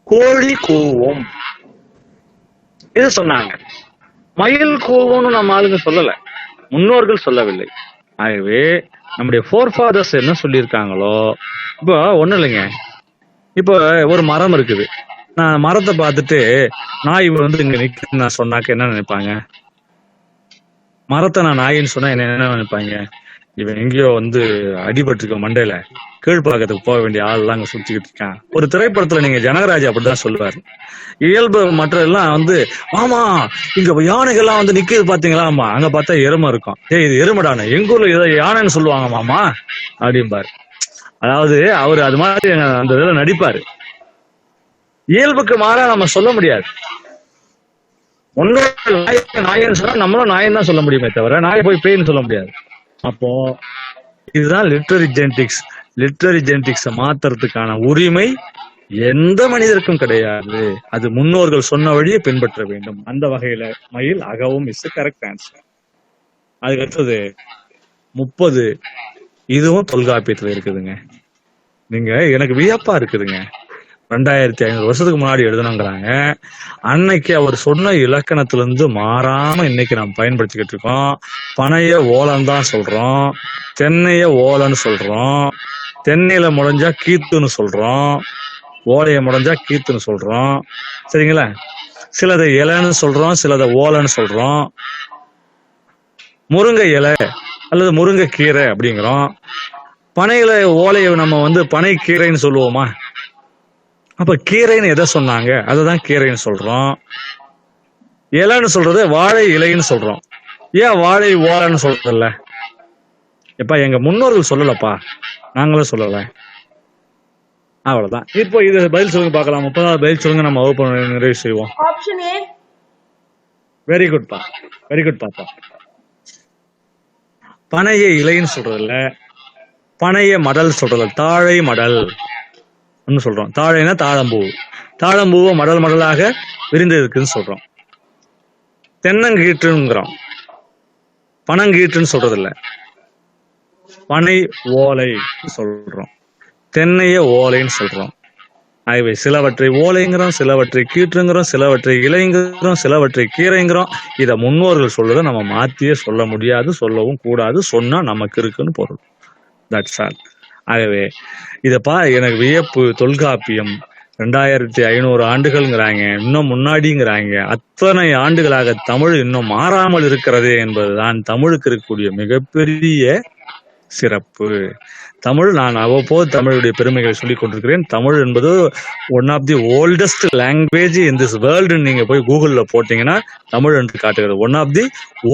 கோழி கூவும் இது சொன்னாங்க. மயில் கூவும்னு நம்ம ஆளுங்க சொல்லல, முன்னோர்கள் சொல்லவில்லை. ஆகவே நம்முடைய ஃபோர் ஃபாதர்ஸ் என்ன சொல்லியிருக்காங்களோ. இப்போ ஒண்ணும் இல்லைங்க, இப்போ ஒரு மரம் இருக்குது, நான் மரத்தை பார்த்துட்டு நாய் வந்து இங்க நிக்க நான் சொன்னாக்க என்ன நினைப்பாங்க? மரத்தை நான் நாயின்னு சொன்னா என்ன நினைப்பாங்க? இவன் எங்கேயோ வந்து அடிபட்டிருக்க மண்டையில, கீழ்ப்பாக்கத்துக்கு போக வேண்டிய ஆள் எல்லாம் அங்க சுத்திக்கிட்டு இருக்கான். ஒரு திரைப்படத்துல நீங்க ஜனகராஜ் அப்படிதான் சொல்லுவாரு. இயல்பு மற்ற எல்லாம் வந்து, ஆமா இங்க யானைகள்லாம் வந்து நிக்குது பாத்தீங்களா, ஆமா அங்க பார்த்தா எருமை இருக்கும், ஏய் இது எருமடானே, எங்க ஊர்ல ஏதோ யானைன்னு சொல்லுவாங்க மாமா அப்படிம்பாரு. அதாவது அவரு அது மாதிரி அந்த இதுல நடிப்பாரு. இயல்புக்கு மாறா நம்ம சொல்ல முடியாது. முன்னோர்கள் நாயன்னு சொன்னா நம்மளும் நாயன் தான் சொல்ல முடியுமே தவிர நாயை போய் பேய்ன்னு சொல்ல முடியாது. அப்போ இதுதான் லிட்டரரி ஜெனடிக்ஸ். லிட்டரரி ஜெனடிக்ஸை மாத்துறதுக்கான உரிமை எந்த மனிதருக்கும் கிடையாது. அது முன்னோர்கள் சொன்ன வழியை பின்பற்ற வேண்டும். அந்த வகையில மயில் அகவும் இஸ் கரெக்ட் ஆன்சர். அதுக்கு அடுத்தது 30, இதுவும் தொல்காப்பியத்துல இருக்குதுங்க. நீங்க எனக்கு வியப்பா இருக்குதுங்க, 2500 வருஷத்துக்கு முன்னாடி எழுதணுங்கிறாங்க. அன்னைக்கு அவர் சொன்ன இலக்கணத்துல இருந்து மாறாம இன்னைக்கு நம்ம பயன்படுத்திக்கிட்டு இருக்கோம். பனைய ஓலன்னு தான் சொல்றோம், தென்னைய ஓலன்னு சொல்றோம், தென்னையில முளைஞ்சா கீத்துன்னு சொல்றோம், ஓலைய முளைஞ்சா கீத்துன்னு சொல்றோம், சரிங்களா? சிலதை இலைன்னு சொல்றோம், சிலதை ஓலன்னு சொல்றோம். முருங்கை இலை அல்லது முருங்கை கீரை அப்படிங்கிறோம். பனையில ஓலையை நம்ம வந்து பனை கீரைன்னு சொல்லுவோமா? அப்ப கீரைன்னு எதை சொன்னாங்க, அததான் கீரைன்னு சொல்றோம். இலைன்னு சொல்றது வாழை இலைன்னு சொல்றோம். ஏன் வாழை ஓலைன்னு சொல்றதில்ல? எப்பா எங்க முன்னோர்கள் சொல்லலப்பா, நாங்களும் சொல்லல. அவ்வளவுதான். இப்போ இது பதில் சொல்லுங்க பார்க்கலாம். 30வது பதில் சொல்லுங்க, நம்ம வகுப்பு நிறைவு செய்வோம். Option A. வெரி குட் பா, வெரி குட் பாப்பா. பனைய இலைன்னு சொல்றதில்ல, பனைய மடல் சொல்றது, தாழை மடல் சொல்றோம். தாழைனா தாழம்பூ, தாழம்பூவை மடல் மடலாக விரிந்து இருக்குன்னு சொல்றோம். தென்னங்கீற்றுங்கிறோம், பனங்கீற்றுன்னு சொல்றது இல்ல. பனை ஓலை சொல்றோம், தென்னைய ஓலைன்னு சொல்றோம். ஆகவே சிலவற்றை ஓலைங்கிறோம், சிலவற்றை கீற்றுங்கிறோம், சிலவற்றை இலைங்கிறோம், சிலவற்றை கீரைங்கிறோம். இத முன்னோர்கள் சொல்றதை நம்ம மாத்தியே சொல்ல முடியாது, சொல்லவும் கூடாது. சொன்னா நமக்கு இருக்குன்னு பொருள். That's all. ஆகவே இதப்பா எனக்கு வியப்பு. தொல்காப்பியம் 2500 ஆண்டுகள்ங்கிறாங்க, இன்னும் முன்னாடிங்கிறாங்க. அத்தனை ஆண்டுகளாக தமிழ் இன்னும் மாறாமல் இருக்கிறது என்பதுதான் தமிழுக்கு இருக்கக்கூடிய மிகப்பெரிய சிறப்பு. தமிழ், நான் அவ்வப்போது தமிழுடைய பெருமைகளை சொல்லிக் கொண்டிருக்கிறேன். தமிழ் என்பது one of the oldest language in this world. நீங்க போய் கூகுள்ல போட்டீங்கன்னா தமிழ் என்று காட்டுகிறது. One of the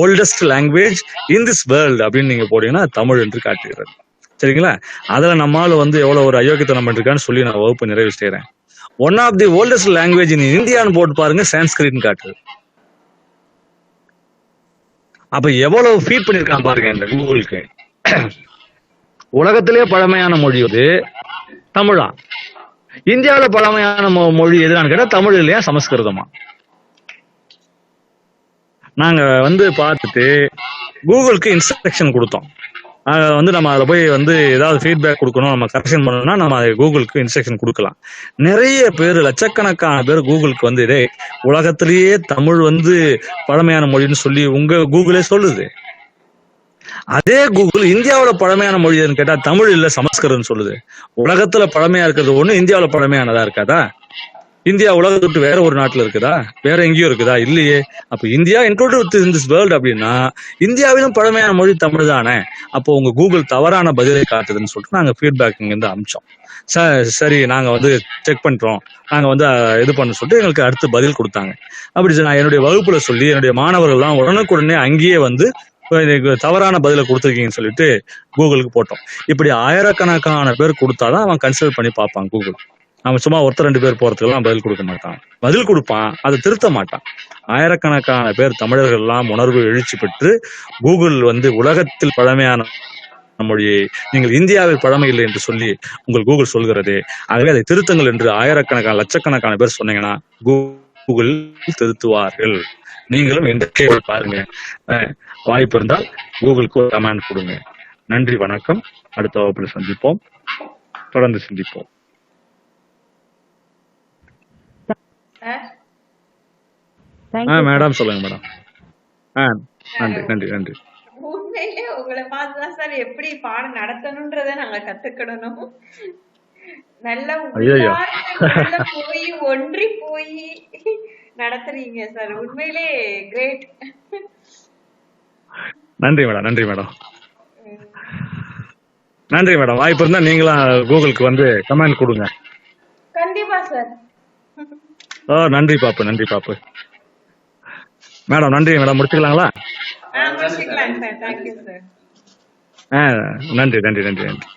oldest language in this world அப்படின்னு நீங்க போட்டீங்கன்னா தமிழ் என்று காட்டுகிறது. சரிங்களா? அதுல நம்மால வந்து எவ்வளவு ஒரு அயோக்கியத்தனம் பண்ணிருக்கான்னு சொல்லி நான் வகுப்பு நிறைவு செய்யறேன். One of the oldest language in இந்தியான்னு போட்டு பாருங்க, சான்ஸ்கிரிட்னு காட்டுது. அப்ப எவ்வளவு ஃபீட் பண்ணிருக்கான் பாருங்க இந்த கூகுளுக்கு. உலகத்திலே பழமையான மொழி வந்து தமிழா? இந்தியாவில பழமையான மொழி எதுனான்னு கேட்டா தமிழ் இல்லையா, சமஸ்கிருதமா? நாங்க வந்து பார்த்துட்டு கூகுளுக்கு இன்ஸ்ட்ரக்ஷன் கொடுத்தோம். வந்து நம்ம அதில் போய் வந்து ஏதாவது ஃபீட்பேக் கொடுக்கணும், நம்ம கரெக்ஷன் பண்ணணும்னா நம்ம அதை கூகுளுக்கு இன்ஸ்ட்ரக்ஷன் கொடுக்கலாம். நிறைய பேர், லட்சக்கணக்கான பேர் கூகுளுக்கு வந்து இதே உலகத்திலேயே தமிழ் வந்து பழமையான மொழின்னு சொல்லி உங்க கூகுளே சொல்லுது. அதே கூகுள் இந்தியாவில பழமையான மொழி எதுன்னு கேட்டா தமிழ் இல்ல சமஸ்கிருதம் சொல்லுது. உலகத்துல பழமையா இருக்கிறது ஒண்ணு, இந்தியாவில பழமையானதா இருக்காதா? இந்தியா உலகத்தை விட்டு வேற ஒரு நாட்டுல இருக்குதா? வேற எங்கேயும் இருக்குதா? இல்லையே. அப்ப India included in this world அப்படின்னா இந்தியாவிலும் பழமையான மொழி தமிழ் தானே. அப்போ உங்க கூகுள் தவறான பதிலை காட்டுதுன்னு சொல்லிட்டு நாங்க ஃபீட்பேக் இங்க இருந்து அமிச்சோம். சரி, நாங்க வந்து செக் பண்றோம், நாங்க வந்து இது பண்ண சொல்லிட்டு எங்களுக்கு அடுத்து பதில் கொடுத்தாங்க. அப்படி நான் என்னுடைய வகுப்புல சொல்லி என்னுடைய மாணவர்கள்லாம் உடனுக்குடனே அங்கேயே வந்து தவறான பதில கொடுத்துருக்கீங்கன்னு சொல்லிட்டு கூகுளுக்கு போட்டோம். இப்படி ஆயிரக்கணக்கான பேர் கொடுத்தாதான் அவன் கன்சிடர் பண்ணி பார்ப்பான் கூகுள். அவன் சும்மா ஒருத்தர் 2 பேர் போறதுக்கெல்லாம் பதில் கொடுக்க மாட்டான். பதில் கொடுப்பான், அதை திருத்த மாட்டான். ஆயிரக்கணக்கான பேர் தமிழர்கள் எல்லாம் உணர்வு எழுச்சி பெற்று கூகுள் வந்து உலகத்தில் பழமையான மொழியை நீங்கள் இந்தியாவில் பழமை இல்லை என்று சொல்லி உங்கள் கூகுள் சொல்கிறது. ஆகவே அதை திருத்தங்கள் என்று ஆயிரக்கணக்கான லட்சக்கணக்கான பேர் சொன்னீங்கன்னா கூகுள் திருத்துவார்கள். நீங்களும் இந்த கேள்வி பாருங்க. வாய்ப்பு இருந்தால் கூகுளுக்கு ஒரு கமெண்ட் கொடுங்க. நன்றி, வணக்கம். அடுத்த வகுப்பில் சந்திப்போம், தொடர்ந்து சிந்திப்போம். மேடம் சொல்லுங்க மேடம். நன்றி நன்றி நன்றி. உண்மையிலே உங்களை பார்த்துதான் சார் எப்படி பாடம் நடத்தணும்ன்றத நாங்க கத்துக்கிடணும். நல்ல போய் ஒன்றி போய் நடத்துறீங்க சார், உண்மையிலே கிரேட். நன்றி மேடம், நன்றி மேடம், நன்றி மேடம். வாய்ப்பு இருந்தா நீங்களும் கூகுளுக்கு வந்து கமெண்ட் கொடுங்க. கண்டிப்பா சார். நன்றி பாப்பு, நன்றி பாப்பு. மேடம் நன்றி மேடம். முடிச்சுக்கலாங்களா? முடிச்சுக்கலாம் சார். Thank you sir. நன்றி நன்றி நன்றி நன்றி.